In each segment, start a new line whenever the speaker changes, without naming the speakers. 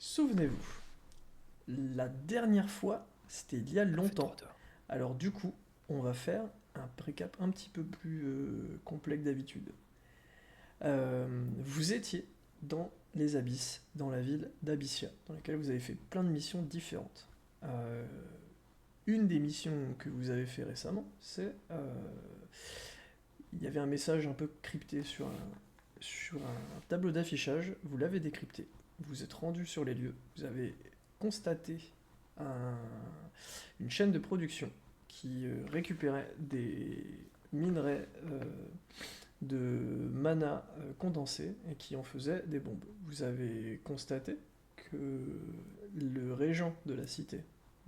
Souvenez-vous, la dernière fois, c'était il y a
Fait trop
longtemps.
d'heures.
Alors du coup, on va faire un récap un petit peu plus complet que d'habitude. Vous étiez dans les abysses, dans la ville d'Abyssia, dans laquelle vous avez fait plein de missions différentes. Euh, une des missions que vous avez fait récemment, c'est... il y avait un message un peu crypté sur un tableau d'affichage, vous l'avez décrypté, vous êtes rendu sur les lieux, vous avez constaté un- une chaîne de production qui récupérait des minerais de mana condensé et qui en faisait des bombes. Vous avez constaté que le régent de la cité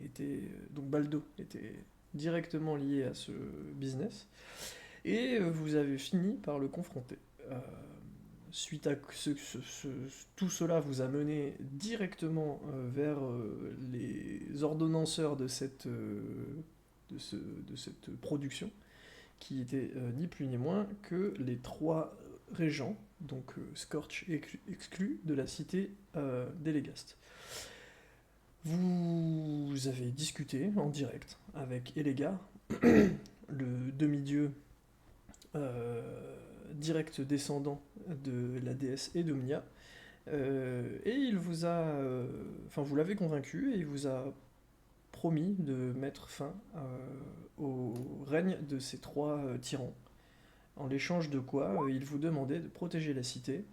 était, donc Baldo, était directement lié à ce business et vous avez fini par le confronter. Euh, Suite à tout cela vous a mené directement vers les ordonnanceurs de cette production, qui étaient ni plus ni moins que les trois régents, donc Scorch exclu, de la cité d'Elegast. Vous avez discuté en direct avec Elegar, le demi-dieu euh, direct descendant de la déesse Edomnia, et il vous a, enfin vous l'avez convaincu et il vous a promis de mettre fin au règne de ces trois tyrans. En l'échange de quoi, il vous demandait de protéger la cité,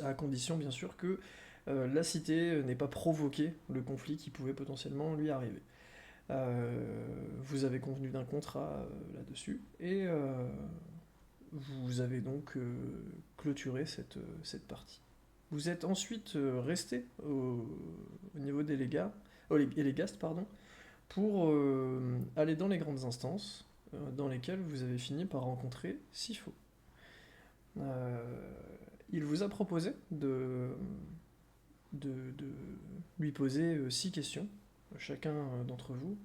à condition bien sûr que la cité n'ait pas provoqué le conflit qui pouvait potentiellement lui arriver. Vous avez convenu d'un contrat là-dessus, et vous avez donc clôturé cette partie. Vous êtes ensuite resté au niveau des légats, Elégast, pardon, pour aller dans les grandes instances, dans lesquelles vous avez fini par rencontrer Sifo. Euh, il vous a proposé de lui poser 6 questions, chacun d'entre vous.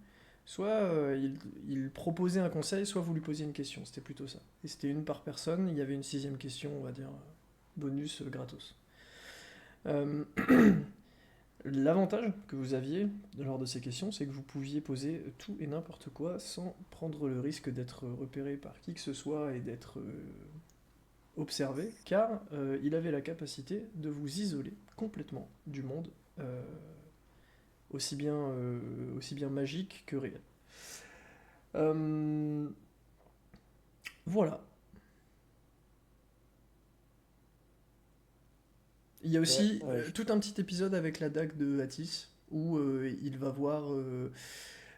Soit il proposait un conseil, soit vous lui posiez une question, c'était plutôt ça. Et c'était une par personne, il y avait une sixième question, on va dire, bonus gratos. Euh, L'avantage que vous aviez lors de ces questions, c'est que vous pouviez poser tout et n'importe quoi sans prendre le risque d'être repéré par qui que ce soit et d'être observé, car il avait la capacité de vous isoler complètement du monde, euh, aussi bien magique que réel. Euh, voilà. Il y a
Ouais,
aussi tout un petit épisode avec la dague de Atis où il va voir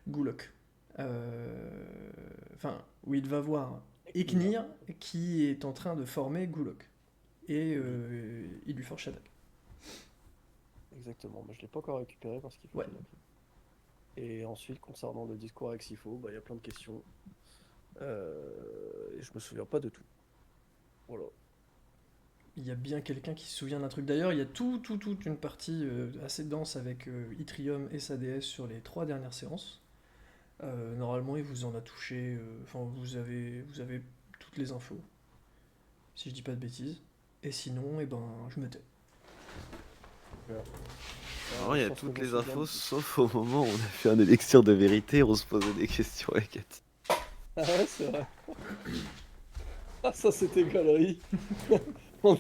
Gulok. Enfin, où il va voir
Nir.
Eknir qui est en train de former Gulok. Et
Oui,
il lui forge sa dague.
exactement. Mais je l'ai pas encore récupéré parce qu'il faut
Ouais.
que je la clé. Et ensuite, concernant le discours avec Sifo, bah, il y a plein de questions. Et je me souviens pas de tout. Voilà.
Il y a bien quelqu'un qui se souvient d'un truc. D'ailleurs, il y a toute une partie assez dense avec Yttrium et sa déesse sur les 3 dernières séances. Normalement, il vous en a touché. Enfin, vous avez toutes les infos, si je dis pas de bêtises. Et sinon, eh ben, je me tais.
Super.
Alors,
Bah,
il y
je
a
pense que je
toutes
m'en
les
souviens
infos,
de tout.
sauf au moment où on a fait un élixir de vérité, on se posait des questions avec Ati.
Ah ouais, c'est vrai. Ah, ça, c'était galerie. On,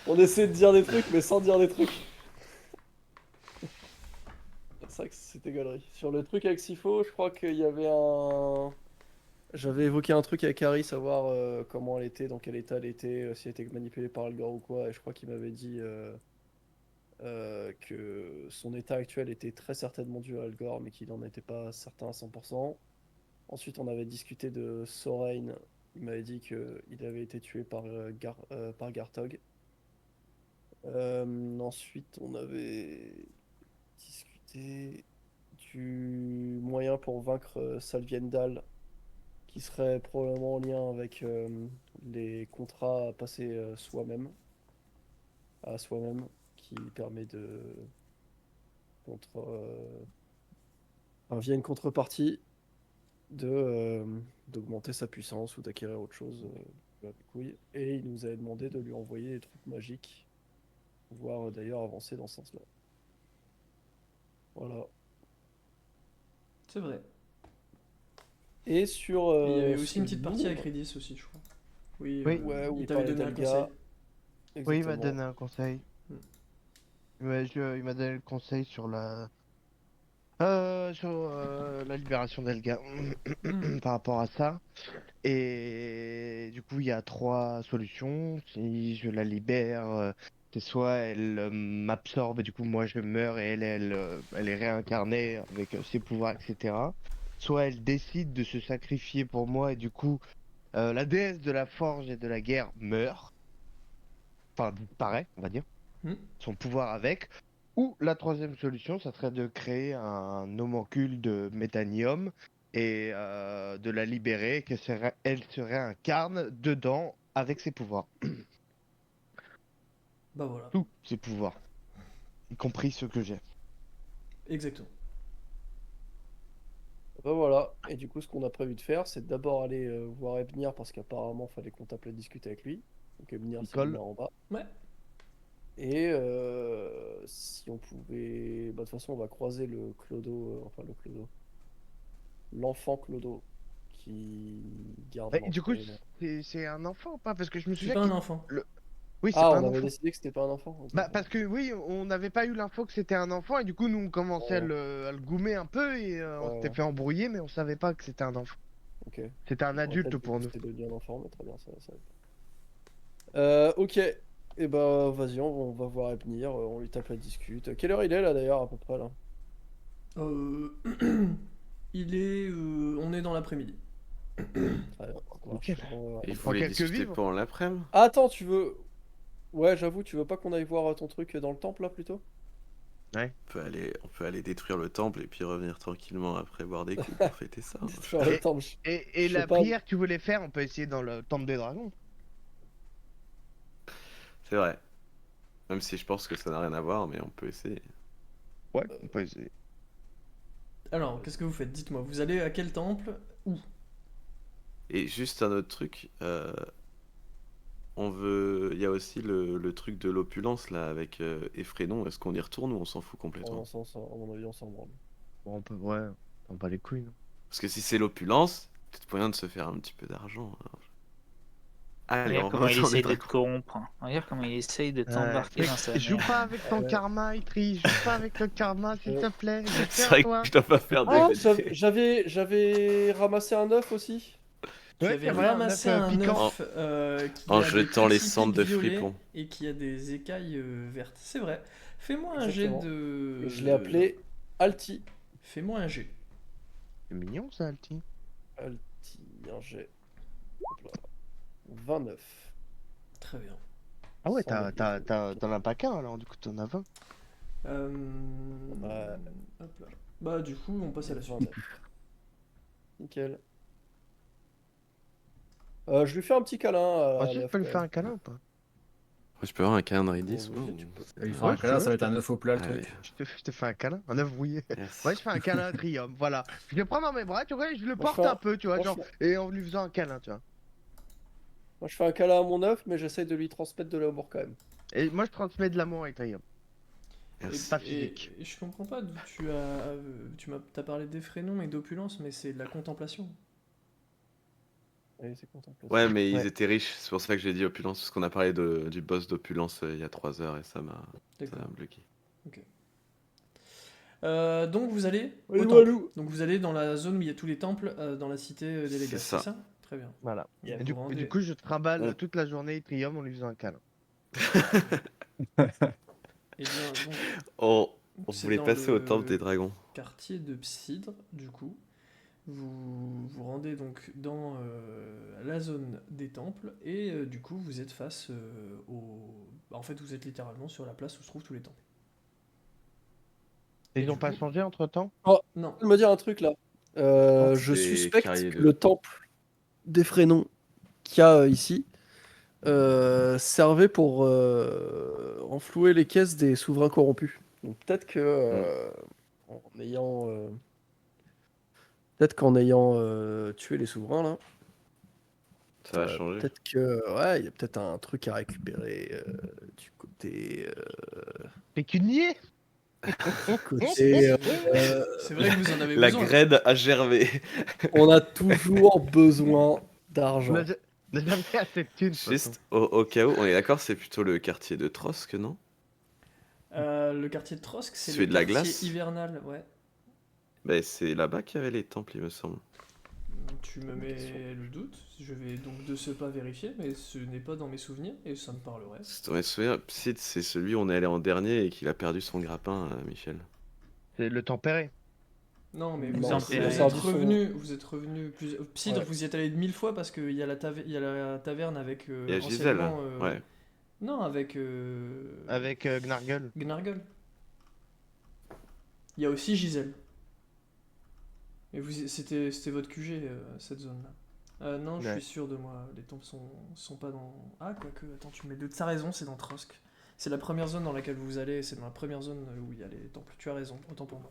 on essaie de dire des trucs, mais sans dire des trucs. C'est vrai que c'était galerie. Sur le truc avec Sifo, je crois qu'il y avait un. J'avais évoqué un truc avec Harry, savoir comment elle était, dans quel état elle était, si elle était manipulée par Algor ou quoi, et je crois qu'il m'avait dit que son état actuel était très certainement dû à Algor, mais qu'il n'en était pas certain à 100%. Ensuite, on avait discuté de Sorain. Il m'avait dit qu'il avait été tué par Gartog. Ensuite, on avait discuté du moyen pour vaincre Salviendal, qui serait probablement en lien avec les contrats à passer à soi-même, qui permet contre, enfin, via une contrepartie, d'augmenter sa puissance ou d'acquérir autre chose. Avec couilles. Et il nous avait demandé de lui envoyer des trucs magiques pouvoir d'ailleurs avancer dans ce sens-là. Voilà.
C'est vrai.
Et sur
Et il y avait aussi
ce
une petite partie avec
livre,
Redis aussi, je crois. Oui,
Oui.
ouais, où
il
il
t'avait
parlait
donné un
d'Elga,
conseil.
Oui, il m'a
exactement.
donné un conseil.
Mm.
Il m'a donné le conseil sur la libération d'Elga
Mm.
par rapport à ça. Et du coup, il y a trois solutions. Si je la libère, c'est soit elle m'absorbe et du coup, moi, je meurs et elle est réincarnée avec ses pouvoirs, etc. Soit elle décide de se sacrifier pour moi et du coup, la déesse de la forge et de la guerre meurt. Enfin, disparaît, on va dire.
Mm.
Son pouvoir avec. Ou la troisième solution, ça serait de créer un homuncule de méthanium et de la libérer, elle se réincarne dedans avec ses pouvoirs.
Bah voilà,
Tous ses pouvoirs, y compris ceux que j'ai.
exactement.
Ben voilà. Et du coup, ce qu'on a prévu de faire, c'est d'abord aller voir Ebnir parce qu'apparemment, il fallait qu'on tape et discuter avec lui. Donc Ebnir, c'est
Nicole.
Ebnir en bas.
Ouais.
Et si on pouvait. Bah, de toute façon, on va croiser le Clodo, enfin le Clodo. L'enfant Clodo qui garde
Et du coup,
l'entrée là.
c'est un enfant ou pas? Parce que je me
C'est
souviens
pas un
qu'il...
enfant.
le- Oui, c'est
Ah,
pas
on
un
avait
enfant.
décidé que c'était pas un enfant. Ok,
Bah,
ça
parce que oui, on n'avait pas eu l'info que c'était un enfant et du coup, nous, on commençait
va.
à le goumer un peu et on
Ouais,
s'était
ouais,
fait embrouiller, mais on savait pas que c'était un enfant.
ok.
C'était un
On va
adulte
peut-être
pour nous.
c'était devenu un enfant, mais très bien, ça va. Ok. Et bah, vas-y, on va voir Ebnir, on lui tape la discute. Quelle heure il est là d'ailleurs, à peu près là?
Euh, on est dans l'après-midi.
Très bien, ça marche.
Nickel.
On va voir
Et il
On
Ebnir.
prend
voulait
quelques
discuter
vivres.
pendant l'après-midi.
Ah, attends, tu veux. Ouais, j'avoue, tu veux pas qu'on aille voir ton truc dans le temple là plutôt?
Ouais.
On peut aller détruire le temple et puis revenir tranquillement après boire des coups pour fêter ça.
Détruire le
Et,
temple.
et
Je sais
la
pas.
prière que tu voulais faire, on peut essayer dans le temple des dragons.
C'est vrai. Même si je pense que ça n'a rien à voir, mais on peut essayer.
Ouais, on peut essayer.
Alors, qu'est-ce que vous faites? Dites-moi, vous allez à quel temple? Où?
Et juste un autre truc, il y a aussi le truc de l'opulence là avec Effrénon. Est-ce qu'on y retourne ou on s'en fout complètement?
À mon avis, on s'en branle.
Bon, on peut, ouais, on pas les couilles, non?
Parce que si c'est l'opulence, peut-être moyen de se faire un petit peu d'argent, hein. Allez,
Regarde
on
comment il
retourne les
essaye de te
dragons.
corrompre. Regarde comment il essaye de t'embarquer
Mais
dans sa
joue
merde.
pas avec ton
Ouais.
karma, Itri, joue pas avec le karma, s'il te plaît, j'ai
C'est
fait à
vrai que
toi.
je dois pas faire
Ah,
de.
j'avais ramassé un œuf aussi.
Tu
Ouais,
avais
c'est vrai, un œuf
ramassé un
piquant.
œuf qui
En
a des
jetant les
petits
cendres
pics
de
violets
fripon.
et qui a des écailles vertes. C'est vrai. Fais-moi un jet
Exactement.
de.
Et je l'ai appelé Alti.
Fais-moi un jet.
C'est mignon ça, Alti.
Alti, un jet. Hop là. 29.
Très bien.
Ah ouais,
Sans dégâts.
t'en as pas qu'un alors, du coup t'en as 20.
Euh,
Ouais.
hop là. Bah, du coup, on passe à la suite.
29. Nickel. Je lui fais un petit câlin à
Ensuite, je
l'œuf
peux
quand
lui faire
même.
un câlin ou pas?
Je peux avoir un calendrier 10
Bon,
moi,
ok, tu peux.
Il fera
Ouais,
un câlin,
je
ça va être un œuf au plat le
Allez,
truc.
je te fais un câlin, un œuf brouillé.
yes.
Ouais, je fais un câlin à Trium, voilà. Je le prends dans mes bras, tu vois, et je le
Moi, je
porte
fais
un peu, tu vois,
moi, je
genre,
fais-
et en lui faisant un câlin, tu vois.
moi, je fais un câlin à mon œuf, mais j'essaye de lui transmettre de l'amour quand même.
Et moi, je transmets de l'amour avec Trium.
Yes.
Pas physique.
Et je comprends pas d'où t'as parlé d'effrénon et d'opulence, mais c'est de la contemplation.
Oui, c'est contemplatif.
Ouais, mais ils
Ouais.
étaient riches, c'est pour ça que j'ai dit opulence, parce qu'on a parlé du boss d'opulence il y a 3 heures et ça m'a
D'accord.
bloqué.
Donc vous allez au
Oui,
temple.
Walou.
Donc vous allez dans la zone où il y a tous les temples dans la cité des Légas,
C'est ça.
Très bien.
Voilà.
Et
Et
vous
du,
rendez-
du coup, je trimballe
On-
toute la journée Trium en lui faisant un câlin.
Eh bien, donc,
On
c'est
voulait
dans
passer au
le
temple des dragons.
quartier de Psidre, du coup. Vous vous rendez donc dans la zone des temples et du coup vous êtes face En fait, vous êtes littéralement sur la place où se trouvent tous les temples.
Et
Et
ils n'ont
du
pas
coup-
changé entre temps?
Non.
Je me dire un truc là. Je
C'est
suspecte
Carrier
que
2.
le temple d'Effrénon qu'il y a ici servait pour renflouer les caisses des souverains corrompus. Donc peut-être que en ayant tué les souverains là,
Ça va changer.
peut-être que ouais, il y a peut-être un truc à récupérer du côté côté.
Pécunier.
Côté.
C'est vrai que vous en avez
La
besoin.
graine a germé.
On a toujours besoin d'argent.
On a jamais assez de thunes. de toute façon.
Juste au cas où, on est d'accord, c'est plutôt le quartier de Trosk, non?
Le quartier de Trosk, c'est
Celui
le
de la
quartier
glace
hivernal, ouais.
Bah, c'est là-bas qu'il y avait les temples, il me semble.
Tu me mets le doute, je vais donc de ce pas vérifier, mais ce n'est pas dans mes souvenirs et ça me parlerait.
C'est ouais, souviens, c'est celui où on est allé en dernier et qu'il a perdu son grappin, Michel.
C'est le tempéré.
Non, mais
Non,
vous,
c'est-
êtes,
c'est
vous êtes revenu plus. Psidre,
Ouais.
vous y êtes allé 1000 fois parce qu'il y a il y a la taverne avec
Et à Gisèle,
anciennement.
ouais.
Non, avec
Avec Gnargle.
Gnargle. Il y a aussi Gisèle. Et c'était votre QG, cette zone-là. Non, je
Ouais.
suis sûr de moi. Les temples sont pas dans. Ah, quoique, attends, tu mets le doute. T'as raison, c'est dans Trosk. C'est la première zone dans laquelle vous allez, c'est dans la première zone où il y a les temples. Tu as raison, autant pour moi.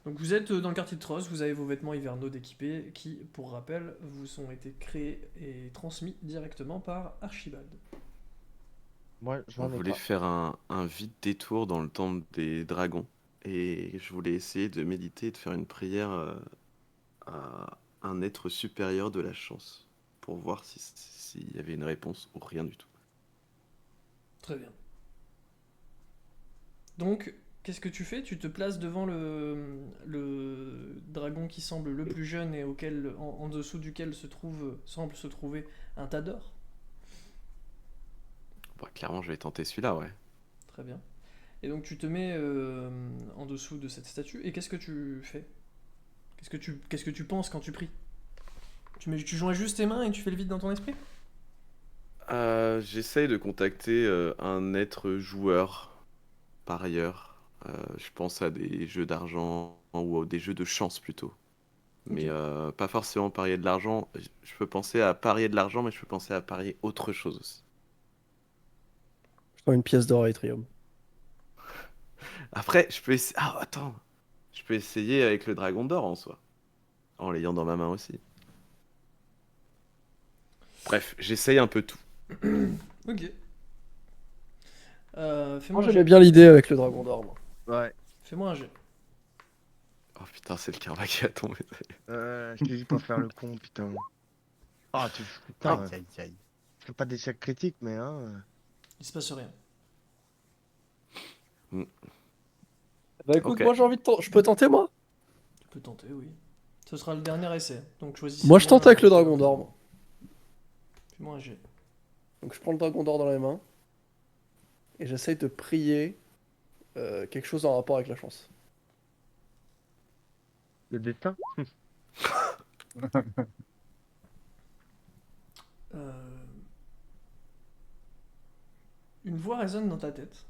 Donc vous êtes dans le quartier de Trosk, vous avez vos vêtements hivernaux d'équipés qui, pour rappel, vous ont été créés et transmis directement par Archibald.
Moi,
On
j'en ai
voulait
pas.
faire un vite détour dans le temple des dragons. Et je voulais essayer de méditer et de faire une prière à un être supérieur de la chance. Pour voir s'il y avait une réponse ou rien du tout.
Très bien. Donc, qu'est-ce que tu fais? Tu te places devant le dragon qui semble le plus jeune et en dessous duquel semble se trouver un tas d'or.
Bah, clairement, je vais tenter celui-là, ouais.
Très bien. Et donc tu te mets en dessous de cette statue et qu'est-ce que tu fais? Qu'est-ce que tu penses quand tu pries? Tu joins juste tes mains et tu fais le vide dans ton esprit?
J'essaye de contacter un être joueur, par ailleurs. Je pense à des jeux d'argent ou à des jeux de chance plutôt. Mais
Ok.
pas forcément parier de l'argent. Je peux penser à parier de l'argent, mais je peux penser à parier autre chose aussi.
Je prends une pièce d'or à Etrium.
Après, je peux essayer. Ah, attends! Je peux essayer avec le dragon d'or en soi, en l'ayant dans ma main aussi. Bref, j'essaye un peu tout.
Ok.
Moi,
Fais-moi un
j'aimais
jet.
bien l'idée avec le dragon d'or, moi.
Ouais.
Fais-moi un jet.
Oh putain, c'est le karma qui a tombé.
Je t'ai dit pas faire le con, putain. Ah, putain. Je fais pas d'échec critique, mais hein.
Il se passe rien.
Bah écoute,
Ok.
moi j'ai envie de tenter. Je peux tenter, moi?
Tu peux tenter, oui. Ce sera le dernier essai. Donc choisis.
Moi je tente avec le
qui va
dragon d'or,
pour-
moi.
Fais-moi un jet.
Donc je prends le dragon d'or dans les mains et j'essaye de prier quelque chose en rapport avec la chance.
Le destin.
Euh, Une voix résonne dans ta tête.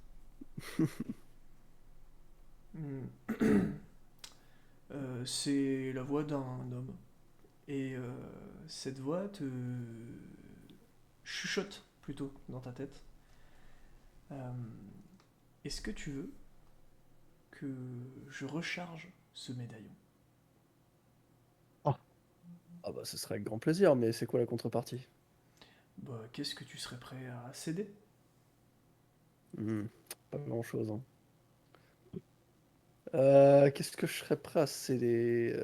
Hmm. C'est la voix d'un homme. Et cette voix te chuchote plutôt dans ta tête. Euh, Est-ce que tu veux que je recharge ce médaillon?
Ah bah ce serait avec grand plaisir, mais c'est quoi la contrepartie?
Bah, qu'est-ce que tu serais prêt à céder?
Pas grand-chose, hein. Qu'est-ce que je serais prêt à céder?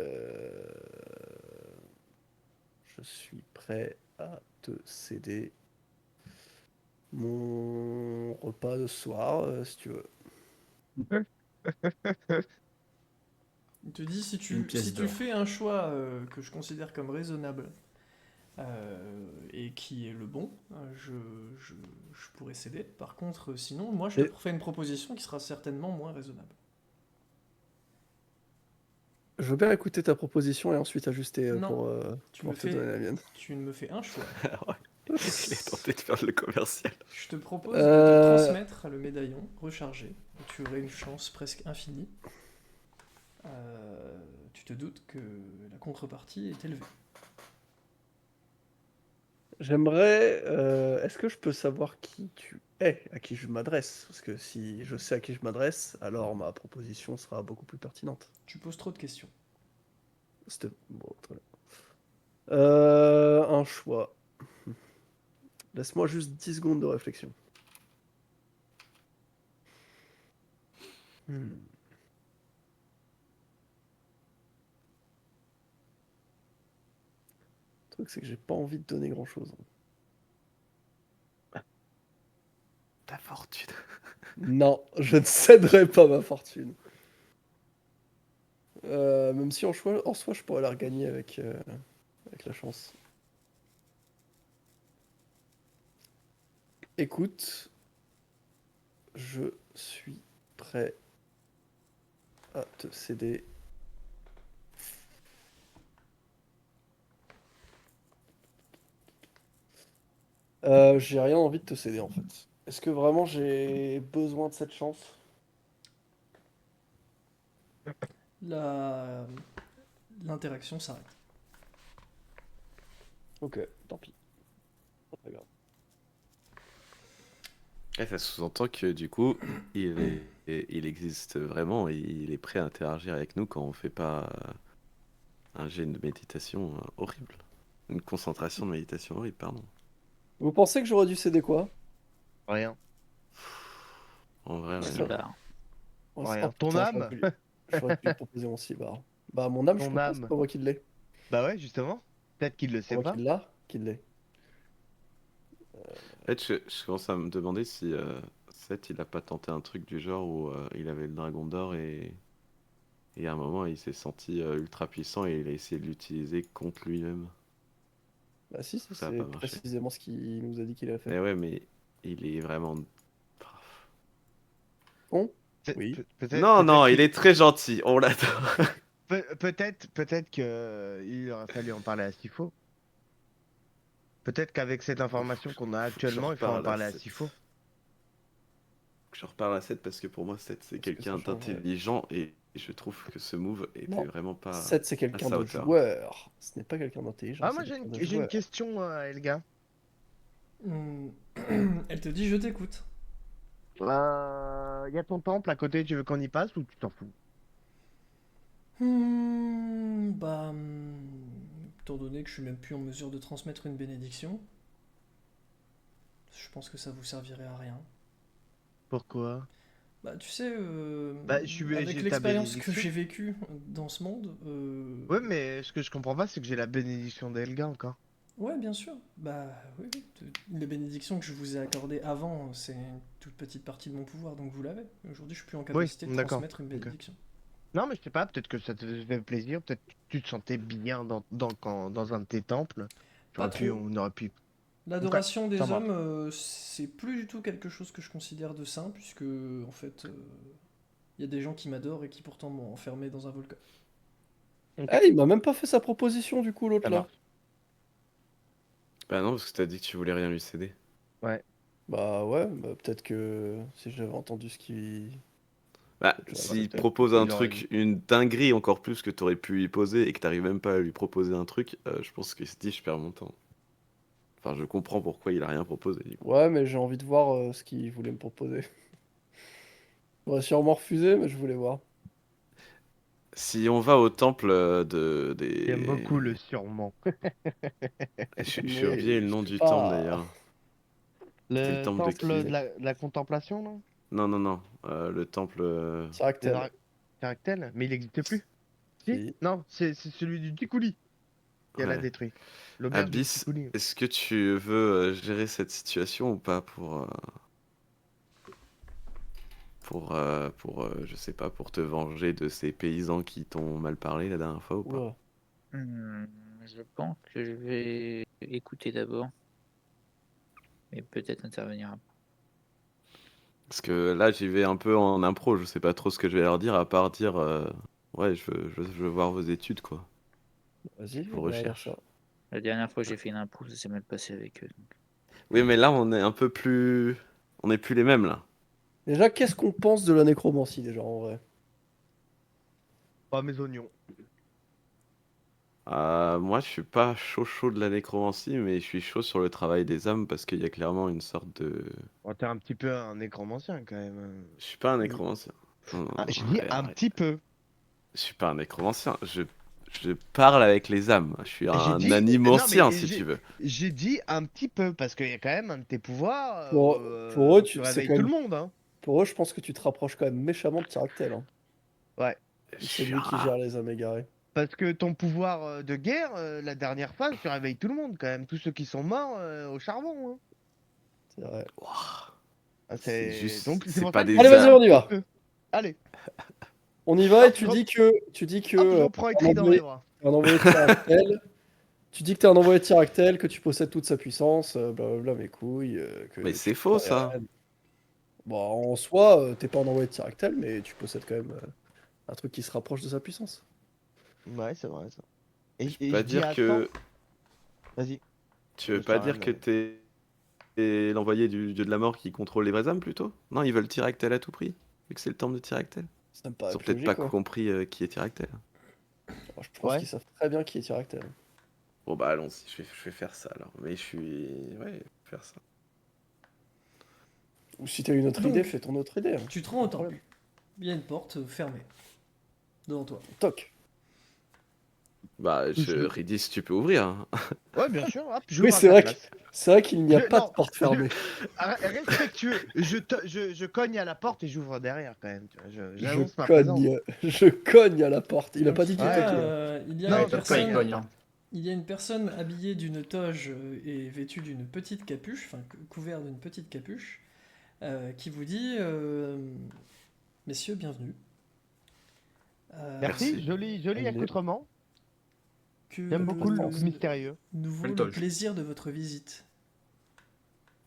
Je suis prêt à te céder mon repas de ce soir, si tu veux.
Il te dit
Une pièce
si tu
d'or.
fais un choix que je considère comme raisonnable et qui est le bon, je pourrais céder. Par contre, sinon, moi, je te
Et-
fais une proposition qui sera certainement moins raisonnable.
Je veux bien écouter ta proposition et ensuite ajuster
Non, tu
pour
me
te donner la mienne.
tu me fais un choix.
Il a tenté de faire le commercial.
Je te propose de te
Euh,
transmettre le médaillon rechargé. Tu aurais une chance presque infinie. Tu te doutes que la contrepartie est élevée.
J'aimerais. Est-ce que je peux savoir qui tu es, à qui je m'adresse? Parce que si je sais à qui je m'adresse, alors ma proposition sera beaucoup plus pertinente.
Tu poses trop de questions.
Bon, très bien. Un choix. Laisse-moi juste 10 secondes de réflexion. Hmm. Le truc, c'est que j'ai pas envie de donner grand-chose.
Ta fortune.
Non, je ne céderai pas ma fortune. Même si en soi, je pourrais la regagner avec la chance. Écoute, je suis prêt à te céder. J'ai rien envie de te céder en fait. Est-ce que vraiment j'ai besoin de cette chance?
La... L'interaction s'arrête.
Ok, tant pis. Pas très grave.
Et ça sous-entend que du coup, il existe vraiment et il est prêt à interagir avec nous quand on fait pas un jet de méditation horrible. Une concentration de méditation horrible, pardon.
Vous pensez que j'aurais dû céder quoi?
Rien.
En vrai, rien.
Cibard.
Oh,
Rien.
oh,
Ton
putain,
âme?
j'aurais pu lui proposer mon cibard. Bah mon âme, je
Ton
crois pas,
âme.
c'est pas moi qui l'ai.
Bah ouais, justement. Peut-être qu'il le
C'est
sait
moi
pas.
qui l'a, qui l'ai.
En fait, je commence à me demander si Seth, il a pas tenté un truc du genre où il avait le dragon d'or et à un moment, il s'est senti ultra puissant et il a essayé de l'utiliser contre lui-même.
Bah si,
Ça a
c'est
pas marché.
précisément ce qu'il nous a dit qu'il a fait.
Mais ouais, mais il est vraiment...
Bon,
Peut-
oui.
Non, non, il est très gentil, on l'adore.
Peut-être que il aurait fallu en parler à Sifo. Peut-être qu'avec cette information qu'on a
Faut que je
actuellement, il faut en
reparle à
parler à
Seth.
Sifo.
Que je reparle à Seth parce que pour moi, Seth, c'est
Est-ce que
quelqu'un
ça changerait?
d'intelligent et je trouve que ce move était
Non.
vraiment pas
7, c'est
à
quelqu'un
sa
de
hauteur.
joueur. Ce n'est pas quelqu'un d'intelligent,
Ah,
c'est
moi
quelqu'un de
j'ai une
joueur.
question à Elga.
Hmm. Elle te dit je t'écoute.
Il y a ton temple à côté, tu veux qu'on y passe ou tu t'en fous?
Étant donné que je suis même plus en mesure de transmettre une bénédiction, je pense que ça vous servirait à rien.
Pourquoi?
Bah, tu sais,
Bah,
avec
j'ai ta
l'expérience que
bénédiction.
j'ai vécue dans ce monde,
Ouais, mais ce que je comprends pas, c'est que j'ai la bénédiction d'Elga encore.
ouais, bien sûr. Bah, oui, oui. Les bénédictions que je vous ai accordées avant, c'est une toute petite partie de mon pouvoir, donc vous l'avez. Aujourd'hui, je suis plus en
Oui,
capacité de
d'accord.
transmettre une
Ok.
bénédiction.
Non, mais je sais pas, peut-être que ça te fait plaisir, peut-être que tu te sentais bien dans un de tes temples.
Pas trop.
On aurait pu. Ok,
L'adoration
ça
des
marche.
hommes, c'est plus du tout quelque chose que je considère de sain, puisque, en fait, il y a des gens qui m'adorent et qui pourtant m'ont enfermé dans un volcan.
Ok,
Ah, il m'a même pas fait sa proposition du coup, l'autre
ça
là.
marche.
Bah non, parce que t'as dit que tu voulais rien lui céder.
Ouais.
Bah ouais, bah peut-être que si j'avais entendu ce qu'il...
Bah,
Peut-être j'aurais
s'il
accepté.
propose un
Il aurait
truc, une dinguerie encore plus que t'aurais pu lui poser et que t'arrives même pas à lui proposer un truc, je pense qu'il se dit je perds mon temps. Enfin, je comprends pourquoi il a rien proposé du coup.
Ouais, mais j'ai envie de voir ce qu'il voulait me proposer. J'aurais sûrement refusé, mais je voulais voir.
Si on va au temple
J'aime beaucoup le sûrement.
J'ai oublié
Mais
le
je
nom
sais
du temple
pas.
d'ailleurs. C'était le
Le
temple de
temple
qui?
de la contemplation, non?
Non, non, non. Le temple.
Des
Caractère.
Caractère, mais il n'existe plus. Si?
Si.
Non, c'est celui du Ticouli qu'elle a
Ouais.
détruit. L'auberge du
Abyss,
Ticouli.
est-ce que tu veux gérer cette situation ou pas je sais pas, pour te venger de ces paysans qui t'ont mal parlé la dernière fois ou pas?
Oula.
Je pense que je vais écouter d'abord, mais peut-être intervenir après.
Parce que là, j'y vais un peu en impro, je sais pas trop ce que je vais leur dire, à part dire ouais, je veux voir vos études, quoi.
Vas-y,
Vos
on verra bien
recherches.
ça.
La dernière fois, j'ai fait une impro, ça s'est mal passé avec eux. Donc.
Oui, mais là, on est un peu plus. On n'est plus les mêmes, là.
Déjà, qu'est-ce qu'on pense de la nécromancie, déjà, en vrai?
Pas mes oignons.
Moi, je suis pas chaud de la nécromancie, mais je suis chaud sur le travail des âmes parce qu'il y a clairement une sorte de.
Oh, t'es un petit peu un nécromancien quand même.
Je suis pas un
Mm.
nécromancien. Non, non,
Ah,
non,
je dis
arrête,
un
arrête.
petit peu.
Je suis pas un nécromancien. Je parle avec les âmes. Je suis
J'ai
un
dit. Non,
animancien,
mais
si tu veux.
j'ai dit un petit peu, parce qu'il y a quand même un de tes pouvoirs.
Pour eux,
Tu
c'est
réveilles
quand
tout
même...
le monde, hein.
Pour eux, je pense que tu te rapproches quand même méchamment de Tyractel. Hein.
Ouais.
C'est lui qui gère les âmes égarées.
Parce que ton pouvoir de guerre, la dernière phase, tu réveilles tout le monde quand même. Tous ceux qui sont morts au charbon. Hein.
C'est vrai.
Ouah,
Ah,
c'est juste,
Donc,
c'est
pour
pas
ça que-
des
Allez, vas-y,
âmes.
on y va.
Allez,
On y va et
Hop,
tu
hop.
dis que. Tu dis que.
hop, je reprends écrit dans mes bras.
un envoyé de Tyractel. Tu dis que t'es un envoyé de Tyractel, que tu possèdes toute sa puissance, blablabla, mes couilles.
Mais
Que
c'est
tu
faux,
peux
ça.
rien. Bon, en soi, t'es pas un envoyé de Tyractel, mais tu possèdes quand même un truc qui se rapproche de sa puissance.
Ouais, c'est vrai ça. Et
Je peux
je
pas
dis
dire
à
que.
temps. Vas-y.
Tu veux
Je
pas
t'arrête,
dire que
mais-
t'es l'envoyé du dieu de la mort qui contrôle les vraies âmes plutôt? Non, ils veulent Tyractel à tout prix, vu que c'est le temple de Tyractel.
Ça me
Ils
paraît
ont
plus
peut-être pas
logique, quoi.
compris qui est Tyractel.
Alors, je pense
Ouais.
qu'ils savent très bien qui est Tyractel.
Bon bah allons-y, je vais faire ça alors. Mais je suis... Ouais, je vais faire ça.
Ou si t'as une autre
Donc,
idée, fais ton autre idée. Hein.
Tu te rends au
Pas de
temple. Il y a une porte fermée devant toi.
Toc.
Bah, Ridis, tu peux ouvrir. Hein.
Ouais, bien sûr. Hop,
Oui,
j'ouvre à
c'est
ta
vrai,
place.
c'est vrai qu'il n'y a
Je-
pas
non,
de porte fermée.
Respectueux. Je cogne à la porte et j'ouvre derrière quand même. tu vois, J'annonce ma présence.
Je cogne à la porte. Il a
Donc,
pas dit qu'il
y a,
toquait.
il y a
Non,
une
mais
personne,
pas, il cogne.
il y a une personne habillée d'une toge et vêtue d'une petite capuche, enfin couverte d'une petite capuche, qui vous dit messieurs, bienvenue.
Merci,
Merci.
joli
Allez.
accoutrement.
Que
J'aime beaucoup le
Force.
mystérieux.
nous vaut
Belle
le
toge.
plaisir de votre visite.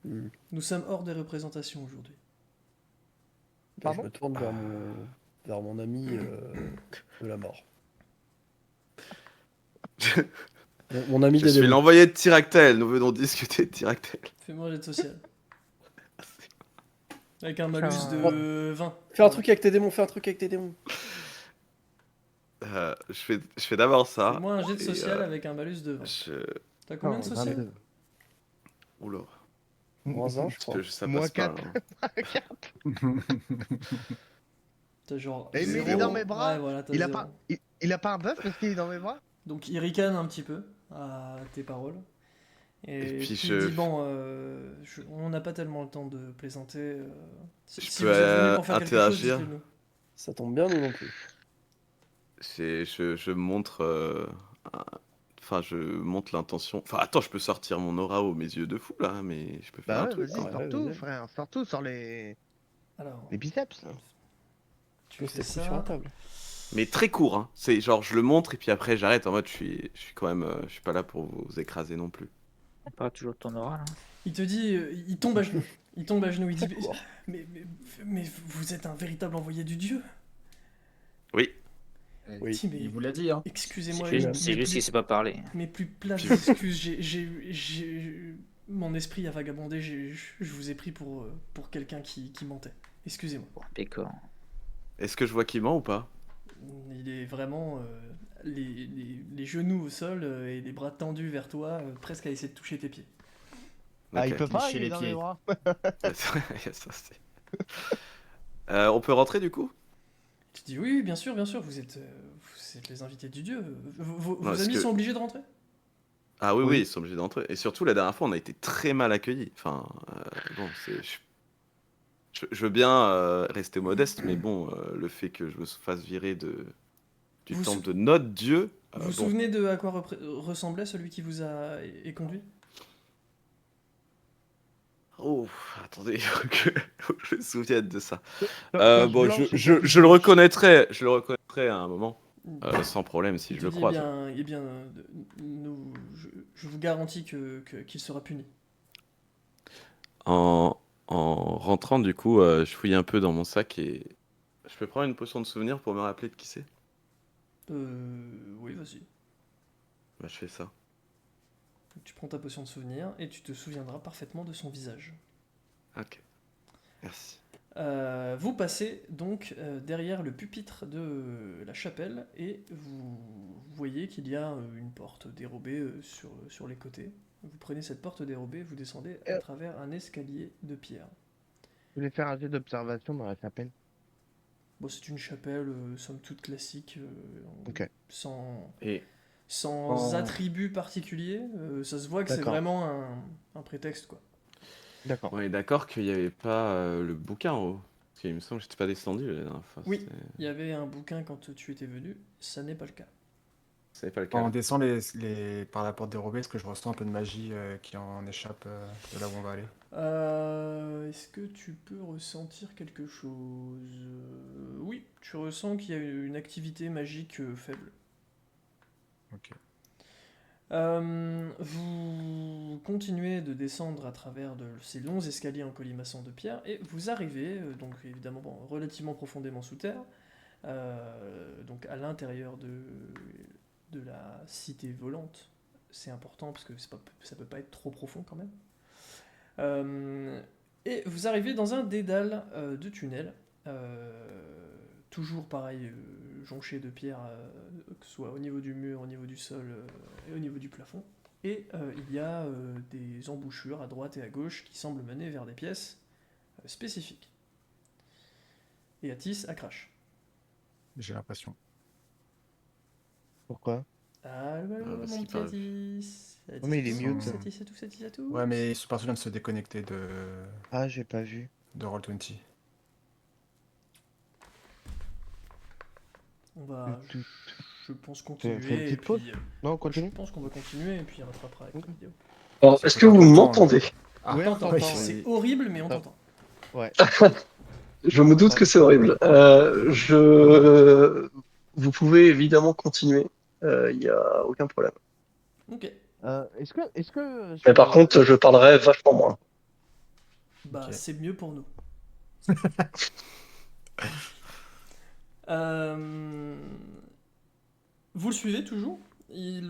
Hmm.
Nous sommes hors des représentations aujourd'hui.
Bah, je
Pardon
me tourne vers mon ami de la mort. Mon ami
Je
des
suis
démons.
l'envoyé de Tyractel, nous venons discuter de Tyractel.
Fais-moi un jet de social. Avec un malus de 20.
Fais un truc avec tes démons, fais un truc avec tes démons.
Je fais d'abord ça.
Fais-moi un jet de
et,
social avec un malus de 20.
Je...
T'as combien de
Oh,
social
22.
Oula.
Moins un, je crois.
Ça
Moins
passe pas.
4.
Hein.
T'as genre.
Et il
zéro.
est dans mes bras.
Ouais, voilà, t'as
Il a
zéro.
pas, il a pas un buff parce qu'il est dans mes bras.
Donc il ricane un petit peu à tes paroles. Et,
Et puis
il
je-
dit bon, on n'a pas tellement le temps de plaisanter. Si
Je
si
peux,
vous êtes venu pour faire quelque chose,
interagir.
dites-le nous.
Ça tombe bien, nous non plus.
Je montre. Enfin, je montre l'intention. Enfin, attends, je peux sortir mon aura aux mes yeux de fou là, mais je peux faire
Bah
un
ouais,
truc.
vas-y,
ouais,
sors
ouais,
tout,
vas-y.
frère. Sors tout, sors les
Alors,
biceps. là.
tu
Pose
fais
tes couilles sur la
ça.
table.
Mais très court, hein. C'est genre, je le montre et puis après j'arrête en mode, je suis quand même. Je suis pas là pour vous écraser non plus.
On parle toujours de ton oral. Hein.
Il te dit, il tombe à genoux. Il tombe à genoux. Il dit
D'accord.
mais vous êtes un véritable envoyé du dieu.
Oui.
Oui.
Si, mais
Il vous l'a dit, hein.
excusez-moi.
C'est
je-
juste, c'est juste qu'il sait pas parler.
Mais plus plates excuses, mon esprit a vagabondé, je vous ai pris pour quelqu'un qui mentait. Excusez-moi.
Bon, pécor.
Est-ce que je vois qui ment ou pas?
Il est vraiment les genoux au sol et les bras tendus vers toi, presque à essayer de toucher tes pieds.
Ah, il
Ok.
peut pas,
Lécher
il est
les
dans
pieds.
mes bras.
Ça, c'est- on peut rentrer du coup?
Tu dis oui, bien sûr, vous êtes les invités du dieu. Vos
parce
amis
que-
sont obligés de rentrer?
Ah oui,
Oui.
oui, ils sont obligés d'entrer. Et surtout, la dernière fois, on a été très mal accueillis. Enfin, bon, je veux bien rester modeste, mais bon, le fait que je me fasse virer du
Vous
temple
sou-
de notre dieu.
Vous vous
bon,
souvenez de à quoi ressemblait celui qui vous a conduit?
Oh, attendez, faut que je me souvienne de ça.
Tache
Bon,
blanche,
je le reconnaîtrai à un moment, sans problème si
Il
je
te
le
dit,
croise.
eh bien, je vous garantis qu'il sera puni.
En rentrant, du coup, je fouille un peu dans mon sac et je peux prendre une potion de souvenir pour me rappeler de qui c'est.
Oui, vas-y.
Bah, je fais ça.
Tu prends ta potion de souvenir et tu te souviendras parfaitement de son visage.
Ok. Merci.
Vous passez donc derrière le pupitre de la chapelle et vous voyez qu'il y a une porte dérobée sur les côtés. Vous prenez cette porte dérobée, vous descendez à travers un escalier de pierre.
Je voulais faire un jet d'observation dans la chapelle.
Bon, c'est une chapelle, somme toute classique,
Ok.
Et
sans
En-
attribut particulier. Ça se voit que c'est
D'accord.
vraiment un prétexte, quoi.
D'accord.
on est d'accord qu'il n'y avait pas le bouquin en haut. Parce qu'il me semble que j'étais pas descendu la dernière fois.
Oui. Il y avait un bouquin quand tu étais venu, ça n'est pas le cas.
C'est pas le
Quand
cas.
on descend par la porte dérobée, est-ce que je ressens un peu de magie qui en échappe de là où on va aller?
Est-ce que tu peux ressentir quelque chose? Oui, tu ressens qu'il y a une activité magique faible.
Ok.
Vous continuez de descendre à travers ces longs escaliers en colimaçon de pierre et vous arrivez, donc évidemment relativement profondément sous terre, donc à l'intérieur de la cité volante. C'est important parce que ça peut pas être trop profond quand même. Et vous arrivez dans un dédale de tunnels, toujours pareil, jonché de pierres, que ce soit au niveau du mur, au niveau du sol et au niveau du plafond. Et il y a des embouchures à droite et à gauche qui semblent mener vers des pièces spécifiques. Et Atis à Crash.
J'ai l'impression.
Pourquoi?
Allô,
Ah, parce
mon
qu'il
petit
parle.
Atis.
Oh, mais il est
Atis,
mute.
Atis à tous.
Ouais, mais ce personnage vient de se déconnecter
Ah, j'ai pas vu.
de Roll20.
On va,
Tout-
je pense,
Fais une
continuer et
petite pause.
puis...
Non,
je
continue.
pense qu'on va continuer et puis on rattrapera avec
Ok.
la vidéo.
Alors,
Ça
est-ce
peut
que
être
vous
important,
m'entendez?
Ah,
Ouais, on
T'entends.
t'entend.
oui.
C'est horrible, mais on
Ah.
t'entend.
Ouais.
Je me doute
Ouais.
que c'est horrible. Vous pouvez évidemment continuer. Il n'y a aucun problème.
Ok.
Est-ce que
Mais par contre, je parlerai vachement moins.
Bah,
Ok.
c'est mieux pour nous. Euh, Vous le suivez toujours. Il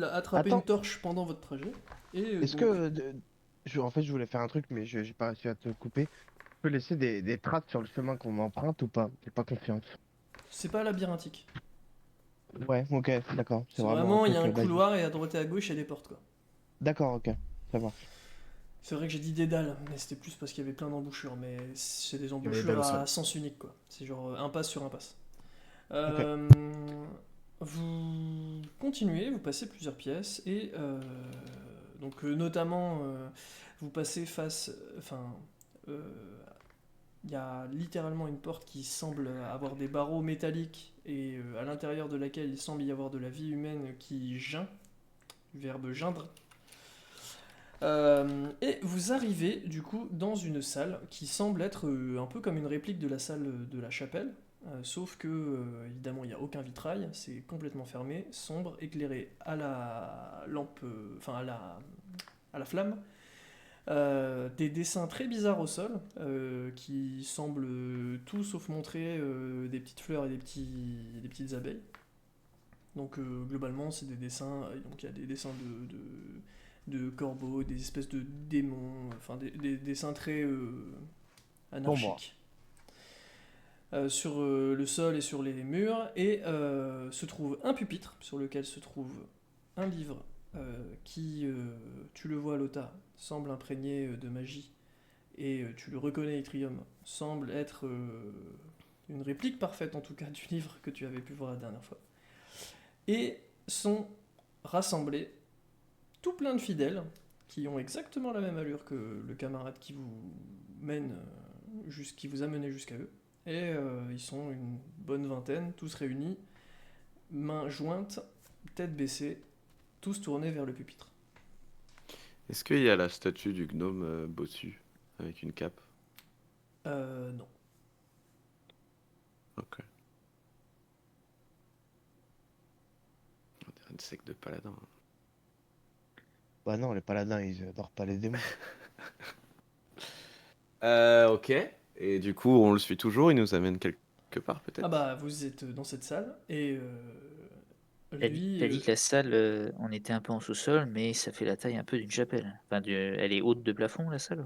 a attrapé une
Attends,
torche pendant votre trajet. Et
est-ce
donc,
que en fait, je voulais faire un truc, mais j'ai pas réussi à te couper. Je peux laisser des traces sur le chemin qu'on emprunte ou pas? J'ai pas confiance.
c'est pas labyrinthique.
Ouais, ok, d'accord. C'est
C'est
vraiment un
vraiment, il y a
truc
un
basique.
couloir et à droite et à gauche, il y a des portes, quoi.
D'accord, ok, ça marche.
C'est vrai que j'ai dit dédale, mais c'était plus parce qu'il y avait plein d'embouchures. Mais c'est des
Il y avait des
embouchures
dalles au
à
sol.
sens unique, quoi. C'est genre impasse sur impasse.
Ok.
Euh, Vous continuez, vous passez plusieurs pièces et donc notamment vous passez enfin euh, il y a littéralement une porte qui semble avoir des barreaux métalliques et à l'intérieur de laquelle il semble y avoir de la vie humaine qui geint, verbe geindre. Et vous arrivez du coup dans une salle qui semble être un peu comme une réplique de la salle de la chapelle, sauf que évidemment il n'y a aucun vitrail, c'est complètement fermé, sombre, éclairé à la lampe, enfin à la flamme. Des dessins très bizarres au sol qui semblent tout sauf montrer des petites fleurs et des petites abeilles. Donc globalement c'est des dessins, donc il y a des dessins de corbeaux, des espèces de démons, enfin des dessins très
Sombre.
anarchiques. Sur le sol et sur les murs, et se trouve un pupitre sur lequel se trouve un livre qui, tu le vois, Lota, semble imprégné de magie, et tu le reconnais, Etrium, semble être une réplique parfaite en tout cas du livre que tu avais pu voir la dernière fois. Et sont rassemblés tout plein de fidèles qui ont exactement la même allure que le camarade qui vous mène, qui vous a mené jusqu'à eux. Et ils sont une bonne vingtaine, tous réunis, mains jointes, tête baissée, tous tournés vers le pupitre.
Est-ce qu'il y a la statue du gnome bossu avec une cape?
Non.
Ok. On dirait une secte de paladins.
Bah non, les paladins, ils adorent pas les démons.
Ok. Et du coup, on le suit toujours, il nous amène quelque part peut-être?
Ah bah, vous êtes dans cette salle, et lui...
T'as dit que la salle, on était un peu en sous-sol, mais ça fait la taille un peu d'une chapelle. Enfin, elle est haute de plafond, la salle?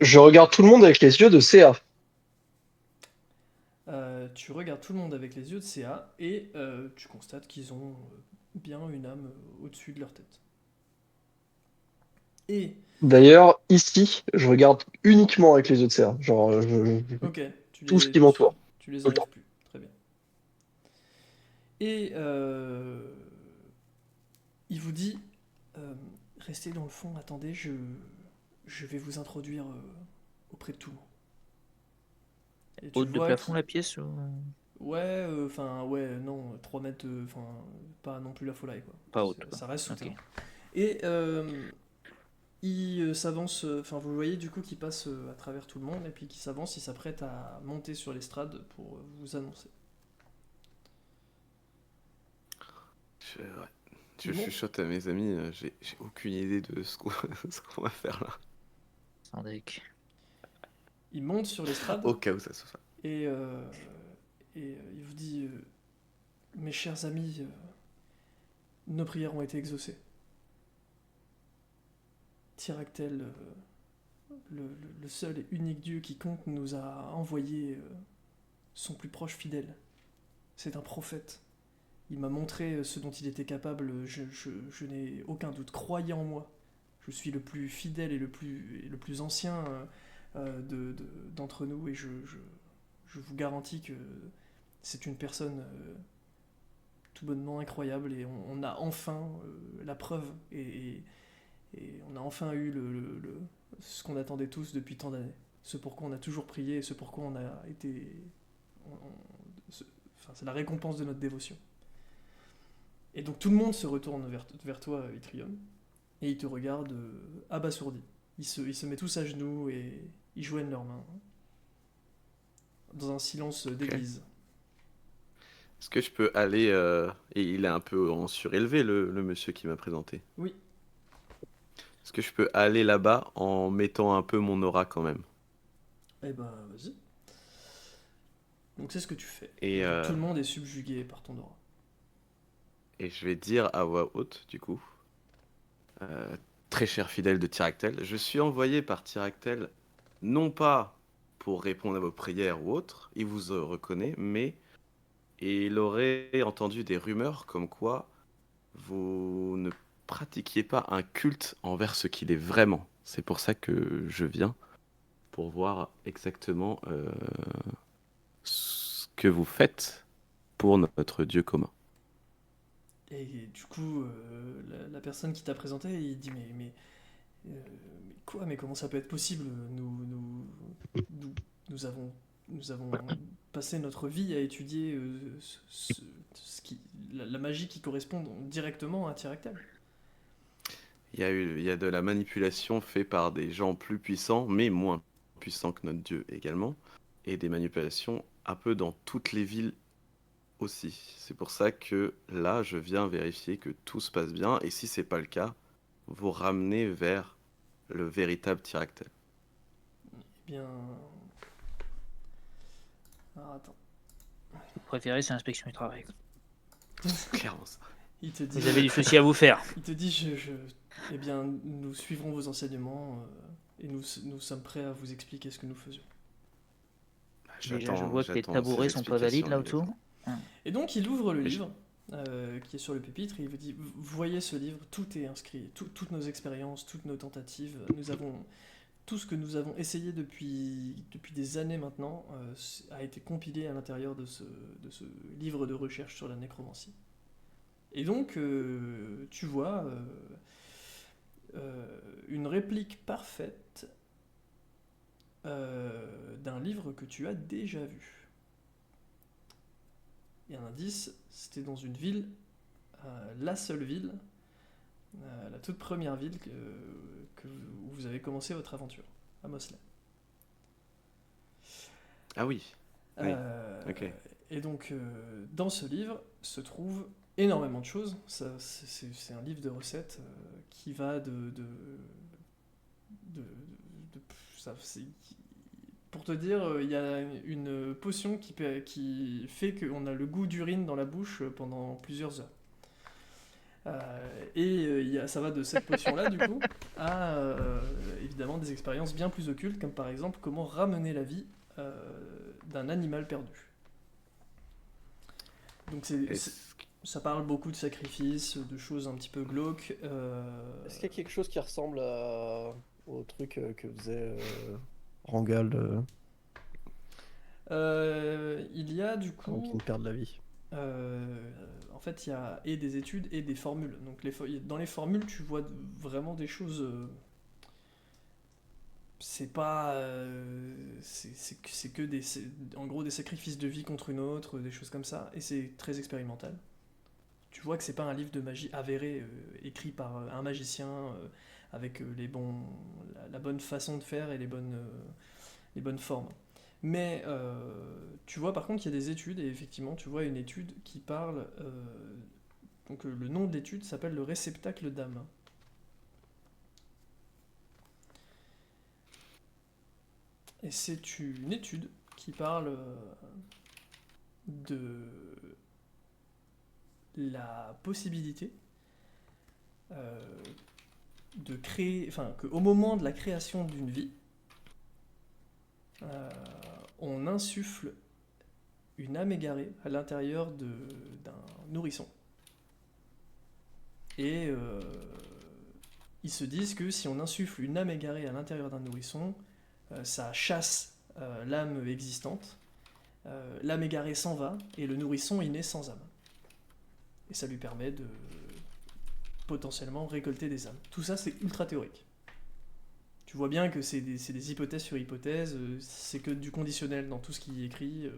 Je regarde tout le monde avec les yeux de CA.
Tu regardes tout le monde avec les yeux de CA, et tu constates qu'ils ont bien une âme au-dessus de leur tête. Et...
D'ailleurs, ici, je regarde uniquement avec les yeux de CA. Genre,
Ok,
tout ce qui m'entoure.
tu les
Tout le
enlèves
temps.
plus. Très bien. Et il vous dit restez dans le fond, attendez, je vais vous introduire auprès de tout le monde. Et tu
Haute de
vois
plafond
qu'il-
la pièce ou
Ouais, non, 3 mètres, pas non plus la folie, quoi.
pas haute quoi.
Ça reste
Ok.
souterrain. Et il s'avance, vous voyez du coup qu'il passe à travers tout le monde, et puis qu'il s'avance, il s'apprête à monter sur l'estrade pour vous annoncer.
Ouais. Je
Bon.
chuchote à mes amis, j'ai aucune idée de ce qu'on ce qu'on va faire là.
Sans deck.
Il monte sur l'estrade,
Au cas où ça se fasse.
et il vous dit mes chers amis, nos prières ont été exaucées. Tyractel, le seul et unique Dieu quiconque nous a envoyé son plus proche fidèle. C'est un prophète. Il m'a montré ce dont il était capable, je n'ai aucun doute. Croyez en moi. Je suis le plus fidèle et le plus ancien d'entre nous, et je vous garantis que c'est une personne tout bonnement incroyable, et on a enfin la preuve, et on a enfin eu ce qu'on attendait tous depuis tant d'années. Ce pourquoi on a toujours prié, et ce pourquoi on a été... c'est la récompense de notre dévotion. Et donc tout le monde se retourne vers toi, Yttrium, et ils te regardent abasourdis. Ils se mettent tous à genoux et ils joignent leurs mains dans un silence d'église.
Est-ce que je peux aller... Et il est un peu en surélevé, le monsieur qui m'a présenté.
Oui.
Est-ce que je peux aller là-bas en mettant un peu mon aura quand même?
Eh ben, vas-y. Donc c'est ce que tu fais.
Et,
Tout le monde est subjugué par ton aura.
et je vais dire à voix haute, du coup, très cher fidèle de Tyractel, je suis envoyé par Tyractel, non pas pour répondre à vos prières ou autres, il vous reconnaît, mais il aurait entendu des rumeurs comme quoi vous ne pratiquiez pas un culte envers ce qu'il est vraiment. C'est pour ça que je viens, pour voir exactement ce que vous faites pour notre Dieu commun.
Et du coup, la personne qui t'a présenté, il dit mais quoi, mais comment ça peut être possible? Nous avons passé notre vie à étudier la magie qui correspond directement à Tyractel.
Il y a de la manipulation faite par des gens plus puissants, mais moins puissants que notre Dieu également, et des manipulations un peu dans toutes les villes aussi. C'est pour ça que là, je viens vérifier que tout se passe bien, et si c'est pas le cas, vous ramener vers le véritable Tyractel.
Eh bien... Alors attends.
Vous préférez, c'est l'inspection du travail.
Clairement ça.
Il te dit...
Vous avez du souci à vous faire.
Il te dit, eh bien, nous suivrons vos enseignements et nous sommes prêts à vous expliquer ce que nous faisions.
Déjà, je vois que les
j'attends
tabourets
ces
sont pas valides là
explications,
autour.
Et donc il ouvre le
Mais
livre qui est sur le pupitre et il vous dit, vous voyez ce livre, tout est inscrit, toutes nos expériences, toutes nos tentatives, tout ce que nous avons essayé depuis des années maintenant a été compilé à l'intérieur de ce livre de recherche sur la nécromancie. Et donc tu vois une réplique parfaite d'un livre que tu as déjà vu. Et un indice, c'était dans une ville, la seule ville, la toute première ville où vous avez commencé votre aventure, à Mosley.
Ah oui. Oui, ok.
Et donc, dans ce livre se trouvent énormément de choses. C'est un livre de recettes qui va pour te dire, il y a une potion qui fait qu'on a le goût d'urine dans la bouche pendant plusieurs heures. Ça va de cette potion-là, du coup, à évidemment des expériences bien plus occultes, comme par exemple comment ramener la vie d'un animal perdu. Donc ça parle beaucoup de sacrifices, de choses un petit peu glauques.
Est-ce qu'il y a quelque chose qui ressemble au truc que faisait Rangal
Il y a du
avant
coup...
qu'il ne perde la vie?
En fait, il y a et des études et des formules. Donc dans les formules, tu vois vraiment des choses... c'est c'est que en gros des sacrifices de vie contre une autre, des choses comme ça, et c'est très expérimental. Tu vois que c'est pas un livre de magie avéré, écrit par un magicien, avec la bonne façon de faire et les bonnes formes. Mais tu vois par contre qu'il y a des études, et effectivement tu vois une étude qui parle... donc le nom de l'étude s'appelle le réceptacle d'âme. Et c'est une étude qui parle de la possibilité de créer, enfin, qu'au moment de la création d'une vie, on insuffle une âme égarée à l'intérieur d'un nourrisson. Et ils se disent que si on insuffle une âme égarée à l'intérieur d'un nourrisson, ça chasse l'âme existante, l'âme égarée s'en va, et le nourrisson il naît sans âme. Et ça lui permet de potentiellement récolter des âmes. Tout ça, c'est ultra théorique. Tu vois bien que c'est des hypothèses sur hypothèses, c'est que du conditionnel dans tout ce qui est écrit.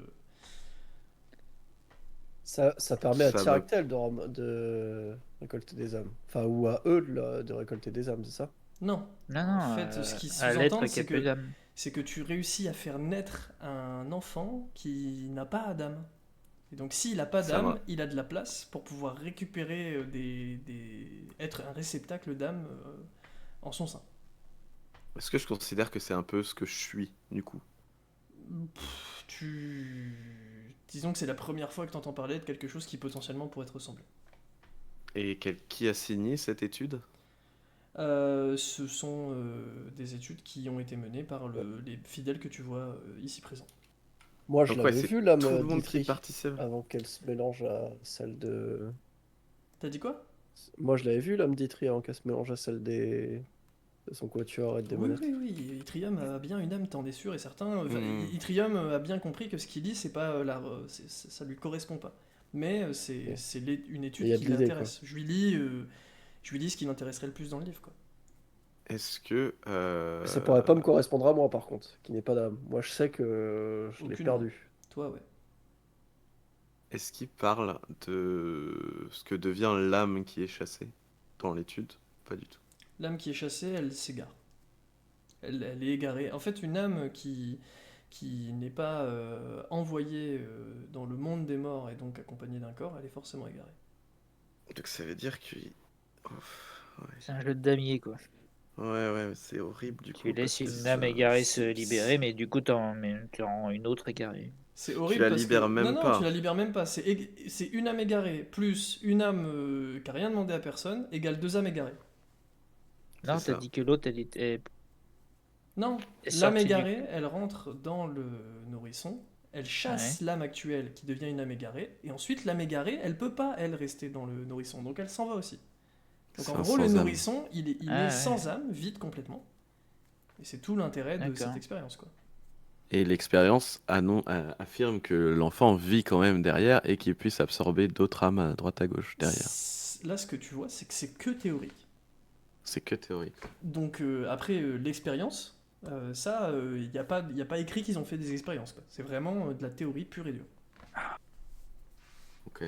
Ça permet à
Ça me-
Tyrectel de récolter des âmes. Enfin, ou à eux de récolter des âmes, c'est ça?
Non.
Non,
En
non,
fait, ce qui
à l'être
sous-entend,
qui a peu d'âme.
c'est que tu réussis à faire naître un enfant qui n'a pas d'âme. Et donc s'il n'a pas
Ça
d'âme,
m'a-
il a de la place pour pouvoir récupérer être un réceptacle d'âme en son sein.
Est-ce que je considère que c'est un peu ce que je suis, du coup?
Disons que c'est la première fois que tu entends parler de quelque chose qui potentiellement pourrait te ressembler.
Et qui a signé cette étude?
Ce sont des études qui ont été menées par les fidèles que tu vois ici présents.
Moi, je
Donc ouais,
l'avais
c'est
vu, l'âme
tout le monde qui
d'Itri,
participe.
avant qu'elle se mélange à celle de...
T'as dit quoi?
Moi, je l'avais vu, l'âme d'Itri, avant qu'elle se mélange à celle de son quatuor et de
Oui,
démonette.
oui. Itrium a bien une âme, t'en es sûr et certain. Enfin,
Mhm.
Itrium a bien compris que ce qu'il lit, c'est pas ça lui correspond pas. Mais
Ok.
c'est une
Mais
étude
il y a
qui
de l'idée,
l'intéresse. Je lui lis ce qui l'intéresserait le plus dans le livre, quoi.
Est-ce que...
Ça pourrait pas me correspondre à moi, par contre, qui n'ai pas d'âme. Moi, je sais que je l'ai
Aucunement.
perdu.
Toi, ouais.
Est-ce qu'il parle de ce que devient l'âme qui est chassée dans l'étude? Pas du tout.
L'âme qui est chassée, elle s'égare. Elle est égarée. En fait, une âme qui n'est pas envoyée dans le monde des morts et donc accompagnée d'un corps, elle est forcément égarée.
Donc ça veut dire que... Ouf, ouais.
C'est un jeu de damier, quoi.
Ouais, mais c'est horrible du
Tu
coup parce
laisses
que
une âme
ça...
égarée se libérer, mais du coup, t'en rends une autre égarée.
C'est
Tu
horrible
la
parce
libères
que... Non,
même
non, tu
pas.
la libères même pas. C'est une âme égarée plus une âme qui a rien demandé à personne égale deux âmes égarées.
Non,
C'est
t'as
ça.
dit que l'autre, elle est
Non,
est
l'âme
sortie du...
égarée, elle rentre dans le nourrisson, elle
Ouais.
chasse l'âme actuelle qui devient une âme égarée, et ensuite l'âme égarée, elle peut pas, elle, rester dans le nourrisson, donc elle s'en va aussi. Donc
C'est
en
un
gros, le
sans-âme.
nourrisson, il est
Ah, ouais.
sans âme, vide complètement. Et c'est tout l'intérêt de
D'accord.
cette expérience, quoi.
Et l'expérience affirme que l'enfant vit quand même derrière et qu'il puisse absorber d'autres âmes à droite à gauche derrière.
Là, ce que tu vois, c'est que c'est que théorique.
C'est que théorique.
Donc après, l'expérience, ça, il n'y a pas écrit qu'ils ont fait des expériences, quoi. C'est vraiment de la théorie pure et dure.
Ok.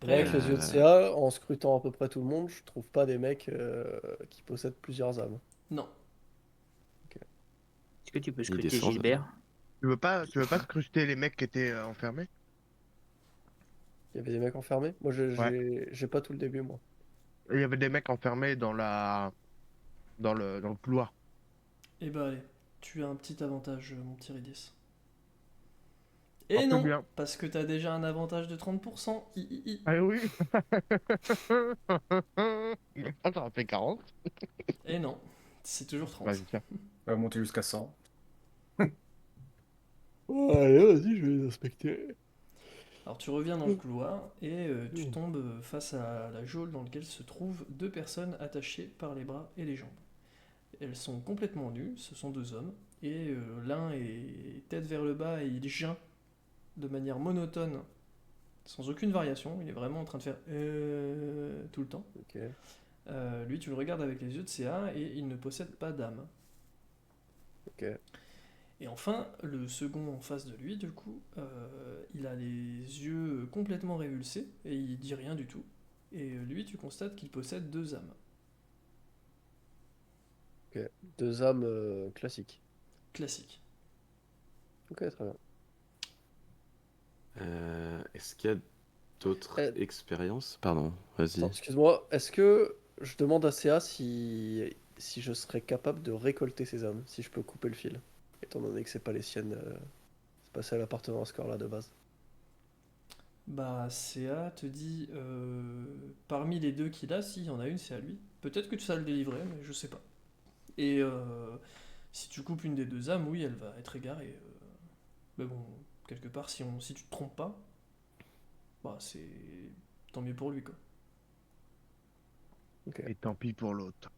Là,
Après,
avec les yeux de CA, en scrutant à peu près tout le monde, je trouve pas des mecs qui possèdent plusieurs âmes.
non.
Est-ce que tu peux
Il
scruter
descend,
Gilbert?
Tu veux pas scruter les mecs qui étaient enfermés?
Il y avait des mecs enfermés? Moi,
Ouais.
j'ai pas tout le début, moi.
Il y avait des mecs enfermés dans le couloir.
Eh ben allez, tu as un petit avantage, mon petit Ridis.
Un
Et
peu
non,
bien.
parce que t'as déjà un avantage de 30%.
Ah oui. Ah, ça en fait 40.
Et non, c'est toujours 30.
Vas-y, tiens.
On va monter jusqu'à 100.
Allez, vas-y, je vais les inspecter.
Alors tu reviens dans le couloir et tu tombes face à la geôle dans laquelle se trouvent deux personnes attachées par les bras et les jambes. Elles sont complètement nues, ce sont deux hommes, et l'un est tête vers le bas et il geint de manière monotone, sans aucune variation, il est vraiment en train de faire tout le temps.
Ok.
Lui, tu le regardes avec les yeux de CA et il ne possède pas d'âme.
Ok.
Et enfin, le second en face de lui, du coup, il a les yeux complètement révulsés et il dit rien du tout. Et lui, tu constates qu'il possède 2 âmes
Ok. 2 âmes classiques.
classiques.
Ok, très bien.
Est-ce qu'il y a d'autres
Eh,
expériences? Pardon, vas-y.
attends, excuse-moi, est-ce que je demande à CA si je serais capable de récolter ces âmes, si je peux couper le fil, étant donné que c'est pas les siennes, c'est pas celle appartenant à ce corps-là de base.
Bah, CA te dit, parmi les 2 qu'il a, s'il y en a une, c'est à lui. Peut-être que tu sais le délivrer, mais je sais pas. Et si tu coupes une des 2 âmes, oui, elle va être égarée. Mais bon, quelque part, si tu te trompes pas, bah c'est tant mieux pour lui, quoi.
Ok,
Et tant pis pour l'autre.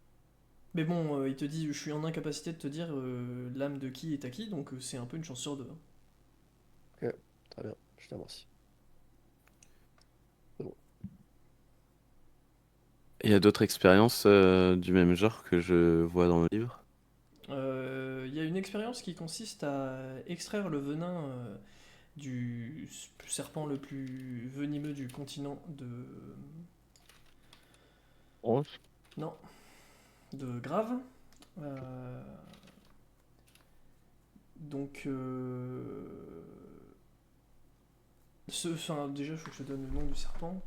Mais bon, il te dit, je suis en incapacité de te dire l'âme de qui est à qui, donc c'est un peu une chance sur 2, hein.
ok, très bien, je te remercie. C'est bon.
Il y a d'autres expériences du même genre que je vois dans le livre?
Il y a une expérience qui consiste à extraire le venin du serpent le plus venimeux du continent de...
Rose.
Non, de Grave. Euh, donc, enfin, déjà, il faut que je te donne le nom du serpent.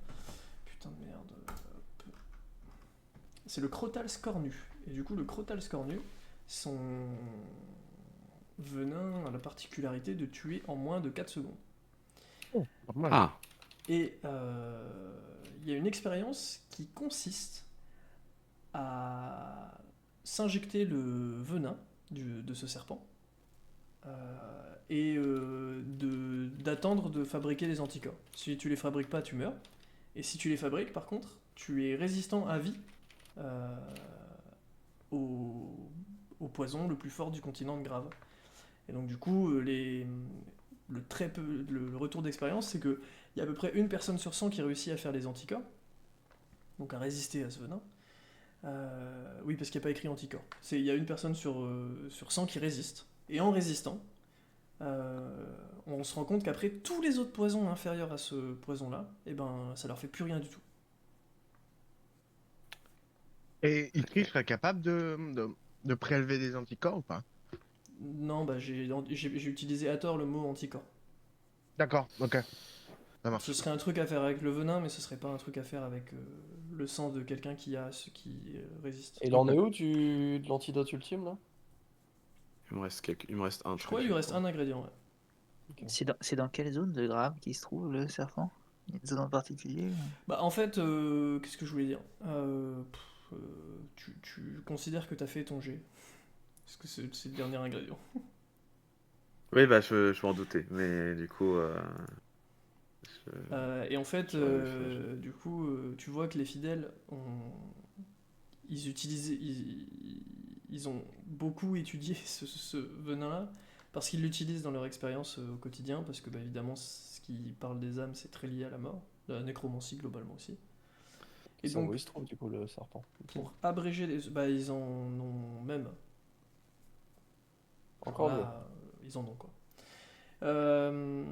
Putain de merde. Hop. C'est le Crotal scornu. Et du coup, le Crotal scornu, son venin a la particularité de tuer en moins de 4 secondes.
Oh, pas mal.
Ah,
Et il y a une expérience qui consiste à s'injecter le venin de ce serpent et d'attendre de fabriquer les anticorps. Si tu les fabriques pas, tu meurs. Et si tu les fabriques, par contre, tu es résistant à vie euh, au, au poison le plus fort du continent de Grave. Et donc du coup, le retour d'expérience, c'est qu'il y a à peu près une personne sur 100 qui réussit à faire les anticorps, donc à résister à ce venin. Oui, parce qu'il n'y a pas écrit anticorps. Il y a une personne sur 100 qui résiste. Et en résistant, on se rend compte qu'après, tous les autres poisons inférieurs à ce poison-là, eh ben, ça leur fait plus rien du tout.
Et Itri serait capable de prélever des anticorps ou pas?
Non, bah, j'ai utilisé à tort le mot anticorps.
D'accord, ok, ça
Ce
marche.
serait un truc à faire avec le venin, mais ce serait pas un truc à faire avec le sang de quelqu'un qui a ce qui résiste.
Et il en
Ok.
est où de l'antidote ultime là?
il me reste un
Je crois
truc,
qu'il
je
lui reste
crois.
un ingrédient, ouais.
Ok.
C'est dans quelle zone de Grave qui se trouve le serpent? Il y a une zone en particulier?
Bah, en fait, qu'est-ce que je voulais dire tu considères que t'as fait ton jet. Parce que c'est le dernier ingrédient.
Oui, bah je m'en doutais, mais du coup, je-
Et en fait,
j'aurais dû.
du coup, tu vois que les fidèles ils utilisent, ils ont beaucoup étudié ce venin-là parce qu'ils l'utilisent dans leur expérience au quotidien, parce que bah, évidemment, ce qui parle des âmes, c'est très lié à la mort, de la nécromancie globalement aussi. Et
C'est où
donc,
il se trouve du coup le serpent ultime?
pour abréger les, bah, ils en ont même. Genre
Encore mieux.
là, ils en ont quoi. Euh,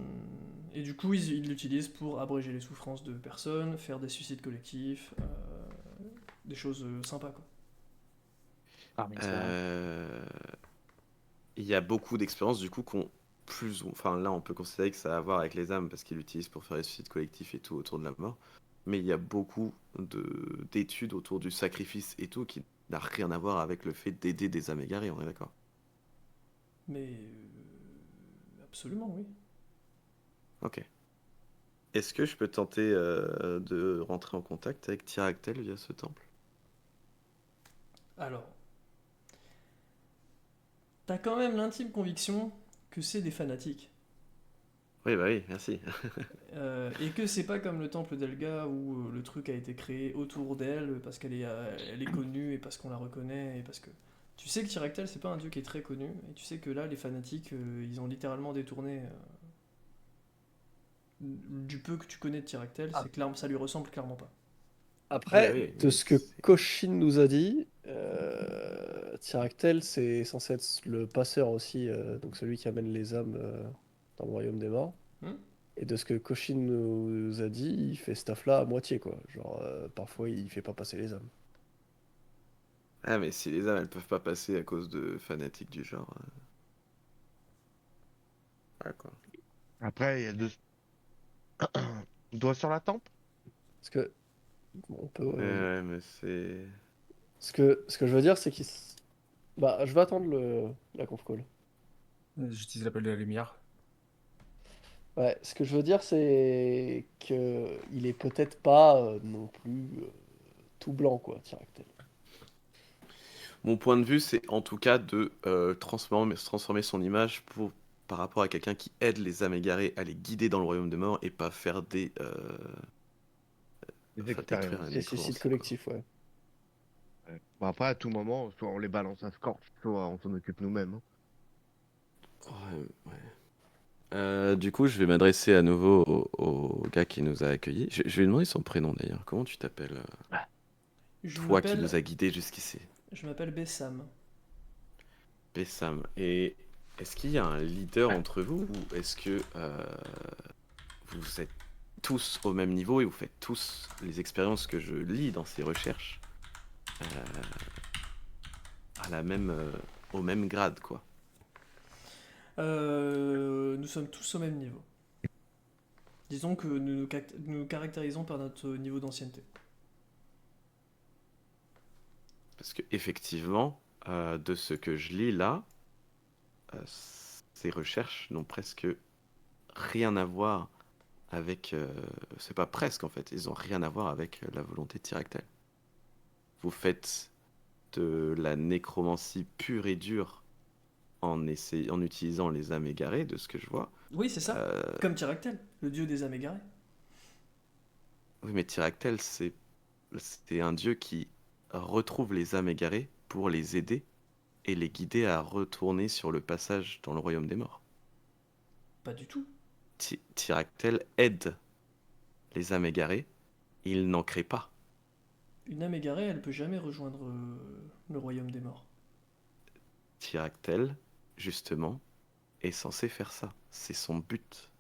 et du coup, ils l'utilisent pour abréger les souffrances de personnes, faire des suicides collectifs, des choses sympas quoi.
Parmi ça.
Euh, Il y a beaucoup d'expériences du coup qu'on enfin là on peut considérer que ça a à voir avec les âmes parce qu'ils l'utilisent pour faire les suicides collectifs et tout autour de la mort. Mais il y a beaucoup d'études autour du sacrifice et tout qui n'a rien à voir avec le fait d'aider des âmes égarées, on est d'accord?
Mais absolument, oui.
Ok. Est-ce que je peux tenter de rentrer en contact avec Tyractel via ce temple?
Alors, t'as quand même l'intime conviction que c'est des fanatiques.
Oui, bah oui, merci.
Et que c'est pas comme le temple d'Elga où le truc a été créé autour d'elle parce elle est connue et parce qu'on la reconnaît et parce que. Tu sais que Tyractel c'est pas un dieu qui est très connu et tu sais que là les fanatiques ils ont littéralement détourné du peu que tu connais de Tyractel,
Ah,
ça lui ressemble clairement pas.
Après,
Oui,
de
oui,
ce que
c'est-
Koshin nous a dit, Tyractel, c'est censé être le passeur aussi, donc celui qui amène les âmes dans le royaume des morts.
Hmm.
Et de ce que Koshin nous a dit, il fait ce taf-là à moitié, quoi. Genre, parfois, il fait pas passer les âmes.
Ah, mais si les âmes, elles peuvent pas passer à cause de fanatiques du genre. Voilà, quoi.
Après, il y a deux. Doigt sur la tempe?
Parce que, bon, on peut,
Mais
vas-y.
ouais, mais c'est.
Ce que je veux dire, c'est qu'il... Bah, je vais attendre la conf call.
J'utilise l'appel de la lumière.
Ouais, ce que je veux dire, c'est que il est peut-être pas non plus tout blanc, quoi, Tyractel.
Mon point de vue, c'est en tout cas de transformer son image par rapport à quelqu'un qui aide les âmes égarées à les guider dans le royaume des morts et pas faire
Des
enfin, détruire
expériences.
la
Des suicides
nécromancie, quoi.
collectifs, ouais.
Ouais. Bon, après, à tout moment, soit on les balance à Scorch, soit on s'en occupe nous-mêmes, hein.
Ouais, ouais. Du coup, je vais m'adresser à nouveau au gars qui nous a accueillis. Je vais lui demander son prénom d'ailleurs. Comment tu t'appelles,
Je
toi qui
m'appelle
nous a guidés jusqu'ici?
je m'appelle Bessam.
Bessam. Et est-ce qu'il y a un leader entre vous ou est-ce que vous êtes tous au même niveau et vous faites tous les expériences que je lis dans ces recherches euh, à la même, au même grade, quoi?
Nous sommes tous au même niveau. Disons que nous caractérisons par notre niveau d'ancienneté.
Parce que effectivement, de ce que je lis là, ces recherches n'ont presque rien à voir avec. C'est pas presque en fait, ils ont rien à voir avec la volonté de Tyractel. Vous faites de la nécromancie pure et dure en utilisant les âmes égarées, de ce que je vois.
Oui, c'est ça.
Euh,
Comme Tyractel, le dieu des âmes égarées.
oui, mais Tyractel, c'est un dieu qui retrouve les âmes égarées pour les aider et les guider à retourner sur le passage dans le royaume des morts.
Pas du tout.
Tyractel aide les âmes égarées, il n'en crée pas.
Une âme égarée, elle peut jamais rejoindre le royaume des morts.
Tyractel, justement, est censé faire ça. C'est son but.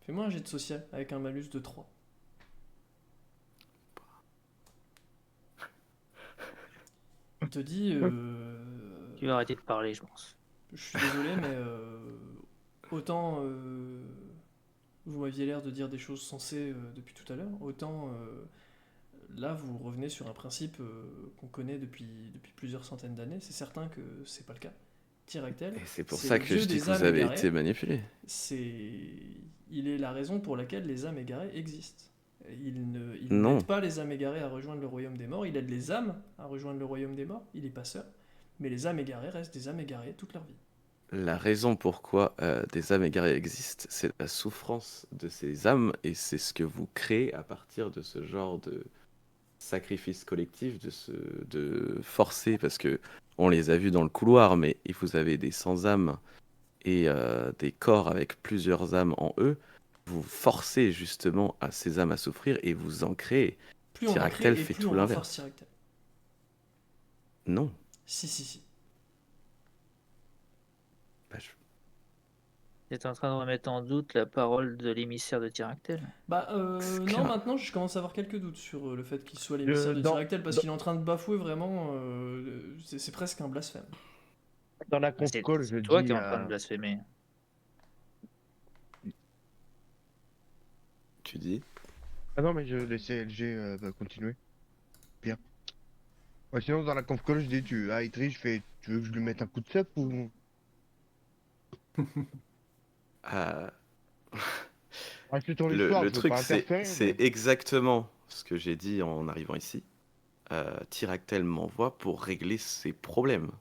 Fais-moi un jet de social avec un malus de 3. Il te dit
Tu vas arrêter de parler, je pense.
je suis désolé, mais autant vous m'aviez l'air de dire des choses sensées depuis tout à l'heure, autant là vous revenez sur un principe qu'on connaît depuis plusieurs centaines d'années. C'est certain que c'est pas le cas. Tyractel,
Et c'est pour
c'est
ça
le
que je
dieu
dis que
des
vous
âmes
avez
égarées.
été manipulé.
Il est la raison pour laquelle les âmes égarées existent. Il
Non.
n'aide pas les âmes égarées à rejoindre le royaume des morts, il aide les âmes à rejoindre le royaume des morts, il est passeur. Mais les âmes égarées restent des âmes égarées toute leur vie.
La raison pourquoi des âmes égarées existent, c'est la souffrance de ces âmes, et c'est ce que vous créez à partir de ce genre de sacrifice collectif, de forcer, parce que on les a vus dans le couloir, mais vous avez des sans-âmes et des corps avec plusieurs âmes en eux, vous forcez justement à ces âmes à souffrir et vous en créez.
Plus on en crée
Tyractel
et
fait
plus
tout
on renforce
l'inverse.
Tyractel.
Non.
Si, si, si.
Bah,
Tu es en train de remettre en doute la parole de l'émissaire de Tyractel.
Bah
c'est
non,
clair.
maintenant je commence à avoir quelques doutes sur le fait qu'il soit l'émissaire de
Dans,
Tyractel parce
dans,
qu'il est en train de bafouer vraiment. C'est presque un blasphème.
dans la conf
C'est
call, je
toi qui
dis
es en train de
à.
blasphémer.
Tu dis?
Ah non, mais je laissais LG continuer. Bien. Ouais, sinon, dans la conf call, je dis à Itri, je fais, tu veux que je lui mette un coup de cep ou.
Euh,
Reste ton
le,
histoire,
le
je veux
truc,
pas interférer,
c'est
mais.
exactement ce que j'ai dit en arrivant ici. Tyractel m'envoie pour régler ses problèmes.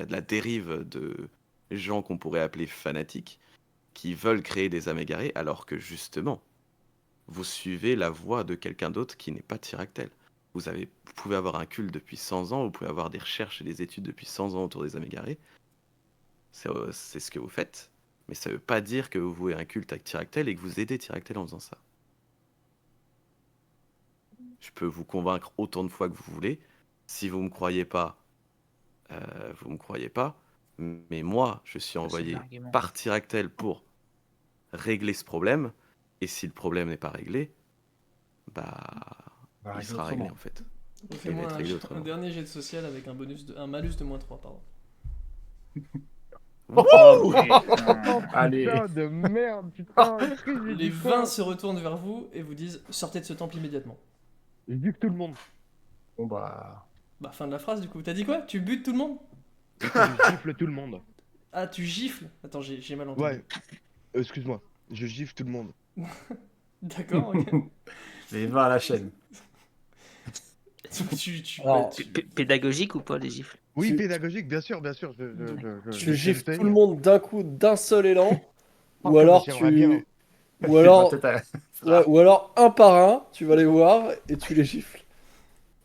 La dérive de gens qu'on pourrait appeler fanatiques, qui veulent créer des âmes égarées, alors que justement, vous suivez la voie de quelqu'un d'autre qui n'est pas Tyractel. Vous pouvez avoir un culte depuis 100 ans, vous pouvez avoir des recherches et des études depuis 100 ans autour des âmes égarées. C'est ce que vous faites. Mais ça ne veut pas dire que vous vouez un culte à Tyractel et que vous aidez Tyractel en faisant ça. Je peux vous convaincre autant de fois que vous voulez. Si vous me croyez pas, vous me croyez pas. Mais moi, je suis
Ça, c'est
envoyé
l'argument.
par Tyractel pour régler ce problème. Et si le problème n'est pas réglé, bah,
On va
il
régler
sera réglé
autrement.
en fait.
Refais-moi
être
un,
réglé
un
autrement.
dernier jet de social avec un malus de -3, pardon.
Oh, putain.
Allez.
Putain de merde, putain. Est-ce que j'ai
Les
dit quoi
20 se retournent vers vous et vous disent sortez de ce temple immédiatement.
J'ai dit que tout le monde.
Bon bah.
Bah, fin de la phrase du coup. T'as dit quoi? Tu butes tout le monde?
Et que je gifle tout le monde.
Ah, tu gifles? Attends, j'ai mal entendu.
Ouais, excuse-moi. Je gifle tout le monde.
D'accord, ok.
Les 20 à la chaîne.
Alors,
Pédagogique ou pas les gifles?
Oui,
Tu-
pédagogique, bien sûr, bien sûr.
Tu gifles
j'essaye.
tout le monde d'un coup, d'un seul élan,
Oh,
ou alors
j'aimerais bien.
ou alors,
Il va peut-être
ouais, ou alors un par un, tu vas les voir et tu les gifles.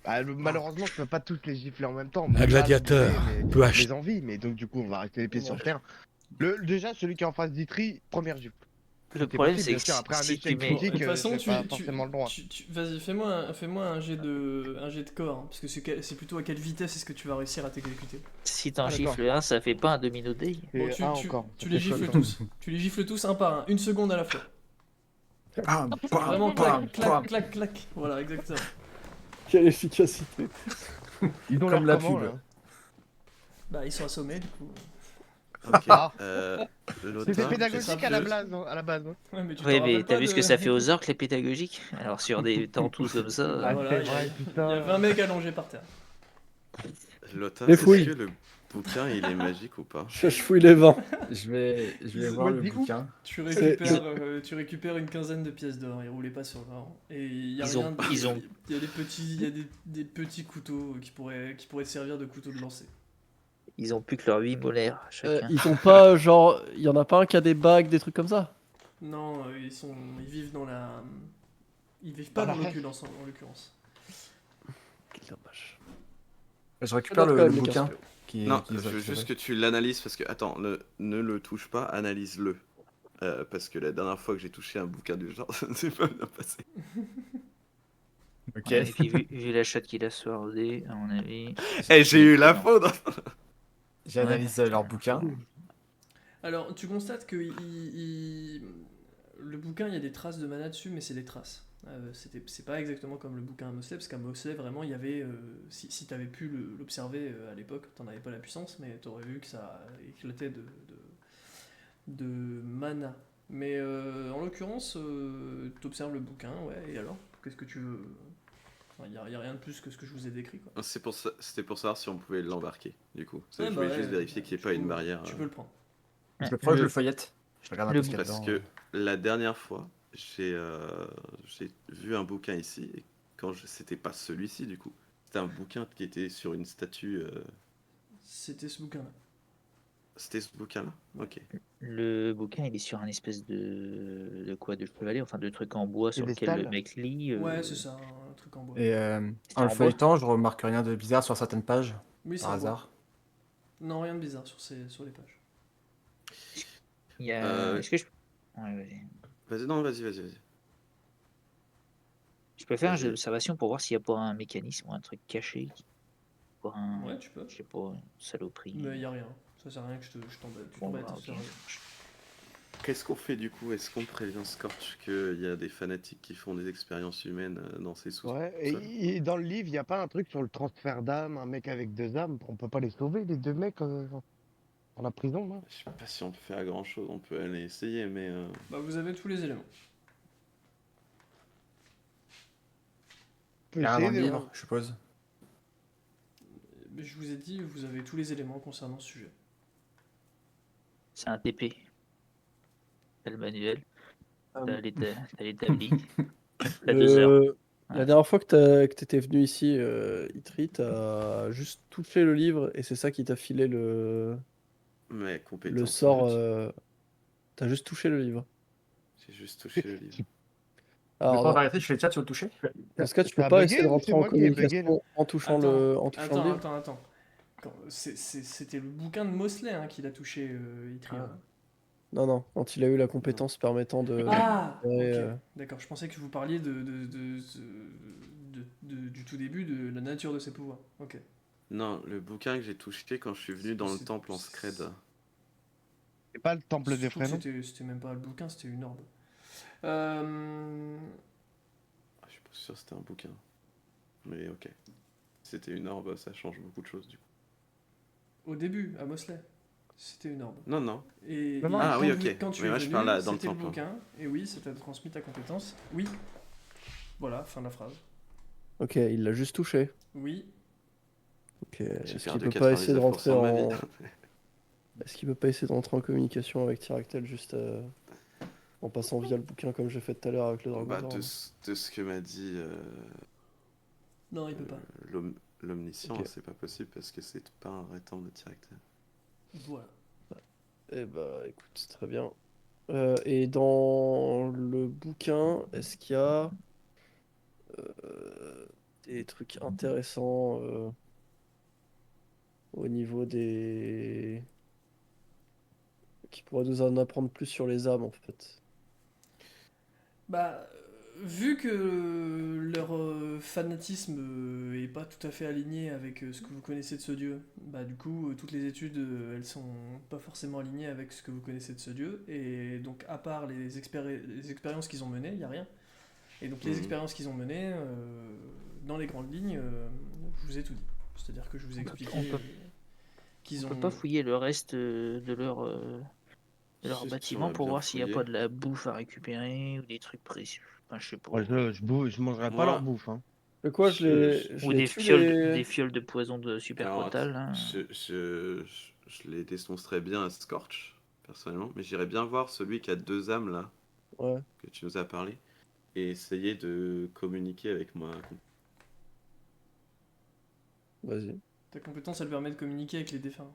Ah, malheureusement, je peux pas tous les gifler en même temps.
Un gladiateur peut acheter.
Mes envies, mais donc du coup, on va rester les pieds sur
Ouais.
terre. Déjà, celui qui est en face d'Itri, première gifle.
Le
C'était
problème,
possible,
c'est
bien
que
sûr, après un
si tu
échec
mets.
Bon, de
critique,
toute façon,
j'ai pas forcément le droit.
Vas-y, fais-moi un jet de corps, hein, parce que c'est plutôt à quelle vitesse est-ce que tu vas réussir à t'exécuter.
Si t'en
Ah, d'accord.
gifles un, ça fait pas un domino day.
Bon,
Et un encore.
tu les gifles tous. Tu les gifles tous un par un, une seconde à la fois.
Pam,
Vraiment,
pam,
clac,
pam.
clac, clac, clac. Voilà, exactement.
Quelle efficacité.
Ils ont
Comme
l'air
la
comment,
pub.
là
Bah, ils sont assommés, du coup.
Ok.
Ah.
Lothar,
C'était
je-
pédagogique à la
bleu.
base, à la base. Hein.
Ouais, mais tu
Ouais,
t'en
mais
rappelles
t'as
pas
vu ce
de-
que ça fait aux orques, les pédagogiques? Alors, sur des temps tous comme ça.
Ah, voilà,
c'est
il y a-
vrai,
il y
putain.
a 20 mecs allongés par terre.
Lothar,
Les
est-ce
fouilles.
que le bouquin il est magique ou pas?
Je fouille les 20.
Je vais voir
Moi,
le
je dis
bouquin.
Tu
C'est-
récupères une quinzaine de pièces d'or, ils roulaient pas sur l'or. Et il y a
Ils ont-
rien.
ils ont-
Il y a des petits couteaux qui pourraient te servir de couteau de lancer.
Ils ont plus que leurs 8 molaires chacun.
Ils ont pas, genre, il y en a pas un qui a des bagues, des trucs comme ça?
Non, ils vivent dans la. Ils vivent pas
Dans
dans
la
l'opulence en l'occurrence.
Quel dommage.
Je récupère
Quand
le
même, les
bouquin
casse-pieds.
Non,
qui
je veux juste que tu l'analyses parce que, attends, ne le touche pas, analyse-le. Parce que la dernière fois que j'ai touché un bouquin du genre, ça ne s'est pas bien passé.
Ok.
Ouais, et puis, vu la chatte qu'il a swordé, à mon avis.
Eh, j'ai eu la faute!
J'analyse leur bouquin.
Alors, tu constates que le bouquin, il y a des traces de mana dessus, mais c'est des traces. C'est pas exactement comme le bouquin à Mosley, parce qu'à Mosley, vraiment, il y avait. Si t'avais pu l'observer à l'époque, t'en avais pas la puissance, mais t'aurais vu que ça éclatait de mana. Mais en l'occurrence, t'observes le bouquin, ouais, et alors? Qu'est-ce que tu veux? Il n'y a rien de plus que ce que je vous ai décrit, quoi.
C'était pour savoir si on pouvait l'embarquer, du coup.
Ouais,
Je
bah
voulais
ouais,
juste vérifier qu'il n'y ait pas une barrière.
Tu peux le prendre.
Je le prends, je le feuillette. Je regarde un peu ce qu'il y a
Parce
dedans.
que la dernière fois, j'ai vu un bouquin ici, et quand c'était pas celui-ci, du coup. C'était un bouquin qui était sur une statue.
C'était ce bouquin-là.
C'était ce bouquin-là? Ok.
Le bouquin, il est sur un espèce de quoi? De chevalet, enfin de truc en bois sur lequel
Piédestal.
le mec lit.
Ouais, c'est ça, un truc en bois.
Et
C'était
en
en
le
bois.
feuilletant, je remarque rien de bizarre sur certaines pages,
Oui, c'est
par
en bois.
hasard.
Non, rien de bizarre sur les pages.
Il y a. Est-ce que je. Ouais, vas-y.
Vas-y.
Je peux faire un
Vas-y.
jeu d'observation pour voir s'il n'y a pas un mécanisme ou un truc caché. Pour un.
Ouais, tu peux.
Je sais pas, une saloperie.
Mais il y a rien. Ça sert à rien que je t'embête. Tu
Bon,
t'embêtes,
bah,
ça sert à
ok.
rien.
Qu'est-ce qu'on fait du coup? Est-ce qu'on prévient Scorch qu'il y a des fanatiques qui font des expériences humaines dans ses sous
Ouais, et dans le livre, il n'y a pas un truc sur le transfert d'âme, un mec avec 2 âmes, on peut pas les sauver, les 2 mecs dans la prison, là?
Je sais pas si on peut faire grand chose, on peut aller essayer, mais
Bah, vous avez tous les éléments.
On peut
Il y a rien dans
essayer,
le
déjà.
livre, je suppose.
Mais je vous ai dit, vous avez tous les éléments concernant ce sujet.
C'est un TP. T'as le manuel,
Euh,
t'as l'établi. T'as 2 heures.
La dernière fois que t'étais venu ici, Itri, t'as juste touché le livre et c'est ça qui t'a filé
mais compétence.
le sort. T'as juste touché le livre.
J'ai juste touché le livre.
Je vais
Alors,
pas vérifier, je fais le chat sur le toucher.
dans ce cas, tu
Ça
peux
a
pas
bugué
essayer de
ou
rentrer
c'est
en
moi qui ai bugué,
communication en touchant le livre?
Attends. C'était le bouquin de Mosley hein, qu'il a touché, Itri.
Ah.
hein.
Non, quand il a eu la compétence permettant de.
Ah,
Ouais,
ok. D'accord, je pensais que vous parliez de du tout début de la nature de ses pouvoirs. Ok.
Non, le bouquin que j'ai touché quand je suis venu dans le temple en scred.
C'est pas le temple des
Surtout que
prénoms?
c'était même pas le bouquin, c'était une orbe.
Je suis pas sûr que c'était un bouquin. Mais ok. C'était une orbe, ça change beaucoup de choses du coup.
Au début, à Mosley, c'était une orbe.
Non, non.
Et,
Non, non.
Ah
quand
oui,
vous-
ok.
Quand tu
Mais
es
moi, je
venu,
parle là, dans le
c'était le
temple, hein.
bouquin, et oui, ça t'a transmis ta compétence. Oui. Voilà, fin de la phrase.
Ok, il l'a juste touché.
Oui.
Ok,
J'ai
est-ce qu'il
perdu
peut pas essayer de
99%
rentrer
de ma
en...
vie.
Est-ce qu'il peut pas essayer de rentrer en communication avec Tyractel juste en passant via le bouquin comme j'ai fait tout à l'heure avec le
Bah,
Dragonzord?
de ce que m'a dit
Non, il peut pas.
l'omniscient,
Ok.
c'est pas possible parce que c'est pas un vrai temple de Tyractel.
Voilà.
Eh bah écoute, c'est très bien. Et dans le bouquin, est-ce qu'il y a des trucs intéressants au niveau des... qui pourraient nous en apprendre plus sur les âmes en fait?
Bah, vu que leur fanatisme est pas tout à fait aligné avec ce que vous connaissez de ce dieu, bah du coup, toutes les études, elles sont pas forcément alignées avec ce que vous connaissez de ce dieu, et donc à part les expériences qu'ils ont menées, il y a rien. Et donc les
Mhm.
expériences qu'ils ont menées, dans les grandes lignes, je vous ai tout dit. C'est-à-dire que je vous ai expliqué
on peut-
qu'ils
On
ont...
peut pas fouiller le reste de leur
Si,
bâtiment
on a
pour
bien
voir s'il n'y a
fouillé.
pas de la bouffe à récupérer ou des trucs précieux. Enfin, je sais pas.
Ouais, je mangerai pas leur
Moi,
bouffe, hein.
Mais quoi,
je-
je
Ou
l'ai
des
tué
des fioles de poison de super
alors,
crotal. Hein.
je les défoncerais bien à Scorch, personnellement, mais j'irais bien voir celui qui a 2 âmes là,
Ouais,
que tu nous as parlé, et essayer de communiquer avec moi.
vas-y.
Ta compétence, elle permet de communiquer avec les défunts.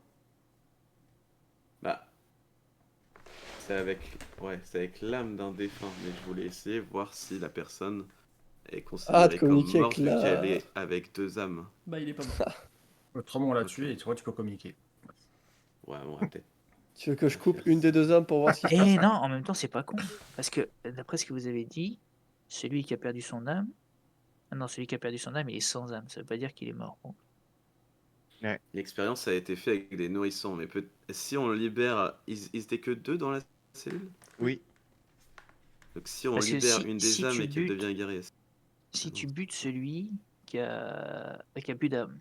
Bah, c'est avec l'âme d'un défunt, mais je voulais essayer voir si la personne est
Ah, de
considérée comme
communiquer avec
morte vu qu'elle
la...
est avec 2 âmes.
Bah, il est pas mort.
Autrement, on l'a
Ok.
tué et toi, tu peux communiquer.
Ouais, on va peut-être.
Tu veux que je coupe une des deux âmes pour voir ce qui se passe?
Et non, en même temps, c'est pas con. Parce que d'après ce que vous avez dit, celui qui a perdu son âme. Ah non, celui qui a perdu son âme, il est sans âme. Ça veut pas dire qu'il est mort. Bon.
L'expérience a été faite avec des nourrissons, mais si on libère, ils étaient que 2 dans la cellule.
Oui.
Donc si on
Parce que
libère une des
si
âmes
tu
et qu'elle
butes,
devient guerrière.
si tu butes celui qui a plus d'âme,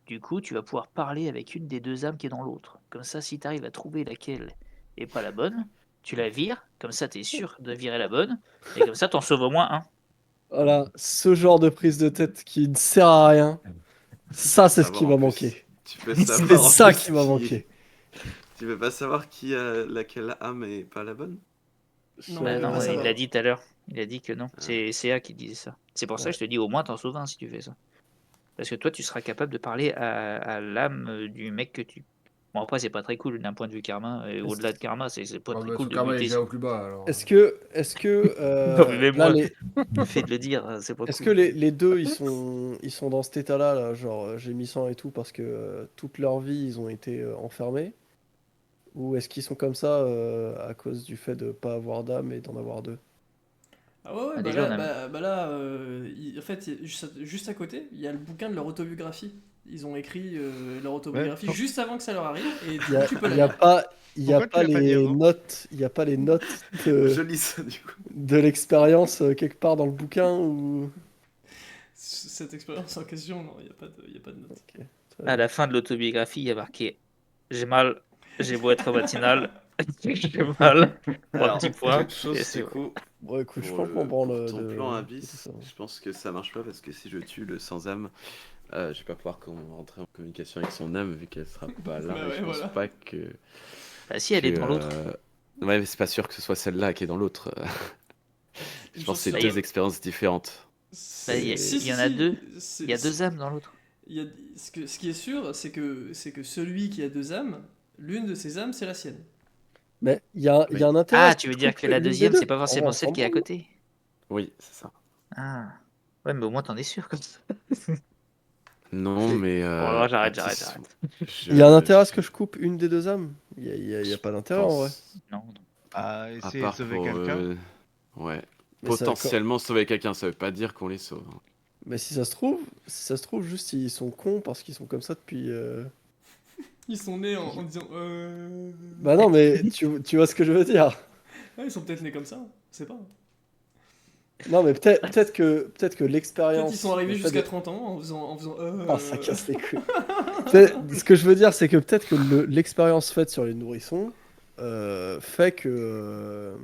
du coup, tu vas pouvoir parler avec une des deux âmes qui est dans l'autre. Comme ça, si tu arrives à trouver laquelle est pas la bonne, tu la vires. Comme ça, tu es sûr de virer la bonne. Et comme ça, t'en sauves au moins un.
Voilà, ce genre de prise de tête qui ne sert à rien. Ça, c'est ce qui
Savoir, en
m'a
plus,
manqué.
Tu peux
C'est
savoir en
ça
plus
qui m'a manqué.
Tu veux pas savoir qui a laquelle âme est pas la bonne?
Non,
Bah
il veut
non,
pas
il
savoir.
l'a dit tout à l'heure. Il a dit que non.
Ah.
C'est CA qui disait ça. C'est pour ça que
Ouais.
je te dis au moins t'en sauves un si tu fais ça. Parce que toi, tu seras capable de parler à l'âme du mec que tu. Bon, après, c'est pas très cool d'un point de vue karma. Et au-delà de karma, c'est pas
Ah,
très
bah,
cool
son
de
karma est
buter.
déjà au plus bas, alors.
Est-ce que
Non, mais même
là,
moi, le fait de le dire, c'est pas
est-ce que
cool.
les deux, ils sont dans cet état-là, là, genre gémissant et tout, parce que toute leur vie, ils ont été enfermés? Ou est-ce qu'ils sont comme ça à cause du fait de pas avoir d'âme et d'en avoir deux?
Ah ouais, ouais,
Ah,
bah
déjà,
là,
on a.
bah là en fait, juste à côté, il y a le bouquin de leur autobiographie. Ils ont écrit leur autobiographie
Ouais.
juste avant que ça leur arrive, et du
Il y
coup,
a,
tu peux
il
la
y a
lire.
pas, il y a
Pourquoi tu
pas
l'as pas dit
les
avant?
notes, il y a pas les notes
Je lis ça du coup.
de l'expérience quelque part dans le bouquin ou...
Cette expérience en question, non, il n'y a pas de note.
Ok, très
À
bien.
la fin de l'autobiographie, il y a marqué j'ai mal, j'ai beau être matinal, j'ai mal. Trois
Alors,
petits points.
autre chose
Et c'est
du coup,
Bon, écoute, je
pour,
pense qu'on branle
pour ton plan
de tout
Abyss,
ça.
je pense que ça marche pas parce que si je tue le sans-âme, je vais pas pouvoir rentrer en communication avec son âme vu qu'elle sera pas là.
Bah
Et
ouais,
je pense
voilà.
pas que.
Bah si, elle est dans l'autre.
Ouais, mais c'est pas sûr que ce soit celle-là qui est dans l'autre. Je
Une
pense que c'est
chose
sûre.
deux expériences différentes.
Bah, il y en a deux. Il y a deux âmes dans l'autre.
Ce qui est sûr, c'est que celui qui a deux âmes, l'une de ses âmes, c'est la sienne.
Mais il y a
Oui.
un intérêt à
Ah,
ce
tu veux
je
dire
coupe
que la
l'une des
deuxième,
deux.
c'est pas
On
forcément
s'en
celle qui est à
branle.
côté.
Oui, c'est ça.
Ah. Ouais, mais au moins t'en es sûr comme ça.
Non, mais.
Bon, j'arrête.
Il y a un intérêt à ce que je coupe une des deux âmes? Il y a pas d'intérêt en vrai.
Non.
À
À
essayer de
part
sauver
pour.
quelqu'un.
Ouais.
Mais ça,
Potentiellement sauver quelqu'un, ça veut pas dire qu'on les sauve.
Mais si ça se trouve, juste ils sont cons parce qu'ils sont comme ça depuis.
Ils sont nés en disant
Bah non, mais tu vois ce que je veux dire.
Ouais, ils sont peut-être nés comme ça, je sais pas.
Non, mais peut-être que
Peut-être
l'expérience.
qu'ils sont arrivés
le fait
jusqu'à
de-
30 ans en faisant
Ah, ça casse les couilles. Ce que je veux dire, c'est que peut-être que l'expérience faite sur les nourrissons fait que.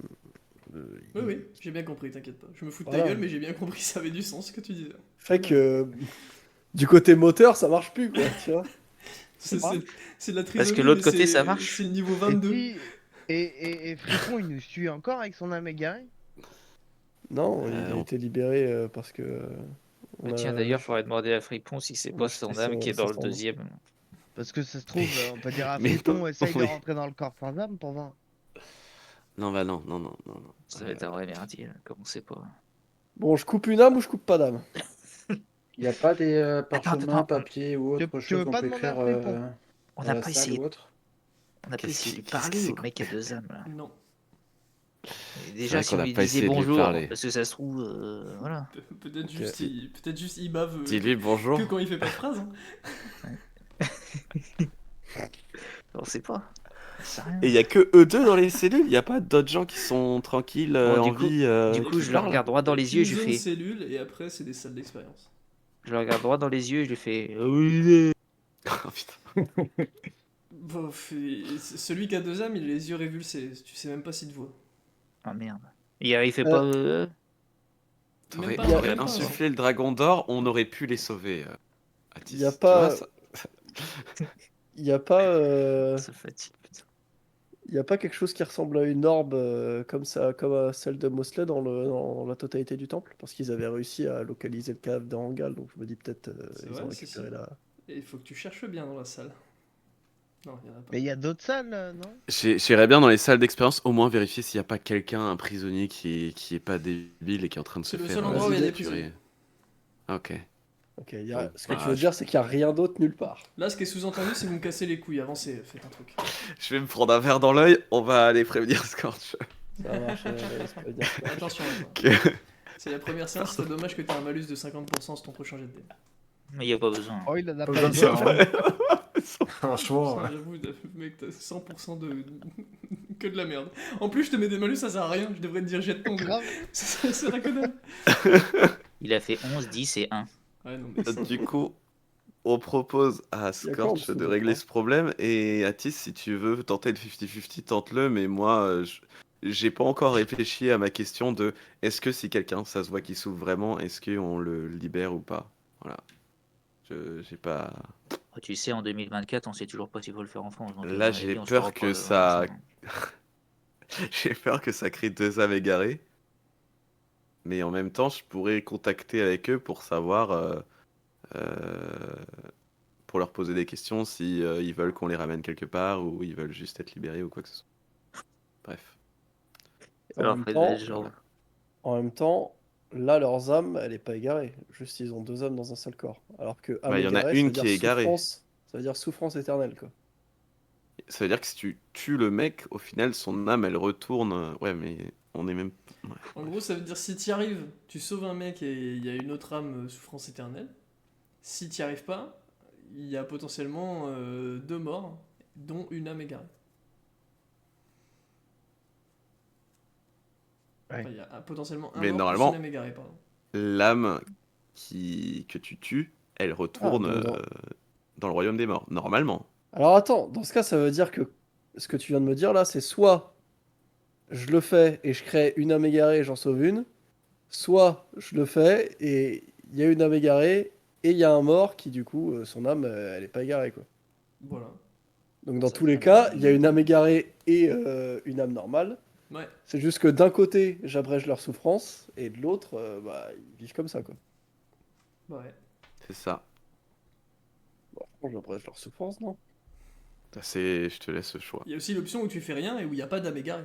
Oui, oui, j'ai bien compris, t'inquiète pas. Je me fous de ta
Voilà.
gueule, mais j'ai bien compris, ça avait du sens ce que tu disais.
Fait que du côté moteur, ça marche plus, quoi, tu vois.
C'est
pas.
c'est de la
Parce que
trisomie,
l'autre
mais
côté, ça
c'est-
marche.
C'est le niveau
Et
22.
si- et Fripon, il nous suit encore avec son âme égarée?
Non, il a
on-
été libéré parce que. on
Tiens,
a-
d'ailleurs, faudrait demander à Fripon si c'est
on
pas
a
son
acheté
âme qui est dans le
son-
deuxième.
Parce que ça se trouve, on peut dire à
Mais
Fripon,
non,
essaye de
oui.
rentrer dans le corps sans âme pour voir.
Non, bah non, non, non, non, non.
Ça va être un vrai merdier, là, comme on sait pas.
Bon, je coupe une âme ou je coupe pas d'âme?
Il n'y a pas des parchemins,
attends,
papier ou
tu
autre
veux
chose qu'on
pas
peut
demander à
écrire
Fripon
On
dans
n'a
la
pas
salle
essayé.
ou autre?
On n'a pas
Qu'est-ce
essayé de
qui- qu'est-ce que
parler
c'est
au mec à deux âmes, là.
Non.
Et déjà,
vrai
si
qu'on
on
n'a
lui
pas
disait
essayé de lui
bonjour,
parler.
parce que ça se trouve, voilà.
Peut-être
Ok.
juste il bave
Dis-lui bonjour.
que quand il fait pas de phrase.
On sait pas. On sait rien.
Et il y a que eux deux dans les cellules, il n'y a pas d'autres gens qui sont tranquilles,
Bon,
en
du coup-
vie.
Du coup, je le regarde droit dans les yeux et je
Une
lui
zone
fais.
cellule et après c'est des salles d'expérience.
Je le regarde droit dans les yeux et je lui fais. Oui.
Oh, putain.
Bof, celui qui a deux âmes, il a les yeux révulsés. Tu sais même pas s'il te voit.
Ah merde. Il fait pas.
T'aurais
pas,
t'aurais
même pas.
insufflé le dragon d'or, on aurait pu les sauver. Atis.
Y a
Tu
pas-
vois, ça-
Il y a pas.
Ça fatigue, putain.
Il y a pas quelque chose qui ressemble à une orbe comme ça, comme à celle de Mosley dans la totalité du temple? Parce qu'ils avaient réussi à localiser le cave d'Angal, donc je me dis peut-être
C'est
ils
vrai,
ont
si,
récupéré
si.
la.
Et il faut que tu cherches bien dans la salle. Non, il y en a pas.
Mais il y a d'autres salles, non?
J'irais bien dans les salles d'expérience, au moins vérifier s'il n'y a pas quelqu'un, un prisonnier qui est pas débile et qui est en train de se
C'est le
faire
seul endroit où il y a des
capturer.
prisonniers.
Ah, ok.
Ok,
Ouais.
ce que tu
Ah,
veux dire, c'est qu'il n'y a rien d'autre nulle part.
Là, ce qui est sous-entendu, c'est vous me cassez les couilles. Avancez, faites un truc.
Je vais me prendre un verre dans l'œil, on va aller prévenir Scorch.
Ça marche, ça veut dire que-
Attention, attends.
Que-
C'est la première séance, c'est dommage que tu aies un malus de 50% sur ton prochain jet de dés.
Mais il y a pas besoin.
Oh, il en a
Pas
pas
besoin de
besoin.
ça, hein. Franchement,
Putain, j'avoue, mec, t'as 100% de... que de la merde. En plus, je te mets des malus, ça sert à rien. Je devrais te dire jette ton dé.
Grave.
Ça sert à que dalle.
Il a fait 11, 10 et 1.
Ouais, non, mais
Du coup, on propose à
Il y a quoi en
Scorch
dessous
de
de
régler
ça
ce problème et Atis, si tu veux tenter le 50-50, tente-le, mais moi, j'ai pas encore réfléchi à ma question de est-ce que si quelqu'un, ça se voit qu'il souffre vraiment, est-ce qu'on le libère ou pas? Voilà. J'ai pas.
Oh, tu sais, en 2024, on sait toujours pas s'il faut le faire en France. Donc,
Là,
à mon
j'ai
avis, on se
peur
fera
que
pas
ça-
ensemble.
J'ai peur que ça crée deux âmes égarées. Mais en même temps, je pourrais contacter avec eux pour savoir, pour leur poser des questions si ils veulent qu'on les ramène quelque part ou ils veulent juste être libérés ou quoi que ce soit. Bref.
Ça leur ferait des gens.
En même temps, là, leurs âmes, elle est pas égarée. Juste, ils ont deux âmes dans un seul corps. Alors que âme
Bah, il y en a
égarée, ça
une
veut
qui
dire
est égarée.
souffrance- Ça veut dire souffrance éternelle, quoi.
Ça veut dire que si tu tues le mec, au final, son âme, elle retourne. Ouais, mais on est même. Ouais.
En gros, ça veut dire si t'y arrives, tu sauves un mec et il y a une autre âme souffrance éternelle. Si t'y arrives pas, il y a potentiellement deux morts, dont une âme égarée.
Ouais.
Enfin, il y a potentiellement un
Mais
mort
normalement-
plus une âme égarée, pardon.
L'âme que tu tues, elle retourne
Ah, donc
dans le royaume des morts, normalement.
Alors attends, dans ce cas, ça veut dire que ce que tu viens de me dire là, c'est soit je le fais et je crée une âme égarée et j'en sauve une, soit je le fais et il y a une âme égarée et il y a un mort qui, du coup, son âme, elle est pas égarée, quoi.
Voilà.
Donc dans
Ça
tous les
fait
cas,
mal.
il y a une âme égarée et une âme normale.
Ouais.
C'est juste que d'un côté, j'abrège leur souffrance et de l'autre, bah, ils vivent comme ça, quoi.
Ouais.
C'est ça.
Bon, j'abrège leur souffrance, non?
Je te laisse le choix.
Il y a aussi l'option où tu fais rien et où il n'y a pas d'âme égarée.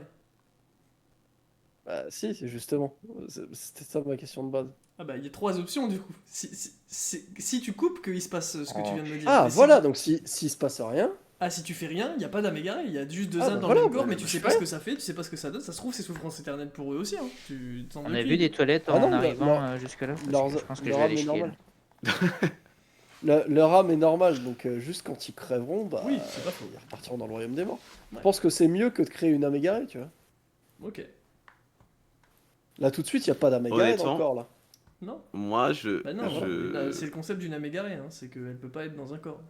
Bah si, c'est justement. C'était ça ma question de base.
Ah bah il y a trois options du coup. Si tu coupes qu'il se passe ce que tu viens de me dire.
Ah,
Mais si-
voilà, donc s'il se passe rien,
Ah, si tu fais rien, il y a pas d'âme égarée, il y a juste deux
Ah,
âmes
bah
dans
voilà,
le même corps,
bah,
mais tu
je
sais
fais
pas ce
rien.
que ça fait, tu sais pas ce que ça donne, ça se trouve c'est souffrance éternelle pour eux aussi, hein. Tu t'en
On
veux
a
plus.
vu des toilettes
Ah
en
non,
arrivant jusque-là parce
leur,
que je pense que je
leur
vais
âme
aller
est
chier.
normale.
Là.
Leur âme est normale, donc juste quand ils crèveront, bah,
Oui, c'est pas faux.
ils repartiront dans le royaume des morts. Je
Ouais.
pense que c'est mieux que de créer une âme égarée, tu vois.
Ok.
Là, tout de suite, il n'y a pas d'âme égarée dans le
Honnêtement,
corps, là.
Non.
moi,
Bah non,
je,
c'est le concept d'une âme égarée, hein. C'est qu'elle peut pas être dans un corps.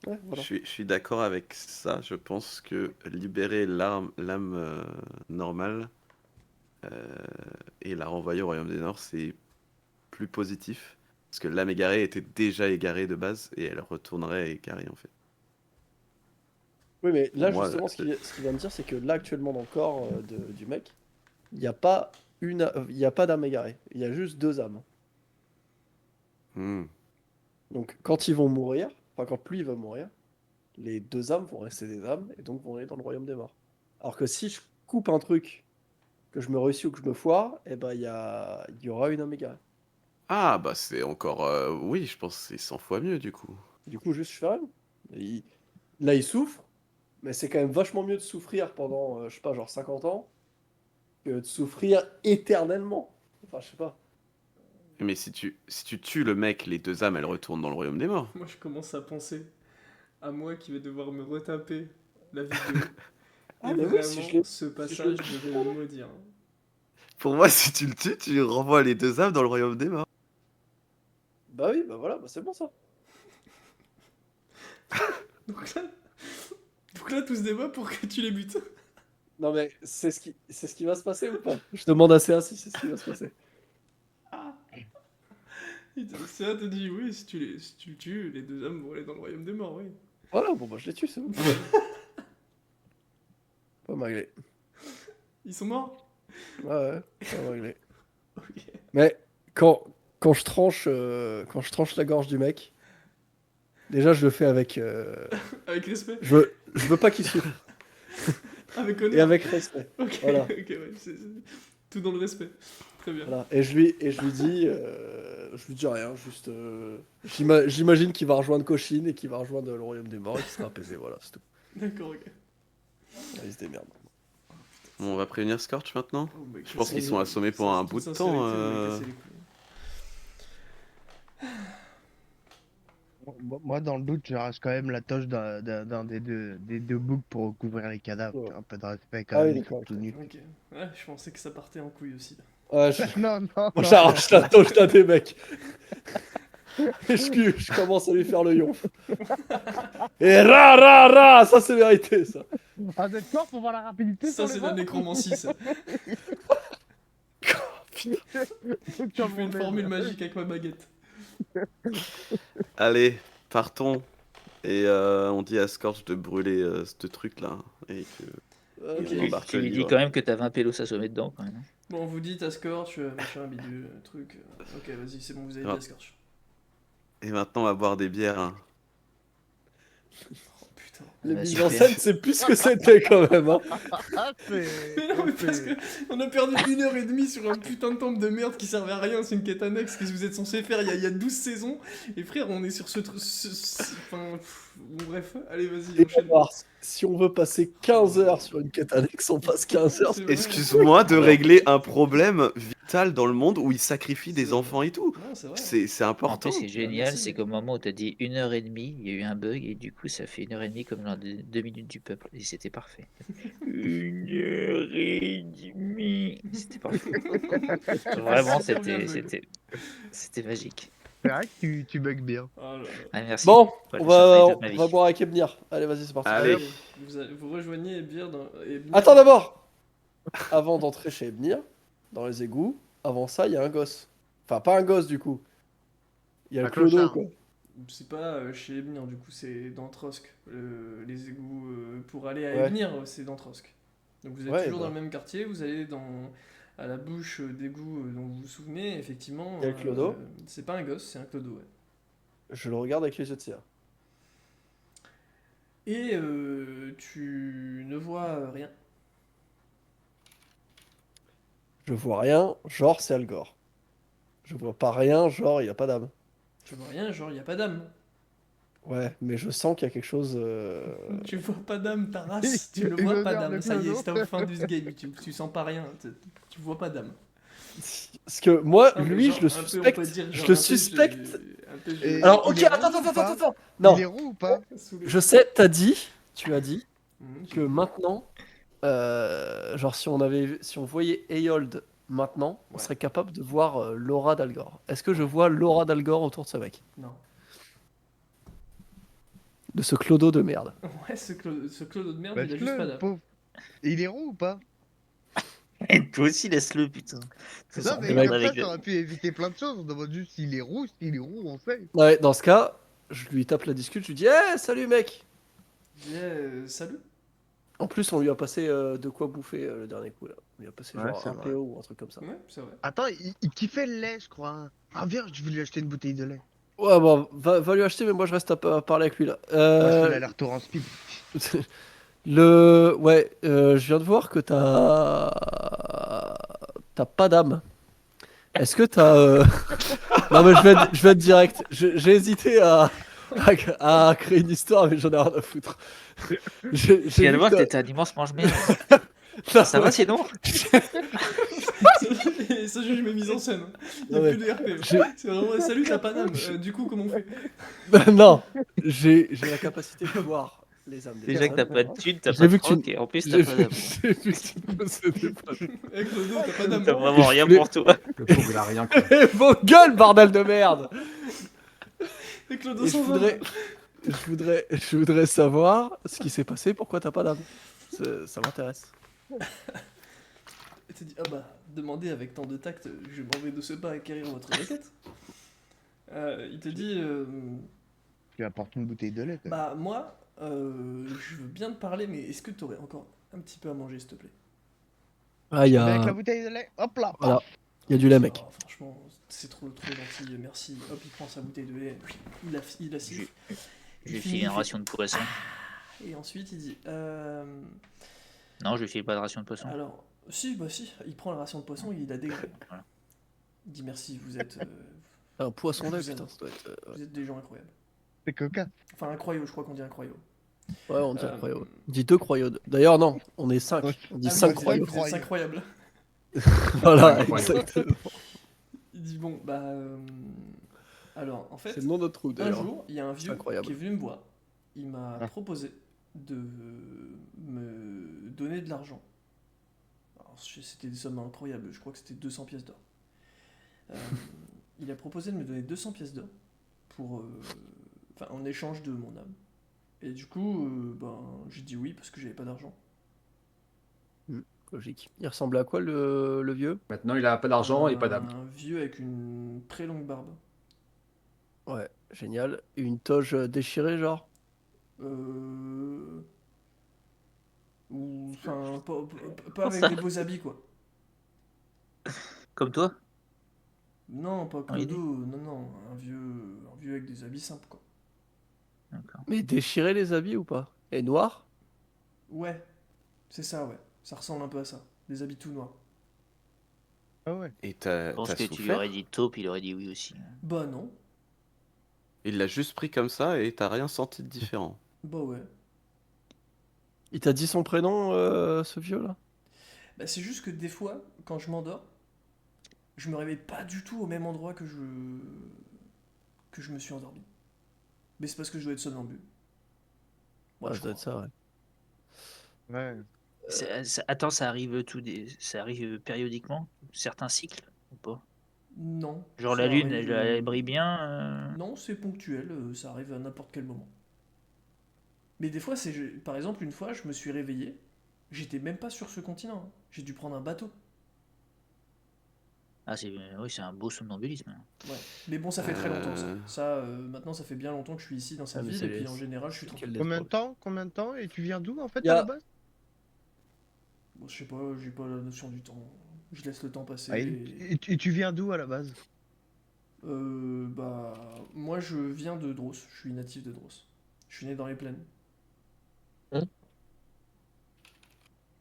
Ouais, voilà.
je suis d'accord avec ça. Je pense que libérer l'âme normale euh, et la renvoyer au royaume des Nords, c'est plus positif. Parce que l'âme égarée était déjà égarée de base et elle retournerait égarée en fait.
Oui, mais
Pour
là,
moi,
justement, ce qu'il vient de dire, c'est que là, actuellement, dans le corps du mec, il n'y a pas il y a pas d'âme égarée. Il y a juste deux âmes.
hmm.
Donc, quand ils vont mourir, enfin, quand lui, il va mourir, les deux âmes vont rester des âmes et donc vont aller dans le royaume des morts. Alors que si je coupe un truc, que je me réussis ou que je me foire, eh ben, il y aura une âme égarée.
Ah, bah c'est encore. Oui, je pense que c'est 100 fois mieux du coup.
Du coup, juste, je fais rien. Et là, il souffre, mais c'est quand même vachement mieux de souffrir pendant, je sais pas, genre 50 ans, que de souffrir éternellement. Enfin, je sais pas.
Mais si tu tues le mec, les deux âmes, elles retournent dans le royaume des morts.
Moi, je commence à penser à moi qui vais devoir me retaper la vidéo.
Ah,
Et
mais oui, si
vraiment,
je l'ai.
ce
si je
passage
l'ai-
devait me maudire.
Pour moi, si tu le tues, tu renvoies les deux âmes dans le royaume des morts.
Bah oui, bah voilà, bah c'est bon ça.
Donc là, donc là, tout ce débat pour que tu les butes.
Non mais c'est ce qui va se passer ou pas? Je demande assez si c'est ce qui va se passer.
Ça te dit oui, si tu le tues, les deux âmes vont aller dans le royaume des morts, oui.
Voilà, bon bah je les tue, c'est bon. Pas mal réglé.
Ils sont morts.
Ouais, pas mal réglé.
Ok.
Mais quand je tranche la gorge du mec, déjà je le fais avec
Avec respect.
je veux pas qu'il souffre
Avec
et
honneur.
avec respect.
Ok,
Voilà.
ok, ouais, tout dans le respect. Très bien.
Voilà. Et je lui dis rien, juste j'imagine qu'il va rejoindre Cochin et qu'il va rejoindre le royaume des morts et qu'il sera apaisé, voilà, c'est tout.
D'accord, ok.
Il se démerde.
Bon, on va prévenir Scorch maintenant.
Oh, mec,
Je pense
ça,
qu'ils sont
ça,
assommés
ça,
pour un
toute
bout de
sincérité,
temps.
on m'a cassé les couilles.
Moi, dans le doute, je reste quand même la toche d'un des deux boucs pour recouvrir les cadavres.
Ouais.
Un peu de respect quand
Ah oui,
même, ils
d'accord,
sont tout
ok.
nus.
Ok. Ouais, je pensais que ça partait en couille aussi.
Ouais,
Non, non,
moi
non,
j'arrache
non,
la toche d'un des mecs. Et je commence à lui faire le yonf. Et ra, ça c'est vérité ça.
Ah, vous êtes fort pour voir la rapidité
Ça,
sur les
c'est la
voix
nécromancie, ça.
Tu
Je fais une formule magique avec ma baguette.
Allez, partons. Et on dit à Scorch de brûler ce truc-là. Et que
Ok.
on embarque
Tu
le
lui dis
livre.
quand même que t'as 20 pélos assommés dedans quand même.
Bon, vous dites à Scorch, machin, bidule, truc. Ok, vas-y, c'est bon, vous avez dit
Ah.
à Scorch.
Et maintenant, on va boire des bières. Hein.
Oh putain.
Les
Bah,
mises en
super.
scène, c'est plus ce que c'était quand même. Hein.
Ah,
Mais non, mais parce que on a perdu 1h30 sur un putain de temple de merde qui servait à rien, c'est une quête annexe que vous êtes censé faire il y a 12 saisons. Et frère, on est sur ce truc. Enfin. Bon, bref, allez, vas-y,
Et
enchaîne.
pour voir, si on veut passer 15 heures sur une quête annexe, on passe 15 heures.
C'est vrai.
Excuse-moi de régler un problème vital dans le monde où ils sacrifient des
C'est
enfants et tout.
Non, c'est vrai.
C'est
En
important.
plus, c'est génial,
merci.
c'est qu'au moment où t'as dit 1h30, il y a eu un bug et du coup, ça fait 1h30 comme lors de 2 minutes du peuple. Et c'était parfait. 1h30. C'était parfait. Vraiment,
super bien le bug.
c'était magique.
C'est vrai que tu bugs bien.
Oh là là.
Ah, merci.
Bon,
Voilà,
on
ça ferait
va,
toute ma
on va
vie.
boire avec Ebnir. Allez, vas-y, c'est parti.
Allez.
Ok, vous rejoignez Ebnir dans.
Attends d'abord. Avant d'entrer chez Ebnir, dans les égouts, avant ça, il y a un gosse. Enfin, pas un gosse du coup. Il y a
Un
le clodo,
clochard.
quoi.
C'est pas chez Ebnir, du coup, c'est dans Trosk. Les égouts pour aller à
Ouais.
Ebnir, c'est dans Trosk. Donc vous êtes
Ouais,
toujours
bah.
dans le même quartier, vous allez à la bouche d'égout dont vous vous souvenez, effectivement.
Il y a le clodo.
C'est pas un gosse, c'est un clodo, ouais.
Je le regarde avec les yeux de cire.
Et tu ne vois rien.
Je vois rien, genre c'est Algor. Je vois pas rien, genre il y a pas d'âme.
Tu vois rien, genre, il n'y a pas d'âme.
Ouais, mais je sens qu'il y a quelque chose.
Tu vois pas d'âme, ta race, tu le
Il
vois
me
pas
merde,
d'âme,
le
ça y est,
clodo.
c'est au fin du game, tu sens pas rien, tu vois pas d'âme.
Parce que moi,
Non, mais
lui,
genre,
je le
un peu, on peut
suspecte.
dire,
Je
genre,
le
un peu,
suspecte.
un peu,
Et
Alors,
il
ok,
est
attends,
roux ou
attends,
pas
attends, attends.
Il
Non,
est roux ou pas?
saoulé.
je sais, tu as dit
J'ai
que
dit.
maintenant, genre si on voyait Ayold maintenant, on
Ouais.
serait capable de voir l'aura d'Algor. Est-ce que je vois l'aura d'Algor autour de ce mec?
Non.
De ce clodo de merde.
Ouais, ce Claude de merde,
Bah,
il a juste pas
le
d'âme.
pauvre. Et il est roux ou pas?
Et toi aussi, laisse-le, putain. Ça
Non,
s'emmerde
mais
mec,
comme
avec
ça, ça aurait pu éviter plein de choses. On demande juste s'il est roux, on sait.
Ouais, dans ce cas, je lui tape la discute, je lui dis hey, salut mec!
Je dis, salut.
En plus, on lui a passé de quoi bouffer le dernier coup là. On lui a passé
Ouais,
genre
c'est
un
vrai.
PO ou un truc comme ça.
Ouais, c'est vrai.
Attends, il kiffait le lait, je crois. Hein. Ah, viens, je vais lui acheter une bouteille de lait.
Ouais, bon, va lui acheter, mais moi je reste à parler avec lui là.
Ouais, celui-là a l'air torrent speed.
Ouais, je viens de voir que t'as pas d'âme. Est-ce que t'as. Non, mais je vais être direct. J'ai hésité à créer une histoire, mais j'en ai rien à foutre.
Je
J'ai
viens de
vu
voir
que
que t'étais un immense mange-merde.
t'as-
Ça va sinon?
Et ça juge mes mises en scène. Il n'y a
Ouais.
plus de RP.
J'ai-
C'est vraiment, salut, t'as pas d'âme. Du coup, comment on fait?
Non, j'ai la capacité de voir les âmes des
Déjà que t'as
personnes.
pas de thunes, t'as
J'ai
pas de
vu que tu-
froc, et en plus
J'ai
t'as pas d'âme.
j'ai vu que tu ne possédais pas.
Avec le dos, t'as pas d'âme.
T'as vraiment
je
rien
voulais-
pour toi.
Le pauvre, il a rien, quoi.
Eh, vos gueules, bordel de merde!
Avec le dos
Et je
sans
voudrais,
âme.
je voudrais savoir ce qui s'est passé, pourquoi t'as pas d'âme. Ça m'intéresse.
Et t'as dit, ah bah, demandez avec tant de tact, je m'en vais de ce pas acquérir votre requête. Il te dit,
Tu apportes une bouteille de lait. Quand même.
bah moi, je veux bien te parler, mais est-ce que t'aurais encore un petit peu à manger, s'il te plaît?
Ah, il y
Avec la
a.
bouteille de lait, hop là.
Voilà.
paf.
Il y a du lait, mec.
Oh, franchement, c'est trop gentil, merci. Hop, il prend sa bouteille de lait, il siffle.
Je lui
finit,
file
il
une
fait-
ration de poisson.
Et ensuite, il dit,
Non, je lui file pas de ration de poisson.
alors, si, il prend la ration de poisson, il la dégage.
Voilà.
Il dit merci, vous êtes,
Un poisson lait,
Vous
putain,
êtes-
ça doit être.
vous êtes des gens incroyables.
C'est coca.
Enfin, incroyable, je crois qu'on dit incroyable.
Ouais, on dit
Euh,
incroyable. On dit deux croyaudes. D'ailleurs, non, on est 5.
Ouais.
On dit
Ah oui,
5
vous êtes-
croyaudes.
vous êtes incroyable.
Voilà,
Incroyable.
exactement.
Il dit bon, bah. Alors, en fait,
C'est le nom de notre trou,
un
d'ailleurs.
jour, il y a un vieux
incroyable.
qui est venu me voir. Il m'a
Ah.
proposé de me donner de l'argent. Alors, c'était des sommes incroyables, je crois que c'était 200 pièces d'or. Il a proposé de me donner 200 pièces d'or pour, enfin, en échange de mon âme. Et du coup, ben, j'ai dit oui parce que j'avais pas d'argent.
Logique. Il ressemble à quoi le vieux?
Maintenant, il a pas d'argent et pas d'âme.
Un vieux avec une très longue barbe.
Ouais, génial. Et une toge déchirée, genre?
Ou, enfin, pas avec
ça
des beaux habits, quoi.
Comme toi?
Non, pas
il dit.
Clodo, non, un vieux avec des habits simples, quoi.
D'accord.
Mais déchirer les habits ou pas? Et noir?
Ouais, c'est ça, ouais. Ça ressemble un peu à ça. Des habits tout noirs.
Ah ouais.
Et
Je
t'as
pense que tu lui
souffert?
aurais dit taupe, il aurait dit oui aussi.
Bah non,
Il l'a juste pris comme ça et t'as rien senti de différent.
bah ouais.
Il t'a dit son prénom, ce vieux là?
Bah c'est juste que des fois, quand je m'endors, je me réveille pas du tout au même endroit que je me suis endormi. Mais c'est parce que je dois être somnambule.
Ouais,
je
ça doit être
crois.
ça, ouais.
Ouais.
Attends, ça arrive ça arrive périodiquement, certains cycles ou pas?
Non.
Genre
ça
la lune,
arrive,
elle brille bien.
Non, c'est ponctuel, ça arrive à n'importe quel moment. Mais des fois, par exemple, une fois, je me suis réveillé, j'étais même pas sur ce continent, hein. J'ai dû prendre un bateau.
Ah, oui, c'est un beau somnambulisme.
Ouais. Mais bon, ça fait très longtemps, ça.
Euh.
Ça, maintenant, ça fait bien longtemps que je suis ici dans cette
Ah, mais
ville,
c'est
et puis
les-
en général, je suis tranquille.
Quel
Combien de
défaut.
temps? Combien de temps? Et tu viens d'où en fait
Y a-
à la base?
Bon, je sais pas, j'ai pas la notion du temps. Je laisse le temps passer.
Ah,
et-
et tu viens d'où à la base?
Bah, moi, je viens de Dros. Je suis natif de Dros. Je suis né dans les plaines.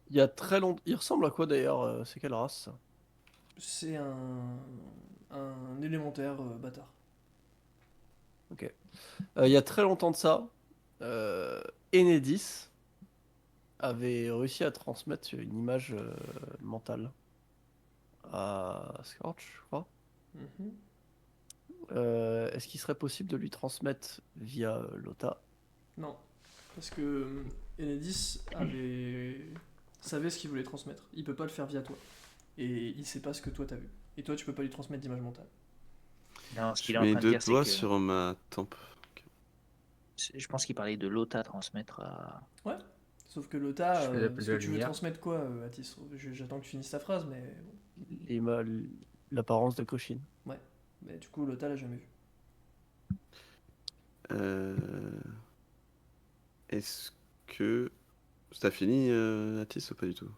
Il y a très longtemps. Il ressemble à quoi d'ailleurs? C'est quelle race ça?
C'est un élémentaire bâtard.
Ok. Il y a très longtemps de ça, Enedis avait réussi à transmettre une image mentale à Scorch, je crois.
Mhm.
Est-ce qu'il serait possible de lui transmettre via Lota?
Non, parce que Enedis savait ce qu'il voulait transmettre. Il peut pas le faire via toi. Et il sait pas ce que toi t'as vu. Et toi, tu peux pas lui transmettre d'image mentale.
Non, ce qu'il
Je
est en
mets
train de
deux
dire, c'est
doigts
que
sur ma tempe.
je pense qu'il parlait de l'OTA transmettre à.
Ouais. Sauf que Lota,
Je fais l'appel
parce
de
que
la
tu veux
lumière.
transmettre quoi, Atis? J'attends que tu finisses ta phrase, mais bon.
L'ima- L'apparence de Koshin.
Ouais. Mais du coup, Lota l'a jamais vu.
Euh, Est-ce que... T'as fini, Atis, ou pas du tout?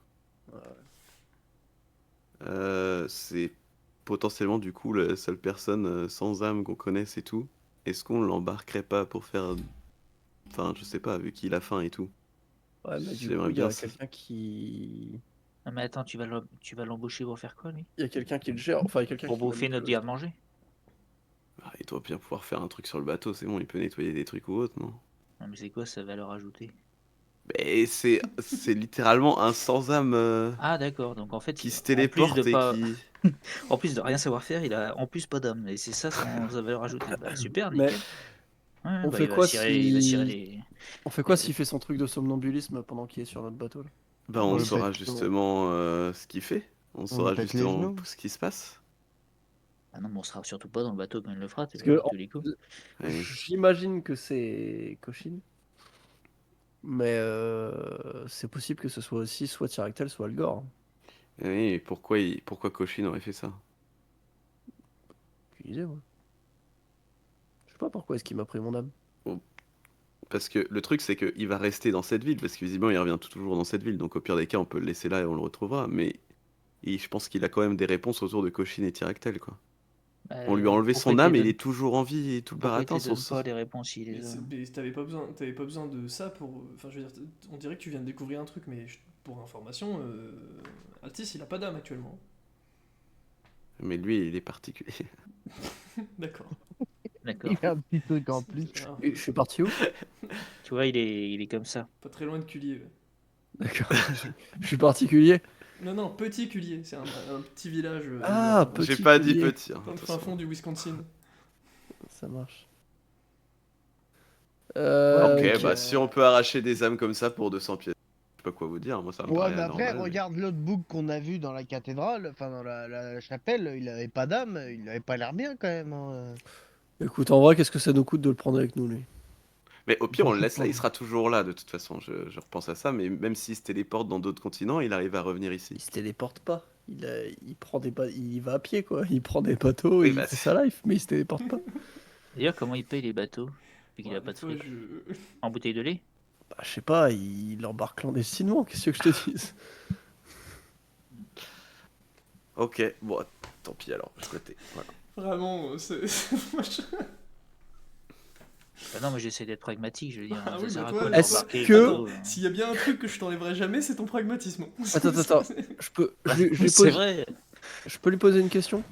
C'est potentiellement du coup la seule personne sans âme qu'on connaisse et tout. Est-ce qu'on l'embarquerait pas pour faire... Enfin, je sais pas, vu qu'il a faim et tout.
Ouais, mais du
J'aimerais
coup, il y
bien
a
ça.
quelqu'un qui.
Non, mais attends, tu vas l'embaucher pour faire quoi, lui?
Il y a quelqu'un qui le gère. Enfin, il y a quelqu'un
Pour
qui
bouffer
manipule
notre
le-
garde-manger?
Ah, il doit bien pouvoir faire un truc sur le bateau, c'est bon, il peut nettoyer des trucs ou autre, non?
Non, mais c'est quoi sa valeur ajoutée?
Mais c'est littéralement un sans-âme
Ah, d'accord. Donc en fait,
qui se
en plus de
téléporte et
pas,
qui...
en plus de rien savoir faire, il a en plus pas d'âme. Et c'est ça sa valeur ajoutée. Bah super,
Mais
nickel. Ouais,
on
bah
fait quoi
il va cirer
si.
les.
On fait quoi s'il fait son truc de somnambulisme pendant qu'il est sur notre bateau là?
Bah,
On
on
lui
saura
pète,
justement ce qu'il fait. On
on lui
saura
pète les
justement
genoux.
ce qui se passe.
Ah non, mais on sera surtout pas dans le bateau quand il le fera,
Parce que
à tous les coups.
Ouais.
j'imagine que c'est Koshin, mais c'est possible que ce soit aussi soit Tyrectel, soit Algor.
Oui, et pourquoi Koshin aurait fait ça?
Aucune idée, moi. Je sais pas pourquoi est-ce qu'il m'a pris mon âme.
Parce que le truc, c'est qu'il va rester dans cette ville, parce que visiblement, il revient toujours dans cette ville. Donc, au pire des cas, on peut le laisser là et on le retrouvera. Mais je pense qu'il a quand même des réponses autour de Koshin et Tyractel, quoi. On lui a enlevé
Pourquoi il
son
te les
âme et il
donne,
est toujours en vie et tout le
pourquoi il te
baratin.
les donne pas les réponses s'il les a?
Mais t'avais pas besoin de ça pour. Enfin, je veux dire, on dirait que tu viens de découvrir un truc, mais pour information, Altis, il a pas d'âme actuellement.
Mais lui, il est particulier.
D'accord.
D'accord.
Il a un petit truc en plus.
Ah,
Et je suis parti où?
Tu vois, il est comme ça.
pas très loin de Cullier. Ouais.
D'accord. Je suis particulier.
Non, non, Petit Cullier, c'est un petit village.
Ah,
dans-
J'ai
petit
pas dit
collier.
petit. Hein,
dans le
de toute
fin
façon.
fond du Wisconsin.
Ça marche.
Ok,
Ok.
bah si on peut arracher des âmes comme ça pour 200 pièces, je sais pas quoi vous dire. Moi, ça me
Ouais,
paraît
mais après,
normal.
regarde l'autre bouc qu'on a vu dans la cathédrale, enfin dans la chapelle, il avait pas d'âme, il avait pas l'air bien quand même. Hein.
Écoute, en vrai, qu'est-ce que ça nous coûte de le prendre avec nous, lui?
Mais au
On
pire,
s'en
on le
fout
laisse là,
pas.
il sera toujours là de toute façon. Je repense à ça, mais même s'il se téléporte dans d'autres continents, il arrive à revenir ici.
Il se téléporte pas. Il prend il va à pied, quoi. Il prend des bateaux,
Oui,
il
bah,
fait sa life, mais il se téléporte pas.
D'ailleurs, comment il paye les bateaux? Vu qu'il
Ouais,
a pas
des
de
fois,
fric.
je.
En bouteille de lait?
Bah, je sais pas, il embarque clandestinement, qu'est-ce que je te dise?
Ok, bon, tant pis alors, je côté. Voilà.
Vraiment, moi,
Bah non, mais j'essaie d'être pragmatique, je veux dire.
Ah
Ça
oui,
sert
bah
à
toi,
quoi
Est-ce
d'embarquer les
que-
bateaux,
S'il y a bien un truc que je t'enlèverai jamais, c'est ton pragmatisme.
Attends.
C'est vrai.
Je peux lui poser une question?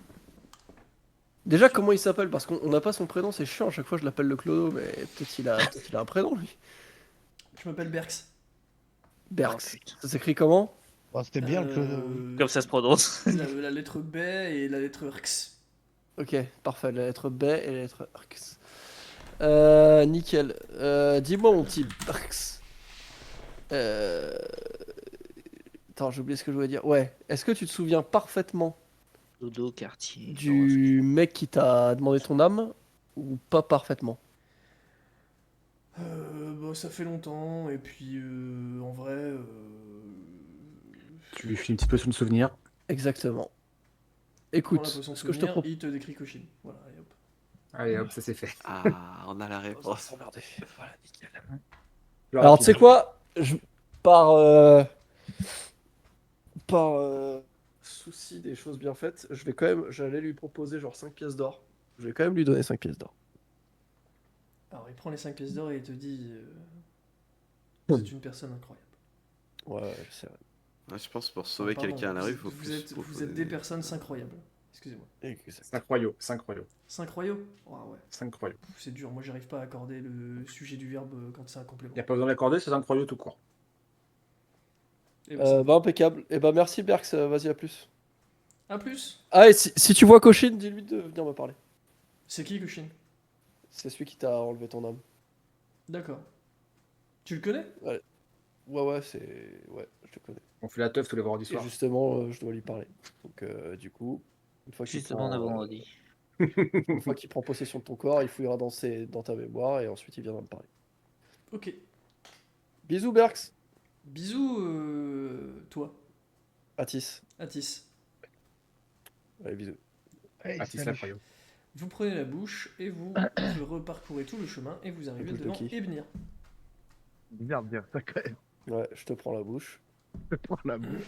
Déjà, comment il s'appelle? Parce qu'on n'a pas son prénom, c'est chiant, à chaque fois je l'appelle le Clodo, mais peut-être il a un prénom, lui.
Je m'appelle Berks.
Berks.
Oh, putain.
Ça s'écrit comment?
Bon, c'était bien le clodo.
Comme ça se prononce.
La lettre B et la lettre RX.
Ok, parfait, la lettre B et la lettre X. Nickel. Dis-moi, mon petit Berks. Attends, j'ai oublié ce que je voulais dire. Ouais, est-ce que tu te souviens parfaitement
Dodo, quartier.
du mec qui t'a demandé ton âme ou pas parfaitement?
Bah, ça fait longtemps, et puis en vrai.
Tu lui files un petit peu son souvenir.
Exactement.
Prends la
Écoute,
potion
ce que je te
souvenir,
propose.
il te décrit Koshin. Voilà, et hop.
Allez hop, ça c'est fait.
Ah, on a la réponse.
Voilà, nickel.
Le
Alors, tu sais
rapide.
quoi? Par, souci des choses bien faites, j'allais lui proposer genre 5 pièces d'or. Je vais quand même lui donner 5 pièces d'or.
Alors, il prend les 5 pièces d'or et il te dit vous êtes une personne incroyable.
Ouais, je sais.
Ouais, je pense pour sauver
Pardon,
quelqu'un à la rue, faut
vous
plus.
êtes,
faut
vous êtes des personnes incroyables. Excusez-moi.
Exact.
5 royaux, 5 royaux,
5 royaux? Ouais, ouais.
5 royaux.
C'est dur, moi j'arrive pas à accorder le sujet du verbe quand c'est un complément.
Il n'y a pas besoin d'accorder, c'est 5 royaux tout court.
Et ben, ça va.
Bah impeccable. Et bah merci Berks, vas-y à plus.
À plus.
Ah et si tu vois Koshin, dis-lui de venir me parler.
C'est qui Kushin?
C'est celui qui t'a enlevé ton âme.
D'accord. Tu le connais?
Ouais, ouais, c'est... Ouais, je te connais.
On fait la teuf tous les vendredis
Et
soirs.
justement, je dois lui parler. Donc du coup, une fois qu'il
Justement, on a
prend,
vendredi.
une fois qu'il prend possession de ton corps, il fouillera dans ta mémoire et ensuite il viendra me parler.
Ok.
Bisous Berks.
Bisous, toi,
Atis.
Atis.
Allez, bisous.
Ah, 5 royaux.
Vous prenez la bouche et vous reparcourez tout le chemin et vous arrivez devant
Toki.
Ebnir.
Bizarre de dire ça quand même.
Ouais, je te prends la bouche.
Je prends la bouche.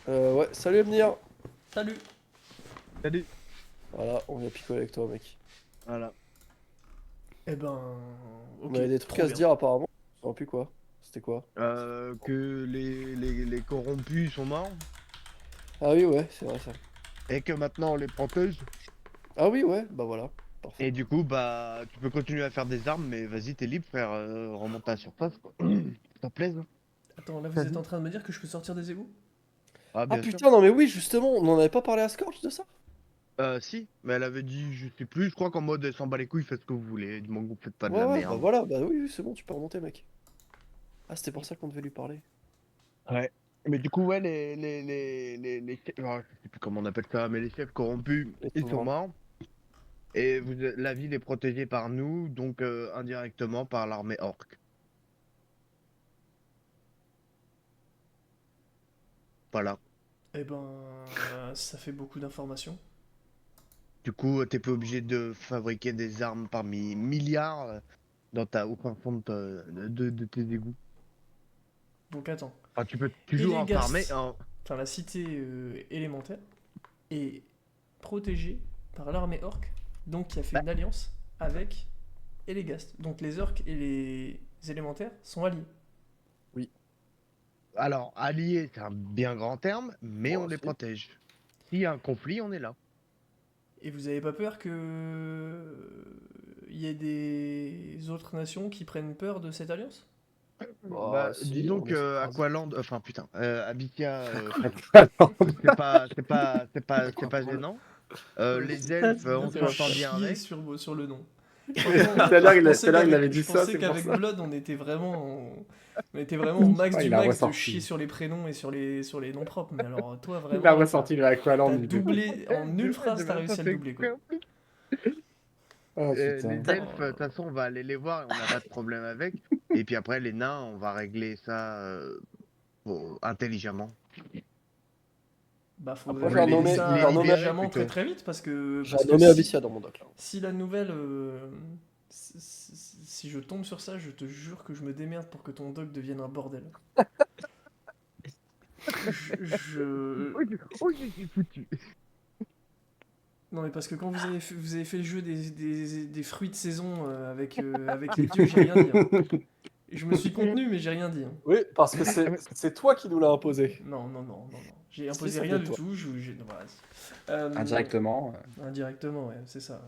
Ouais, salut Emnir.
Salut.
Salut.
Voilà, on vient picoler avec toi mec.
Voilà.
Eh ben, ok.
On avait des trucs
trop
à se
bien.
dire apparemment. Je sais plus quoi. C'était quoi?
Que les corrompus sont morts
Ah oui, ouais, c'est vrai ça.
et que maintenant on les protège.
Ah oui, ouais, bah voilà. Parfait.
Et du coup, bah, tu peux continuer à faire des armes, mais vas-y, t'es libre, frère, remonte à la surface, quoi. Ça te plaise?
Attends, là vous
Vas-y.
êtes en train de me dire que je peux sortir des égouts?
Ah,
Ah
bien sûr.
putain, non mais oui, justement, on en avait pas parlé à Scorch de ça?
Si, mais elle avait dit, je sais plus, je crois qu'en mode, elle s'en bat les couilles, faites ce que vous voulez, du moment que vous faites pas de
Ouais,
la
ouais,
merde.
bah voilà, bah oui, oui, c'est bon, tu peux remonter mec. Ah, c'était pour ça qu'on devait lui parler.
Ouais. Mais du coup, ouais, les chefs, je sais plus comment on appelle ça, mais les chefs corrompus,
Les
ils sont
souverains.
morts. Et la ville est protégée par nous, donc indirectement par l'armée orque. Voilà.
Eh ben, ça fait beaucoup d'informations.
Du coup, t'es pas obligé de fabriquer des armes parmi milliards dans au fin fond de tes égouts.
Donc attends.
Enfin, tu peux toujours en
Elégast.
farmer.
Enfin, la cité élémentaire est protégée par l'armée orque, donc qui a fait
Bah.
une alliance avec Elégast. Donc les orques et les élémentaires sont alliés.
Alors, alliés, c'est un bien grand terme, mais
Oh,
on les
si.
protège. S'il y a un conflit, on est là.
Et vous avez pas peur que il y ait des autres nations qui prennent peur de cette alliance?
Bah, si,
disons
on est
que
parasite.
Aqualand, enfin putain, Abyssea,
Attends,
c'est pas gênant. Les elfes, on
Ça fait
s'entend bien
chier
avec.
sur le nom.
Tout à l'heure, il
Je
avait dit ça,
pensais
c'est pour
qu'avec
ça.
Blood, on était vraiment au max
Ah,
du
il a
max de
ressorti.
chier sur les prénoms et sur les noms propres. Mais alors, toi,
Il a
vraiment,
ressorti le Aqualand.
t'as
du coup.
doublé en une phrase, t'as réussi à le doubler, quoi.
Oh,
Les
putain.
elfes, de toute façon, on va aller les voir et on n'a pas de problème avec. Et puis après, les nains, on va régler ça intelligemment.
Bah, faut
Après,
j'ai
régler
renommé-
ça
les libérer,
intelligemment
plutôt.
très vite parce que,
J'ai
parce que
nommé
si,
Abyssia dans mon doc là.
si la nouvelle. Si je tombe sur ça, je te jure que je me démerde pour que ton doc devienne un bordel. je...
Oh, je suis foutu.
Non, mais parce que quand vous avez fait le jeu des fruits de saison avec les dieux, j'ai rien dit. Hein. Je me suis contenu, mais j'ai rien dit. Hein.
Oui, parce que c'est toi qui nous l'as imposé.
Non. J'ai
Si,
imposé
ça
rien
fait
du
toi.
tout. Non, vas-y.
Indirectement.
Indirectement, ouais, c'est ça.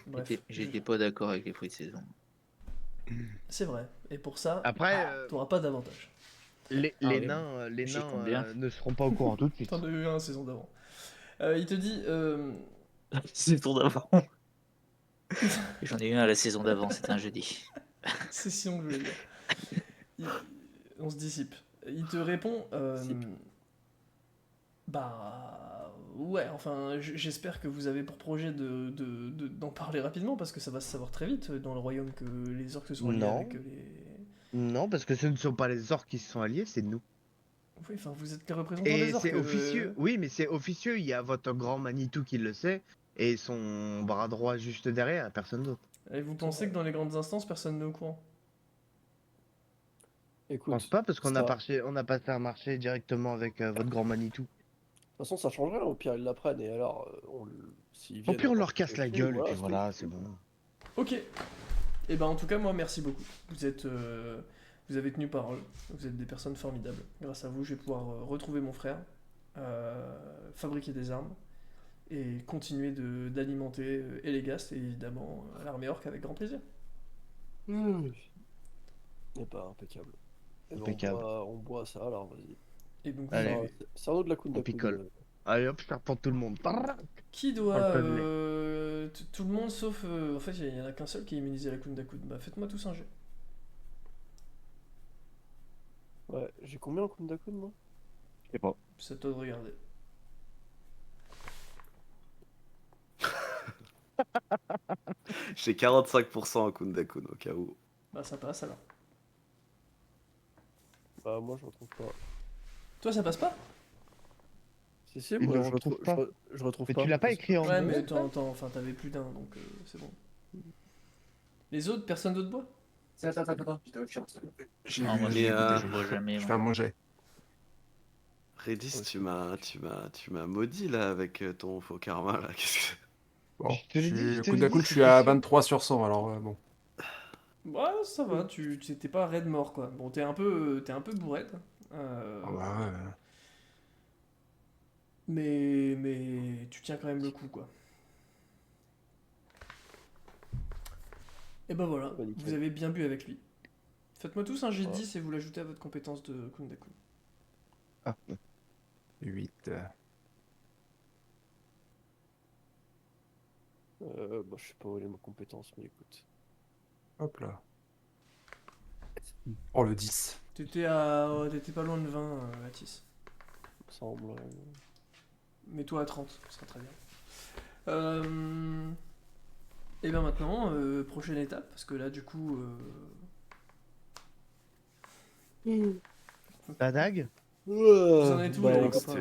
Bref,
J'étais pas d'accord avec les fruits de saison.
c'est vrai. Et pour ça,
Après,
t'auras pas d'avantage.
les
Ah oui,
nains,
j'y compte bien.
ne seront pas au courant tout de suite.
T'en as eu un saison d'avant. Il te dit...
Saison d'avant. J'en ai eu un à la saison d'avant, c'était un jeudi.
C'est si on voulait dire. On se dissipe. Il te répond... Bah... Ouais, enfin, j'espère que vous avez pour projet d'en parler rapidement, parce que ça va se savoir très vite dans le royaume que les orques se sont alliés
Non.
avec les...
Non, parce que ce ne sont pas les orques qui se sont alliés, c'est nous.
Oui, enfin, vous êtes les représentants
Et
des orques.
c'est officieux. Oui, mais c'est officieux. Il y a votre grand Manitou qui le sait et son bras droit juste derrière, personne d'autre.
Et vous pensez que dans les grandes instances, personne n'est au courant?
Je
Écoute,
pense pas parce qu'on
ça-
a passé un marché directement avec votre grand Manitou.
de toute façon, ça changerait, au pire, ils l'apprennent, et alors, s'ils
Au
viennent...
pire, on leur casse la
chez
gueule
nous,
et puis
c'est
voilà,
tout.
c'est bon.
Ok. Et ben en tout cas, moi, merci beaucoup. Vous avez tenu parole. Vous êtes des personnes formidables. Grâce à vous, je vais pouvoir retrouver mon frère fabriquer des armes et continuer d'alimenter Elegast et évidemment l'armée orque avec grand plaisir.
Et bah, impeccable. Et ben,
Impeccable.
on boit ça, alors vas-y.
Et donc
Allez.
C'est un autre de la Kunda
On picole.
Kunda.
Allez hop, je pour tout le monde.
qui
Dans
doit...
le tas de lait.
tout le monde sauf... en fait, il n'y en a qu'un seul qui est immunisé à la Kundakud. Bah, faites-moi tous un jet.
Ouais, j'ai combien en Kunda Kunda, moi?
Je sais pas.
C'est à toi de regarder.
J'ai 45% en Kundakun au cas où.
Bah, ça passe alors.
Bah, moi, je retrouve pas.
Toi, ça passe pas?
Si,
Il
moi,
le retrouve pas.
je retrouve
Mais
pas.
tu l'as pas écrit en
Ouais,
gros,
mais
ça
enfin, t'avais plus d'un, donc c'est bon. Les autres, personne d'autre boit?
Attends. J'ai
Non, moi,
vu,
je
Mais,
je vois jamais.
je
moi.
fais mon jet.
Redis,
Ouais,
tu m'as maudit là avec ton faux karma là. Qu'est-ce que...
Bon,
Je te l'ai dit, je te
coup
l'ai
d'un coup,
dit,
je suis
c'était
à
sûr.
23/100, alors bon.
Ouais, ça va, tu t'es pas raide mort quoi. Bon, t'es un peu bourrette.
Ah bah ouais.
Mais tu tiens quand même le coup quoi. Et ben voilà,
Bah, nickel.
vous avez bien bu avec lui. Faites-moi tous un G10
Ouais.
et vous l'ajoutez à votre compétence de Kundaku.
Ah,
8.
Bah, je sais pas où est ma compétence, mais écoute.
Hop là. Oh, le 10.
T'étais pas loin de 20, Atis.
Il me semble.
Mets-toi à 30, ce sera très bien. Et bien maintenant, prochaine étape, parce que là du coup...
la dague?
Vous en êtes où,
Bah,
les
Non,
copains?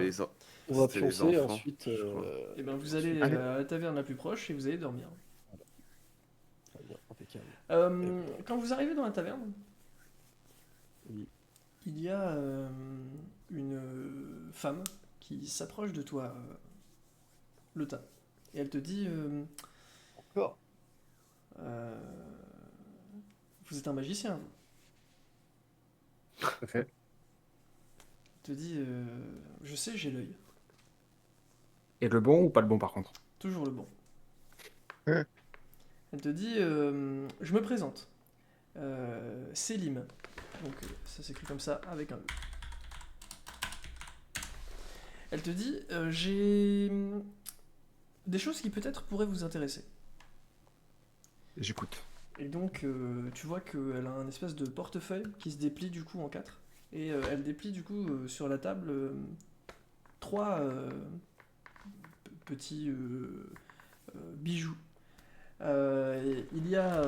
on va
c'était les
pioncer,
enfants,
ensuite.
je crois.
Et bien vous allez
Allez.
à la taverne la plus proche et vous allez dormir.
Très bien, impeccable.
Quand vous arrivez dans la taverne,
Oui.
il y a une femme qui s'approche de toi, Lota. Et elle te dit
Encore.
vous êtes un magicien, vous.
Tout à fait.
Elle te dit je sais, j'ai l'œil.
Et le bon ou pas le bon, par contre?
Toujours le bon.
Hein.
Elle te dit je me présente. Selim. Donc ça s'écrit comme ça avec un E. Elle te dit j'ai des choses qui peut-être pourraient vous intéresser.
J'écoute.
Et donc tu vois qu'elle a un espèce de portefeuille qui se déplie du coup en 4. Et elle déplie du coup sur la table 3 petits bijoux. Il y a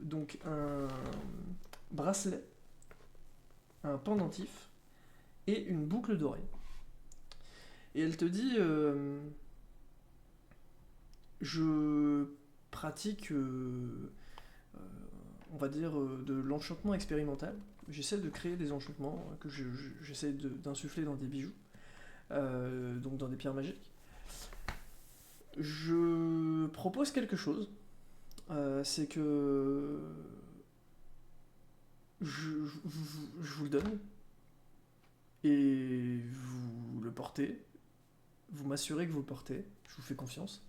donc un bracelet, un pendentif et une boucle d'oreille. Et elle te dit je pratique on va dire de l'enchantement expérimental. J'essaie de créer des enchantements que j'essaie d'insuffler dans des bijoux, donc dans des pierres magiques. Je propose quelque chose, c'est que je vous le donne et vous le portez, vous m'assurez que vous le portez, je vous fais confiance,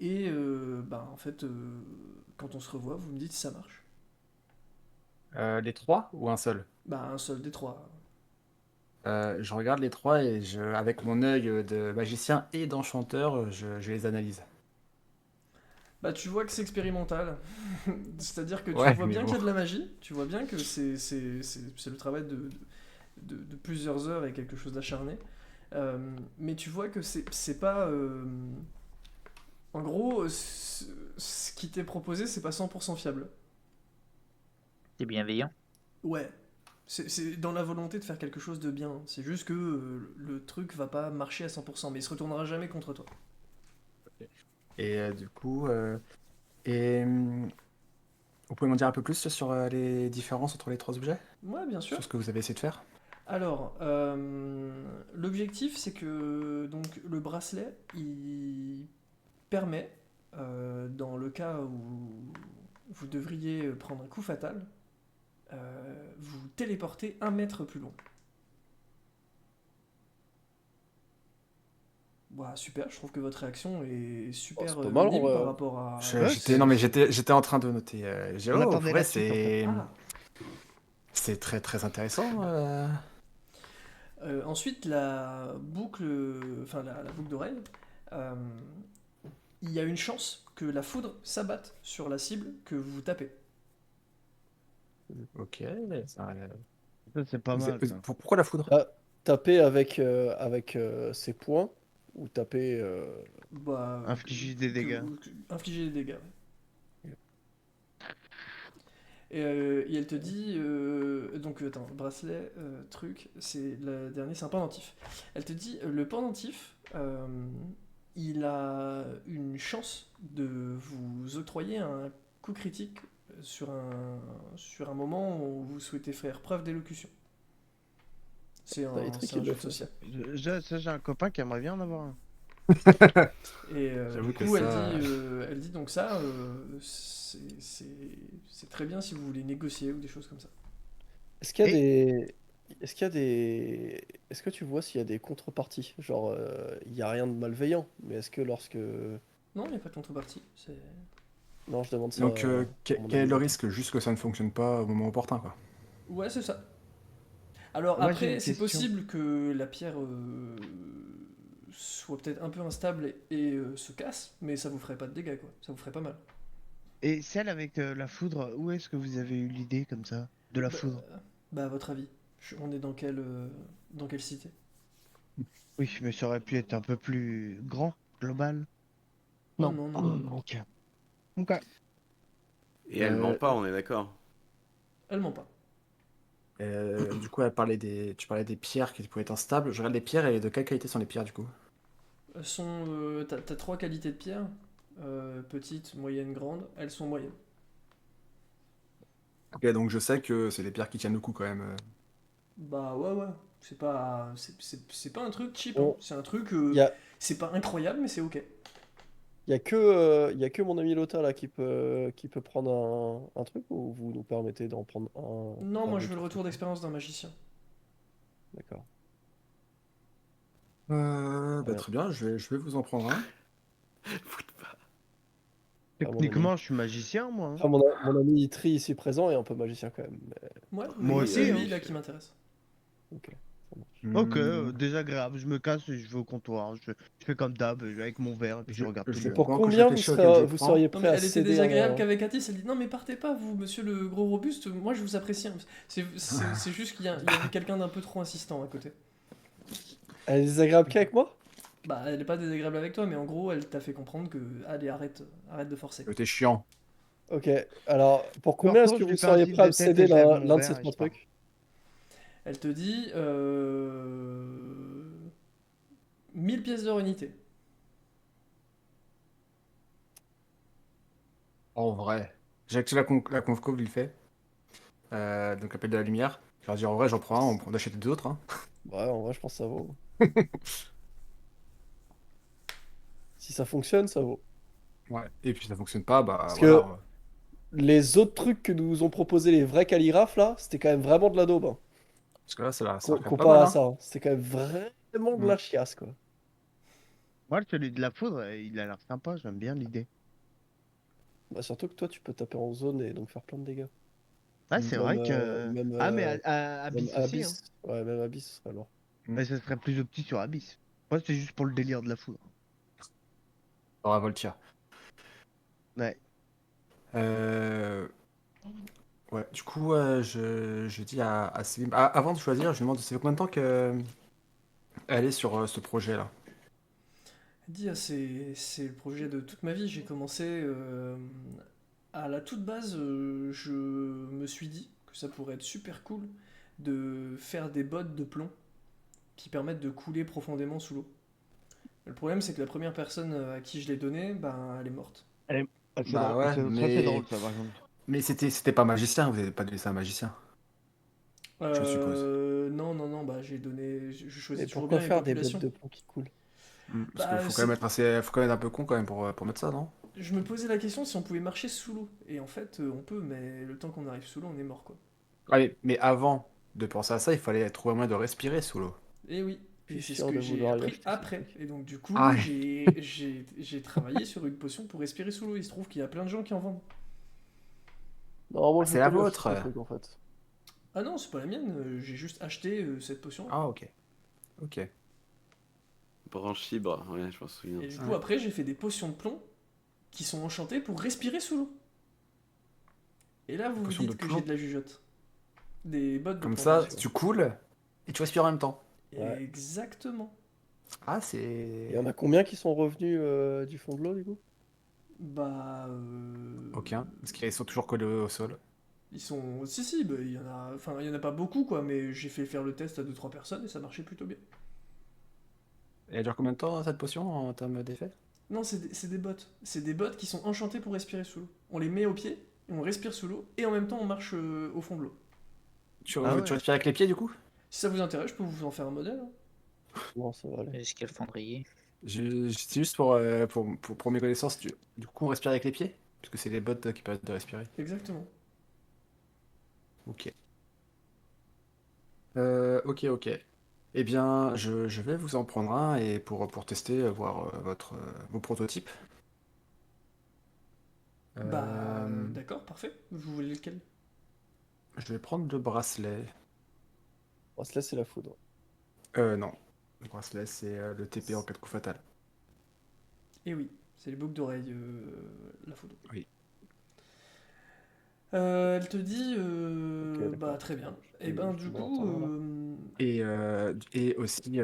et en fait, quand on se revoit, vous me dites si ça marche.
Les 3 ou un seul?
Bah, un seul des 3.
Je regarde les 3 et avec mon œil de magicien et d'enchanteur, je les analyse.
Bah, tu vois que c'est expérimental. C'est-à-dire que tu
Ouais,
vois
mais
bien
bon.
qu'il y a de la magie, tu vois bien que c'est le travail de plusieurs heures et quelque chose d'acharné. Mais tu vois que c'est pas. En gros, ce qui t'est proposé, c'est pas 100% fiable.
T'es bienveillant.
Ouais. C'est dans la volonté de faire quelque chose de bien. C'est juste que le truc va pas marcher à 100%, mais il se retournera jamais contre toi.
Et du coup, vous pouvez m'en dire un peu plus sur les différences entre les 3 objets?
Ouais, bien sûr.
Sur ce que vous avez essayé de faire?
Alors, l'objectif, c'est que donc le bracelet, il permet, dans le cas où vous devriez prendre un coup fatal, vous téléporter 1 mètre plus loin. Bah, super, je trouve que votre réaction est super
c'est pas mal, en
minime
vrai,
par
hein.
rapport à...
Ouais,
Non, mais j'étais en train de noter.
On
Oh,
attendait
ouais,
la suite, en fait.
Ah.
c'est très très intéressant.
Ensuite, la boucle, enfin la boucle d'oreille, euh, il y a une chance que la foudre s'abatte sur la cible que vous tapez.
Ok. ça-
Ça, c'est pas mal, ça.
Pourquoi la foudre?
Ah, taper avec, ses poings ou taper.
Bah,
Infliger des dégâts.
infliger des dégâts. Ouais. Et elle te dit, donc attends, bracelet, truc, c'est le dernier, c'est un pendentif. Elle te dit, le pendentif, il a une chance de vous octroyer un coup critique sur un moment où vous souhaitez faire preuve d'élocution. C'est
Putain, les
un,
trucs,
c'est un
il
jet
le
de
fait, ça.
social.
Ça, j'ai un copain qui aimerait bien en avoir un.
Et
J'avoue
du
que
coup,
ça-
elle dit donc ça, c'est très bien si vous voulez négocier ou des choses comme ça.
Est-ce qu'il y a
Et-
des. Est-ce qu'il y a des. Est-ce que tu vois s'il y a des contreparties? Genre, il n'y a rien de malveillant, mais est-ce que lorsque.
Non, il n'y a pas de contrepartie.
Non, je demande ça
Donc,
à mon
quel est
ami
le
Lothar.
risque? Juste que ça ne fonctionne pas au moment opportun, quoi.
Ouais, c'est ça. Alors
Moi, j'ai
après,
une
c'est
question.
possible que la pierre soit peut-être un peu instable et se casse, mais ça vous ferait pas de dégâts, quoi. Ça vous ferait pas mal.
Et celle avec la foudre, où est-ce que vous avez eu l'idée comme ça? De la
Bah,
foudre?
à votre avis, on est dans quelle cité?
Oui, mais ça aurait pu être un peu plus grand, global.
Oh
Non.
non, non, non.
Ok. Ok.
Et elle ment
Euh,
pas, on est d'accord.
Elle ment pas.
du coup, tu parlais des pierres qui pouvaient être instables. Je regarde les pierres et de quelle qualité sont les pierres, du coup?
T'as trois qualités de pierre, petite, moyenne, grande. Elles sont moyennes.
Ok, donc je sais que c'est des pierres qui tiennent le coup quand même.
Bah ouais, ouais. C'est pas un truc cheap, hein.
Bon,
C'est un truc.
il y a,
C'est pas incroyable, mais c'est ok.
il y a que mon ami Lothar là qui peut prendre un truc ou vous nous permettez d'en prendre un
Non,
à
moi
vous
je veux le
tous?
retour d'expérience d'un magicien.
D'accord.
Bah,
Rien.
très bien, je vais vous en prendre un.
Après, mon ami,
Techniquement, je suis magicien, moi, hein.
après, mon ami Itri ici présent est un peu magicien quand même.
Ouais,
Moi
moi c'est
aussi,
lui
hein.
là qui m'intéresse.
Ok, ça marche.
Ok,
Hmm,
désagréable. Je me casse et je vais au comptoir. Je fais comme d'hab, je vais avec mon verre et puis je regarde tout
je
le
Et
monde.
pour
pendant que je
combien
réfléchis auquel je
vous
prends.
seriez
Non
prêt
mais
à
elle était
céder
désagréable
un.
qu'avec Atis, elle dit non mais partez pas vous, monsieur le gros robuste, moi je vous apprécie, hein. C'est juste qu'il y avait quelqu'un d'un peu trop insistant à côté.
Elle est désagréable qu'avec moi?
Bah elle est pas désagréable avec toi, mais en gros elle t'a fait comprendre que allez arrête de forcer.
T'es chiant.
Ok, alors pour
Je me
combien est-ce
retourne,
que
je
vous
lui fais un
seriez
signe
prêt à
de
me
tête
céder
et je lève mon
l'un de ces
verre et
trois
je pars.
trucs?
Elle te dit 1000 pièces d'or unité.
En vrai. J'ai activé la conf call, il fait. Donc l'appel de la lumière. Je leur dis en vrai, j'en prends un, on peut en acheter deux autres, hein.
Ouais, en vrai, je pense que ça vaut. Si ça fonctionne, ça vaut.
Ouais. Et puis si ça fonctionne pas, bah
Parce que
voilà.
les autres trucs que nous ont proposé les vrais calligraphes là, c'était quand même vraiment de la daube, hein.
Parce que là, ça regarde pas
Comparé
mal,
à
hein.
ça, hein. C'était quand même vraiment de
Mm.
la chiasse, quoi.
Moi, celui de la foudre, il a l'air sympa, j'aime bien l'idée.
Bah, surtout que toi, tu peux taper en zone et donc faire plein de dégâts.
Ah, c'est
Même,
vrai que.
même,
Ah, mais
même
Abyss aussi, hein.
Abyss. Ouais, même Abyss, ce serait lourd.
Mais ça serait plus opti sur Abyss. Moi, c'est juste pour le délire de la foudre.
Aura Voltia.
Ouais.
Euh, Ouais, du coup, je dis à Céline. Avant de choisir, je lui demande ça fait combien de temps qu'elle est sur ce projet-là?
Elle dit c'est le projet de toute ma vie. J'ai commencé à la toute base, je me suis dit que ça pourrait être super cool de faire des bottes de plomb qui permettent de couler profondément sous l'eau. Le problème, c'est que la première personne à qui je l'ai donné, ben, elle est morte.
Ah, c'est
Bah
drôle.
ouais,
Ça, c'est drôle, ça, par exemple.
mais c'était pas magicien, vous n'avez pas donné ça à un magicien, je suppose.
Non, non, non, bah, j'ai donné. Je choisis
Et
toujours
pourquoi
bien mes
faire des bottes
populations.
de plomb qui coulent?
Parce qu'il
Bah,
faut quand même faut quand même être un peu con quand même pour mettre ça, non?
je me posais la question si on pouvait marcher sous l'eau. Et en fait, on peut, mais le temps qu'on arrive sous l'eau, on est mort, quoi.
Allez, mais avant de penser à ça, il fallait trouver un moyen de respirer sous l'eau.
Et oui.
Je
Et
suis
c'est ce
sûr
que
de
j'ai
vouloir y
appris
acheter ça.
après. Et donc du coup,
Ah.
j'ai travaillé sur une potion pour respirer sous l'eau. Il se trouve qu'il y a plein de gens qui en vendent.
Non, moi
Ah,
je
c'est la
connais aussi
vôtre.
ce truc en fait.
Ah non, c'est pas la mienne. J'ai juste acheté cette potion.
Ah, ok. Ok.
Branche fibre, ouais, je m'en souviens.
Et
de
du
ça.
coup, après, j'ai fait des potions de plomb qui sont enchantées pour respirer sous l'eau. Et là, vous vous
Potions
dites
de
que
plomb.
j'ai de la jugeote. Des bottes de
Comme
plomb.
ça,
bien sûr.
tu coules et tu respires en même temps.
Ouais.
Exactement.
Ah,
Il y en
c'est.
a combien qui sont revenus du fond de l'eau du coup?
Bah.
Aucun. Parce qu'ils sont toujours collés au sol.
Ils sont. Si, bah, il y en a. Enfin, il y en a pas beaucoup, quoi, mais j'ai fait faire le test à 2-3 personnes et ça marchait plutôt bien.
Et elle dure combien de temps cette potion en termes d'effet?
Non, c'est des bottes. C'est des bottes qui sont enchantées pour respirer sous l'eau. On les met au pied, et on respire sous l'eau, et en même temps on marche au fond de l'eau.
Tu,
Ah
tu
ouais.
respires avec les pieds du coup?
Si ça vous intéresse, je peux vous en faire un modèle. Hein.
Non, ça va aller.
Le scaphandrier.
C'est juste pour mes connaissances. Du coup, on respire avec les pieds? Parce que c'est les bottes qui permettent de respirer.
Exactement.
Ok. Ok. Eh bien, je vais vous en prendre un et pour tester, voir vos prototypes.
Bah,
Euh,
d'accord, parfait. Vous voulez lequel?
je vais prendre le bracelet.
Bon, cela c'est la foudre.
Non. Le bracelet, c'est le TP en cas de coup fatal.
Eh oui, c'est les boucles d'oreilles, la photo.
Oui.
Elle te dit,
Ok,
bah
d'accord.
très bien.
Je
Et
peux-
ben
je
du
peux
coup,
m'entendre, là.
Et aussi,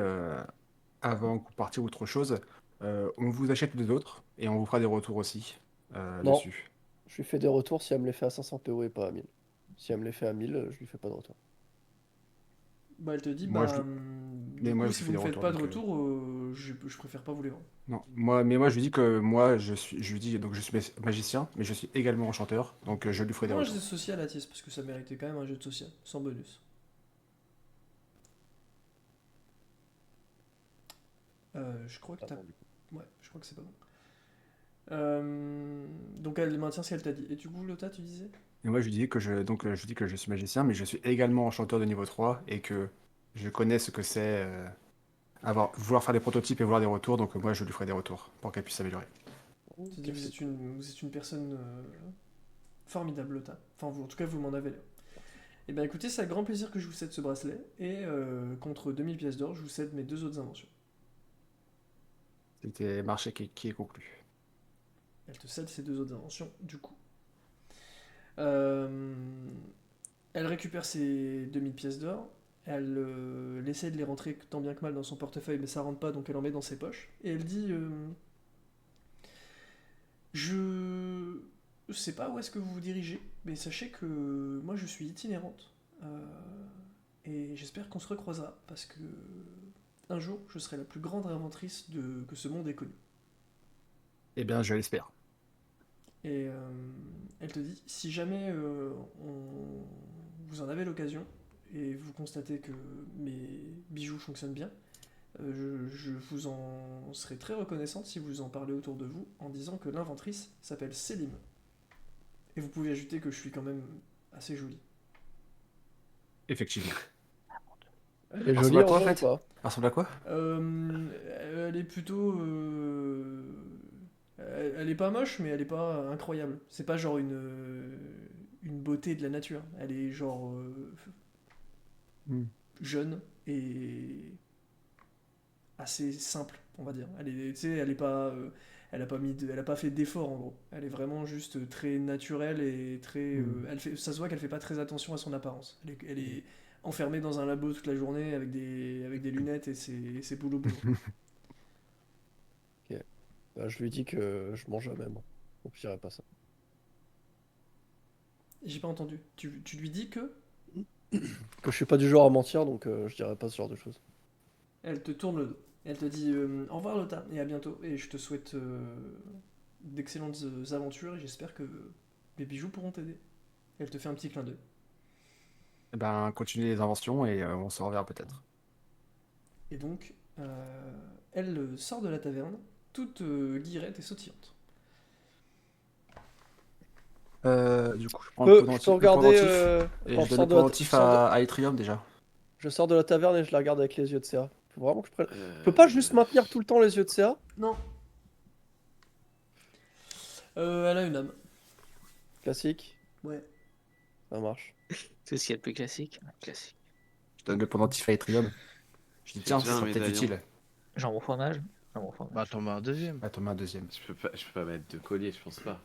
avant que vous partiez autre chose, on vous achète des autres et on vous fera des retours aussi
Non,
dessus.
je lui fais des retours si elle me les fait à 500 PO et pas à 1000. Si elle me les fait à 1000, je lui fais pas de retour.
bah elle te dit,
Moi,
bah
mais
du
moi,
coup,
je
si
fais
vous me
des
faites
retours.
pas de
Donc,
retour, je préfère pas vous les vendre.
non, moi, je lui dis que je lui dis donc je suis magicien, mais je suis également enchanteur, donc je lui ferai des
Moi, je
retours.
dis social à Tis parce que ça méritait quand même un jeu de social, sans bonus. Je crois que
Ah
t'as.
bon, du coup.
Ouais, je crois que c'est pas bon. Donc elle maintient ce qu'elle t'a dit. Et du coup, Lota, tu disais?
Et moi, je lui dis que je dis que je suis magicien, mais je suis également enchanteur de niveau 3 et que je connais ce que c'est vouloir faire des prototypes et vouloir des retours, donc moi, je lui ferai des retours pour qu'elle puisse s'améliorer.
Tu dis, vous êtes une personne formidable, Lota. Enfin, vous, en tout cas, vous m'en avez l'air. Eh bien, écoutez, c'est avec grand plaisir que je vous cède ce bracelet. Et contre 2000 pièces d'or, je vous cède mes 2 autres inventions.
C'était marché qui est conclu.
Elle te cède ces 2 autres inventions, du coup. Euh, Elle récupère ses 2000 pièces d'or. Elle essaie de les rentrer tant bien que mal dans son portefeuille, mais ça rentre pas, donc elle en met dans ses poches. Et elle dit je sais pas où est-ce que vous vous dirigez, mais sachez que moi je suis itinérante. Et j'espère qu'on se recroisera, parce que un jour je serai la plus grande inventrice que ce monde ait connue.
Eh bien, je l'espère.
Et elle te dit, si jamais vous en avez l'occasion, et vous constatez que mes bijoux fonctionnent bien, je vous en serai très reconnaissante si vous en parlez autour de vous en disant que l'inventrice s'appelle Célim. Et vous pouvez ajouter que je suis quand même assez jolie.
Effectivement.
Elle est
ressemble
jolie
à
en
quoi, en
vrai ou
fait
pas?
Ça ressemble à quoi?
Elle est plutôt... elle est pas moche, mais elle est pas incroyable. C'est pas genre une beauté de la nature. Elle est genre jeune et assez simple, on va dire. Elle est, tu sais, elle est pas, elle a pas fait d'effort en gros. Elle est vraiment juste très naturelle et très, ça se voit qu'elle fait pas très attention à son apparence. Elle est enfermée dans un labo toute la journée avec des lunettes et c'est boulot boulot.
Ok. Bah, je lui dis que je mange jamais, moi. Donc je dirais pas ça.
J'ai pas entendu. Tu lui dis que
Que je suis pas du genre à mentir, donc je dirais pas ce genre de choses.
elle te tourne le dos. Elle te dit au revoir Lotta et à bientôt et je te souhaite d'excellentes aventures et j'espère que mes bijoux pourront t'aider. Elle te fait un petit clin d'œil.
Eh ben, continuez les inventions et on se reverra peut-être.
Et donc, elle sort de la taverne, toute guillerette et sautillante.
Du coup, je prends
Je peux regarder.
et
quand
je
je
donne le
sors de la
pendentif à Etrium déjà.
je sors de la taverne et je la regarde avec les yeux de Serra. Faut vraiment que je prenne. Je peux pas juste maintenir tout le temps les yeux de CA?
Non. Elle a une âme.
Classique,
Ouais.
ça marche.
C'est ce qu'il y a de plus classique. Classique.
Je donne le pendentif à Etrium. Je dis, tiens,
déjà
ça
un
sera peut-être
médaillon.
utile.
Jambon fromage. Jambon fromage.
Bah, t'en mets un deuxième.
Ah, t'en mets un deuxième.
Je peux pas mettre de collier, je pense pas.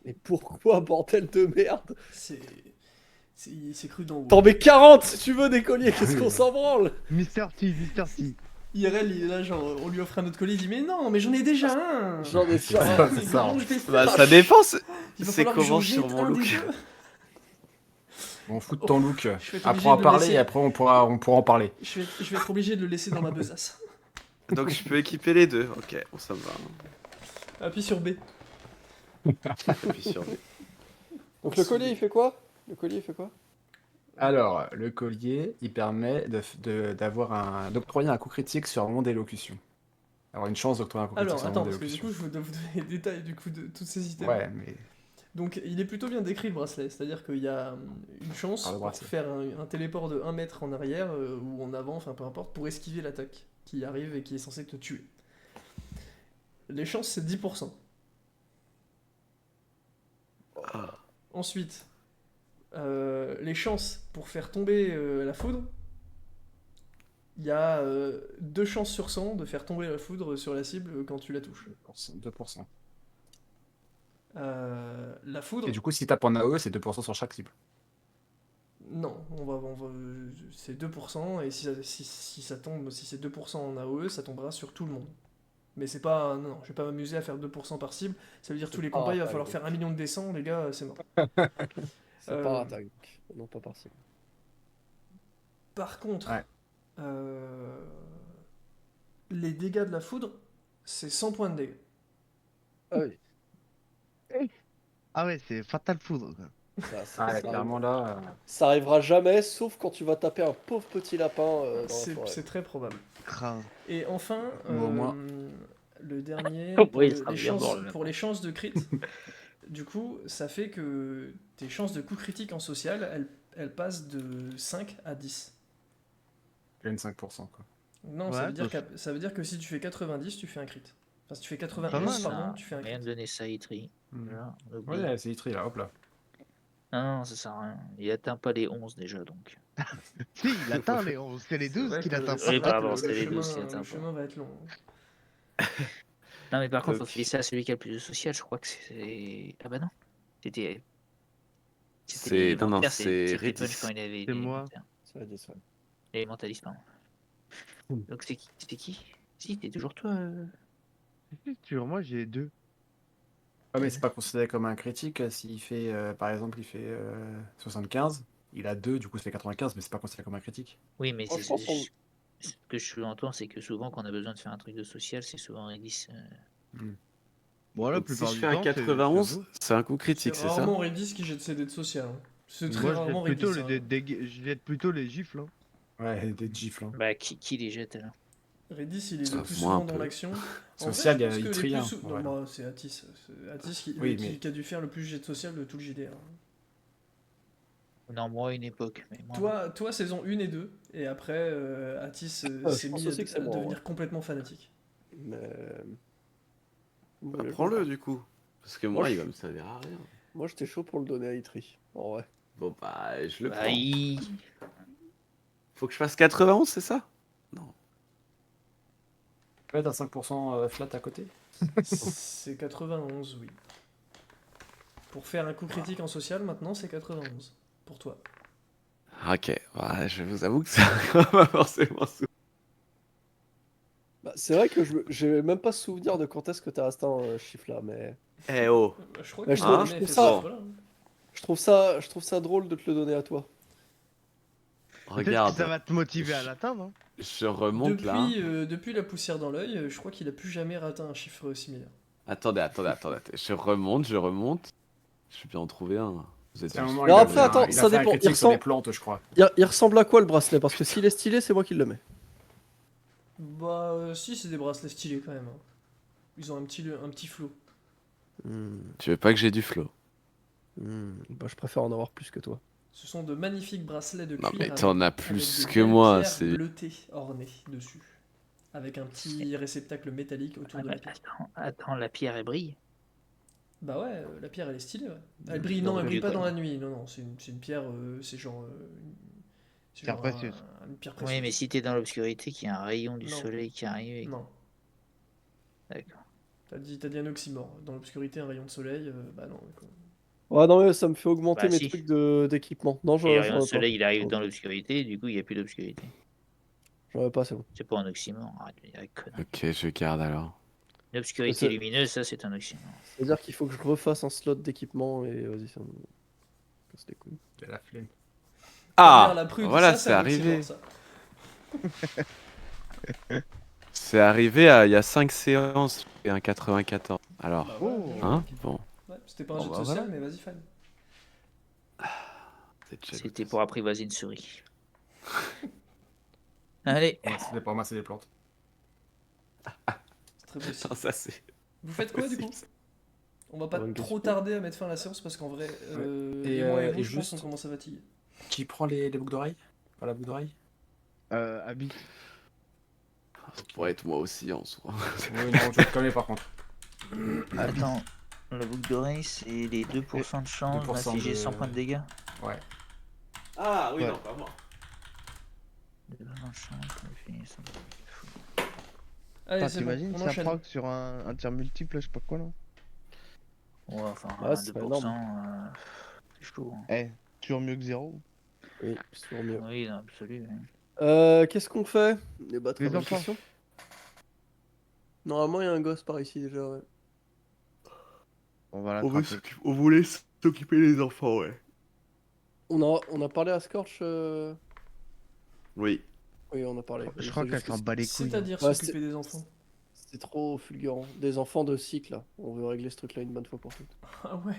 Mais pourquoi, bordel de merde?
C'est cru d'en haut.
T'en mets 40 si tu veux des colliers, qu'est-ce qu'on s'en branle?
Mister T, Mister T.
IRL, il est là, genre, on lui offre un autre collier, il dit mais non, mais j'en ai déjà un.
J'en ai
C'est
ça.
ça,
Mais
c'est ça.
comment je vais faire
Bah, ça dépend,
Il va
c'est
falloir que
comment
j'en
sur
jette
mon
un des
look.
deux.
On fout de ton look.
Je vais être obligé
Apprends à
de le
parler
laisser.
et après on pourra en parler.
Je vais être obligé de le laisser dans ma besace.
Donc je peux équiper les deux. Ok, bon, ça me va.
Appuie sur B.
Appuie sur B.
Donc le collier il fait quoi? Le collier il fait quoi?
Alors, le collier, il permet d'octroyer un coup critique sur un moment d'élocution. Avoir une chance d'octroyer un coup critique
Alors,
sur un
attends,
moment
parce que du
d'élocution.
coup, je vais vous donner les détails du coup de tous ces items.
Ouais, mais
Donc, il est plutôt bien décrit le bracelet, c'est-à-dire qu'il y a une chance
Ah, le
pour
bracelet.
faire un téléport de 1 mètre en arrière ou en avant, enfin peu importe, pour esquiver l'attaque qui arrive et qui est censée te tuer. Les chances, c'est 10%.
Ah.
Ensuite, les chances pour faire tomber la foudre, il y a 2 chances sur 100 de faire tomber la foudre sur la cible quand tu la touches.
2%.
La foudre,
Et du coup, si tu tapes en AOE, c'est 2% sur chaque cible.
non, c'est 2%, et si ça tombe, si c'est 2% en AOE, ça tombera sur tout le monde. Mais c'est pas, non, je vais pas m'amuser à faire 2% par cible, ça veut dire tous les combats, il va falloir faire 1 million de descends, les gars, c'est mort.
C'est par attaque, non pas par cible.
Par contre,
Ouais.
les dégâts de la foudre, c'est 100 points de dégâts.
Ah oui.
Ah ouais, c'est Fatal Foudre, quoi.
Ah, clairement là.
Ça arrivera jamais, sauf quand tu vas taper un pauvre petit lapin dans la forêt.
C'est très probable.
Crin.
Et enfin,
Mais au moins.
le dernier,
Oui,
pour,
il sera
les
bien
chances,
bon, le
pour les chances de crit, du coup, ça fait que tes chances de coup critique en social, elles passent de 5 à 10.
Je gagne 5%, quoi.
Non,
Ouais,
ça veut dire que si tu fais 90, tu fais un crit. Enfin, si tu fais
Pas
91,
mal,
pardon,
Ça,
tu fais un
rien
crit.
de donner ça à Itri.
Hmm.
Voilà, on oublie.
Ouais, c'est Itri là, hop là.
Non, ça sert à rien. Il atteint pas les 11 déjà, donc.
Si, il atteint les 11, c'est les 12 qu'il atteint
Oui,
pas.
pardon,
le
c'était les
chemin,
12 qui atteint
le
pas.
chemin va être long.
Non, mais par contre, faut
Donc-
filer ça à celui qui a le plus de social, je crois que c'est. Ah bah non. C'était.
C'est- non, non,
l'élémentaire,
c'est
c'était
Redis.
Punch quand il avait
C'est moi.
l'élémentaire.
Ça va dire ça.
L'élémentaliste, pardon. Donc c'est qui? C'était qui? Si, c'était toujours toi.
Sur moi, j'ai 2.
Ouais, mais c'est pas considéré comme un critique s'il fait, par exemple, il fait 75, il a 2, du coup ça fait 95, mais c'est pas considéré comme un critique.
Oui, mais
Moi,
c'est
je pense qu'on-
ce que je entends, c'est que souvent, quand on a besoin de faire un truc de social, c'est souvent Redis.
Bon, la
Donc, si
plupart
je
du
fais un
temps, c'est
91,
beau.
c'est un coup critique, c'est ça?
rarement Redis qui jette ses dés de social. Hein. C'est très
Moi, je
rarement
jette plutôt,
Redis.
je jette plutôt les gifles. Hein.
Ouais, des gifles. Hein.
Bah, qui les jette alors?
Redis, il est
Ça,
le plus
moi, un
souvent dans
peu.
l'action. En
Social,
vrai, je pense
il
que les
trie,
plus
hein,
sou- non,
voilà.
bah, c'est Atis. C'est Atis
Oui, mais-
qui a dû faire le plus jet de social de tout le JDR.
Non, moi, à une époque. Mais moi,
Toi, saison 1 et 2, et après, Atis
je
s'est
pense
mis
aussi que c'est
à
moi,
devenir
ouais.
complètement fanatique.
Mais...
Bah,
mais-
prends-le du coup. Parce que moi,
Moi,
il
je-
va me servir à rien.
Moi j'étais chaud pour le donner à Itri. En vrai.
Bon, bah, je le
bah,
prends. Faut que je fasse 91, c'est ça?
Ouais, t'as 5% flat à côté.
C'est 91, oui. Pour faire un coup critique en social, maintenant, c'est 91. Pour toi.
Ok, ouais, je vous avoue que ça va pas forcément sous.
Bah, c'est vrai que j'ai même pas souvenir de quand est-ce que t'as resté un chiffre là, mais
Eh oh!
Je crois
Mais
que
je
trouve-
jamais
je
fait
trouve
ce
ça-
chiffre-là, hein.
je trouve ça drôle de te le donner à toi.
Peut-être
Regarde,
que ça va te motiver à l'atteindre. Hein.
je remonte là.
Depuis la poussière dans l'œil, je crois qu'il a plus jamais raté un chiffre similaire.
Attendez. Je remonte. Je vais bien en trouver un. Vous êtes
C'est un
juste-
moment,
Alors
il a
après,
fait un-
attends,
il a
ça
fait un
dépend, il
critique sur
ressent-
des plantes, je crois.
Il ressemble à quoi le bracelet? Parce que s'il est stylé, c'est moi qui le mets.
Bah, si, c'est des bracelets stylés quand même. Hein. Ils ont un petit flow.
Tu veux pas que j'ai du flow?
Bah, je préfère en avoir plus que toi.
Ce sont de magnifiques bracelets de
Non,
cuir.
mais t'en as
avec
plus
des
que
belles
moi,
pierres
c'est-
bleutées ornées dessus. avec un petit réceptacle métallique autour de la pierre.
Attends, la pierre elle brille.
Bah ouais, la pierre elle est stylée. Ouais. Elle brille,
Donc,
non, elle brille
du
pas
coup-
dans la nuit. Non, non, c'est une pierre, c'est genre. C'est
Pierre
genre
précieuse.
une pierre précieuse.
Oui, mais si t'es dans l'obscurité, qu'il y a un rayon du
Non.
soleil qui arrive.
Non,
D'accord.
t'as dit un oxymore. Dans l'obscurité, un rayon de soleil, bah non. Quoi.
Ouais, non, mais ça me fait augmenter
Bah,
mes
si.
trucs d'équipement. Non,
Et le rayon
j'en
du
ai pas.
soleil, il arrive dans l'obscurité, du coup, il n'y a plus d'obscurité.
J'en ai pas, c'est bon.
C'est pas un oxymore, arrête de dire la connerie.
Ok, je garde alors.
L'obscurité
C'est-
lumineuse, ça, c'est un oxymore.
C'est-à-dire qu'il faut que je refasse un slot d'équipement et vas-y, ça me casse les couilles.
J'ai la flemme.
Merde, la prude,
Voilà,
ça,
c'est
un
arrivé.
oxymore, ça.
C'est arrivé il y a 5 séances et un 94. Alors,
Bah ouais, bien joué.
hein, bon,
Ouais, c'était pas un
Bon,
jeu de
bah,
social,
voilà.
mais vas-y, fan.
c'est déjà
C'était
goûté,
pour apprivoiser une souris. Allez,
C'était pas moi, c'est des plantes.
C'est très
ça.
possible.
Non, ça c'est.
Vous faites quoi du coup? On va pas
Bonne
trop
question.
tarder à mettre fin à la séance parce qu'en vrai,
Et,
et moi et
et
vous, je pense
juste-
qu'on commence à fatiguer.
Qui prend les boucles d'oreilles? Pas la boucle d'oreille?
Abby.
Ça pourrait être moi aussi en soi.
Oui, non, je connais par contre.
attends. La boucle d'oreille, c'est les 2% de chance
2%
d'infliger
de-
100 points de dégâts.
Ouais.
Ah oui,
Ouais.
non, pas moi.
2% de chance d'infliger 100 points de dégâts.
Allez,
Putain,
c'est bon,
t'imagines
on
ça
enchaîne.
proc sur un tir multiple, je sais pas quoi là.
Ouais, enfin,
Ouais, c'est
2%,
énorme.
c'est chaud. Hein.
Eh, toujours mieux que 0.
Oui, c'est toujours mieux.
Oui, dans l'absolu. oui.
Qu'est-ce qu'on fait? Les
Les enfants.
question. Normalement, il y a un gosse par ici déjà, ouais.
On va
On, veut
l'attraper.
on voulait s'occuper des enfants, ouais.
On a parlé à Scorch
Oui.
Oui, on a parlé.
Je
Oui,
crois
c'est
qu'elle
juste que
s'en bat les couilles.
C'est-à-dire
Ouais,
s'occuper des enfants.
c'est trop fulgurant. Des enfants de cycle, là. On veut régler ce truc-là une bonne fois pour toutes.
Ah ouais.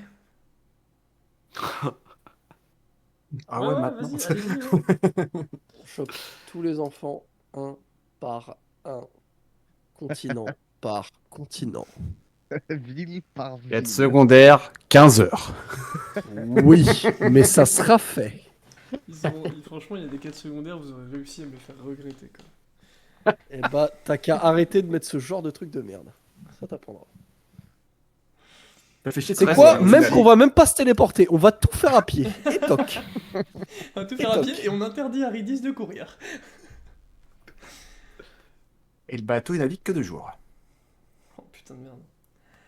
Ah ouais, maintenant.
Vas-y, allez-y, ouais.
On chope tous les enfants un par un. Continent par continent.
Ville par ville.
Quête secondaire, 15h.
Oui, mais ça sera fait.
Franchement, il y a des quêtes secondaires, vous aurez réussi à me les faire regretter. Quoi.
Et bah, t'as qu'à arrêter de mettre ce genre de truc de merde. Ça t'apprendra.
Réfléchis,
C'est
reste
quoi?
dans
Même
une
qu'on va même pas se téléporter, on va tout faire à pied. Et toc.
On va tout faire à pied et on interdit à Ridis de courir.
Et le bateau, il navigue que 2 jours.
Oh putain de merde.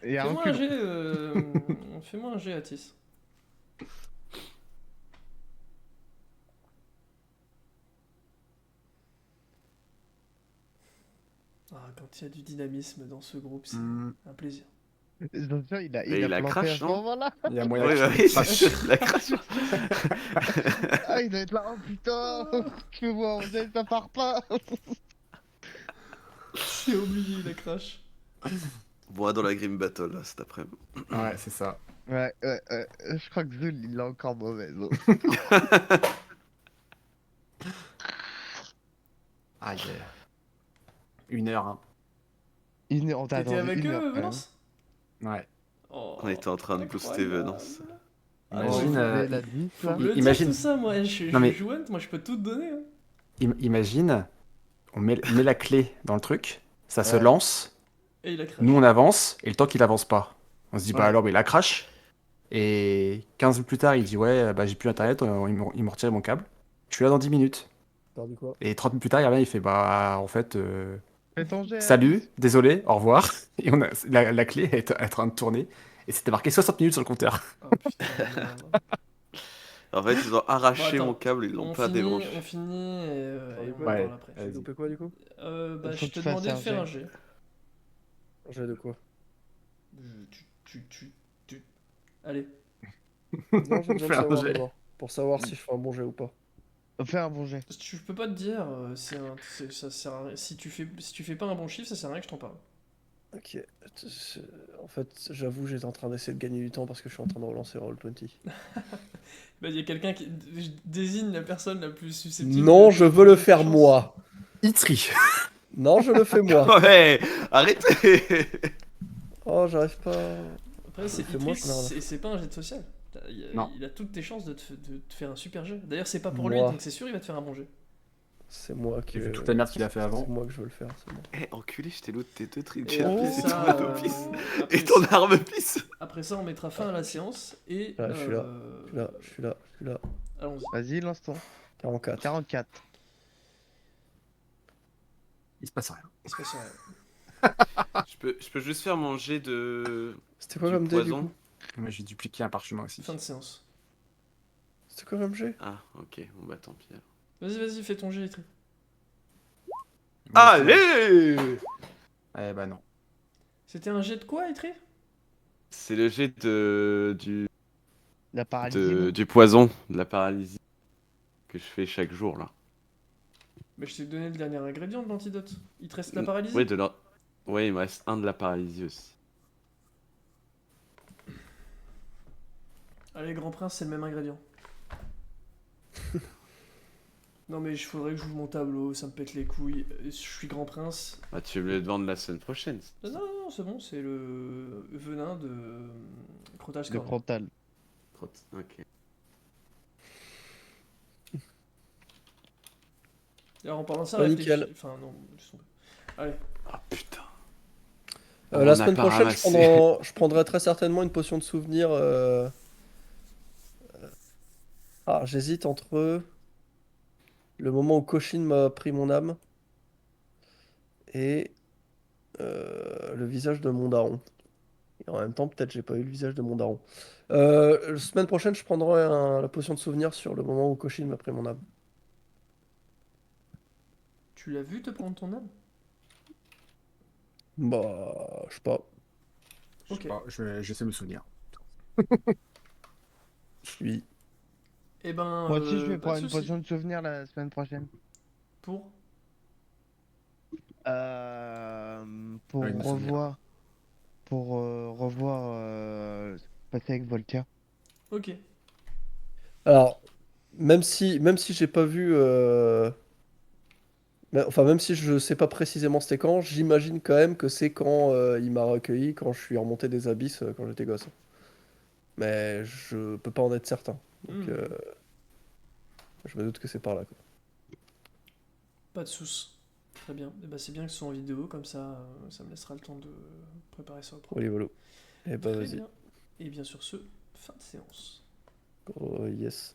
Et un
Fais-moi un
recul.
jet, fais-moi un jet, Atis. Ah, quand il y a du dynamisme dans ce groupe, c'est
Hmm.
un plaisir.
Attention, il a
la
planté
crache,
à ce
non
moment-là.
Il y a moyen
Oui,
que
bah
je
oui,
fasse-
c'est la crache.
Ah, il doit être là. Oh putain, je me vois en gel, ça part pas.
J'ai oublié la crash.
Bon, dans la Grim Battle, là, cet après-midi.
Ouais, c'est ça.
Ouais, je crois que Zul, il l'a encore mauvaise. Oh.
Aïe. 1 heure, hein.
On t'a
T'étais
attendu
avec
une heure,
eux,
quand même.
Venance?
Ouais.
Oh,
On était en train de booster
incroyable.
Venance.
Ah
Imagine,
ouais,
euh,
La 10
faut
là.
me le dire
imagine-
tout ça, moi, je
Non, mais-
suis jouante, moi je peux tout te donner. Hein.
Imagine, on met la clé dans le truc, ça se
Ouais.
lance,
Et il a crash.
nous on avance, et le temps qu'il avance pas. On se dit, bah
Ouais.
alors, mais il a crash. Et 15 minutes plus tard, il dit, ouais, bah j'ai plus internet, ils m'ont retiré mon câble. Je suis là dans 10 minutes.
Perdu quoi?
Et 30 minutes plus tard, il revient, il fait, bah en fait,
Fais ton jet.
salut, désolé, au revoir. Et on a, la clé est en train de tourner. Et c'était marqué 60 minutes sur le compteur.
Oh putain de merde.
En fait, ils ont arraché
Bon, attends,
mon câble, ils l'ont pas débranché.
On finit et on en
Ouais.
parle après.
J'ai
Vas-y.
loupé quoi du coup?
Bah,
Faut
je
que
te
tu fasses
demandais de
un
faire un
jet.
jet.
J'ai de quoi?
Allez.
Non, j'ai besoin de
Fais un
savoir
jet.
d'abord. Pour savoir si je fais un bon jet ou pas.
Fais un bon jet.
Je peux pas te dire, ça sert à rien. Si tu fais pas un bon chiffre, ça sert à rien que je t'en parle.
Ok. En fait, j'avoue, j'étais en train d'essayer de gagner du temps parce que je suis en train de relancer Roll20.
Bah, il y a quelqu'un qui désigne la personne la plus susceptible.
Non,
de-
je veux le
de
faire
chance.
moi.
Itri.
Non, je le fais moi.
Ouais, arrêtez.
Oh, j'arrive pas.
Après, c'est
Fais-moi,
Itrix,
je merde.
c'est pas un jet de social.
Non.
Il a toutes tes chances de te faire un super jet. D'ailleurs, c'est pas pour lui,
Moi.
donc c'est sûr il va te faire un bon jet.
C'est moi qui.
J'ai vu toute la merde qu'il a fait
C'est
avant.
moi que je veux le faire. C'est moi.
Eh, enculé, je t'ai loot tes 2
Et
trichers
après
et ton
ça,
arme pisse.
après
Et ton
ça-
arme pisse.
après ça, on mettra fin à la séance et
Là, je suis là. Je suis là.
allons-y.
Vas-y, l'instant.
44.
44.
Il se passe rien.
Il se passe rien.
Je peux juste faire mon jet de.
C'était quoi
du
comme dé du
poison.
coup?
Moi, j'ai dupliqué un parchemin aussi.
Fin de séance.
C'était quoi comme jet?
Ah, ok, bon bah tant pis. alors.
Vas-y, fais ton jet, Itri.
Allez!
Eh bah non.
C'était un jet de quoi, Itri?
C'est le jet
La paralysie. non
du poison, de la paralysie, que je fais chaque jour là.
Bah, je t'ai donné le dernier ingrédient de l'antidote. Il te reste la paralysie?
Oui, ouais, il me reste un de la paralysie aussi.
Allez, Grand Prince, c'est le même ingrédient. Non, mais il faudrait que j'ouvre mon tableau, ça me pète les couilles. Je suis Grand Prince.
Bah, tu veux le vendre la semaine prochaine.
Non, c'est bon, c'est le venin de Crotal
Le
Scorn.
Crotal.
Ok.
Alors, en parlant de ça,
Ouais, nickel.
Enfin, non, laisse tomber. Allez,
Ah putain.
La
On a
semaine
pas
prochaine,
ramassé.
je prendrai très certainement une potion de souvenir. Ah, j'hésite entre le moment où Koshin m'a pris mon âme et le visage de mon daron. Et en même temps, peut-être j'ai pas eu le visage de mon daron. La semaine prochaine, je prendrai la potion de souvenir sur le moment où Koshin m'a pris mon âme.
tu l'as vu te prendre ton âme?
Bah, je sais pas.
Je sais
Ok.
pas, j'essaie de me souvenir.
Oui.
Eh ben,
Moi aussi, je vais
pas de
prendre une
soucis.
potion de souvenir la semaine prochaine.
Pour
Pour
Ouais, me souvenir.
revoir. Pour revoir. Passer avec Voltaire.
Ok.
Alors, même si j'ai pas vu. Enfin, même si je sais pas précisément c'était quand, j'imagine quand même que c'est quand il m'a recueilli, quand je suis remonté des abysses quand j'étais gosse. Mais je peux pas en être certain. Donc,
Hmm.
je me doute que c'est par là, quoi.
Pas de soucis. Très bien. Eh ben, c'est bien que ce soit en vidéo, comme ça me laissera le temps de préparer ça au propre.
Oli volo. Et bah,
Très
vas-y.
bien. Et bien sur ce, fin de séance.
Oh, yes.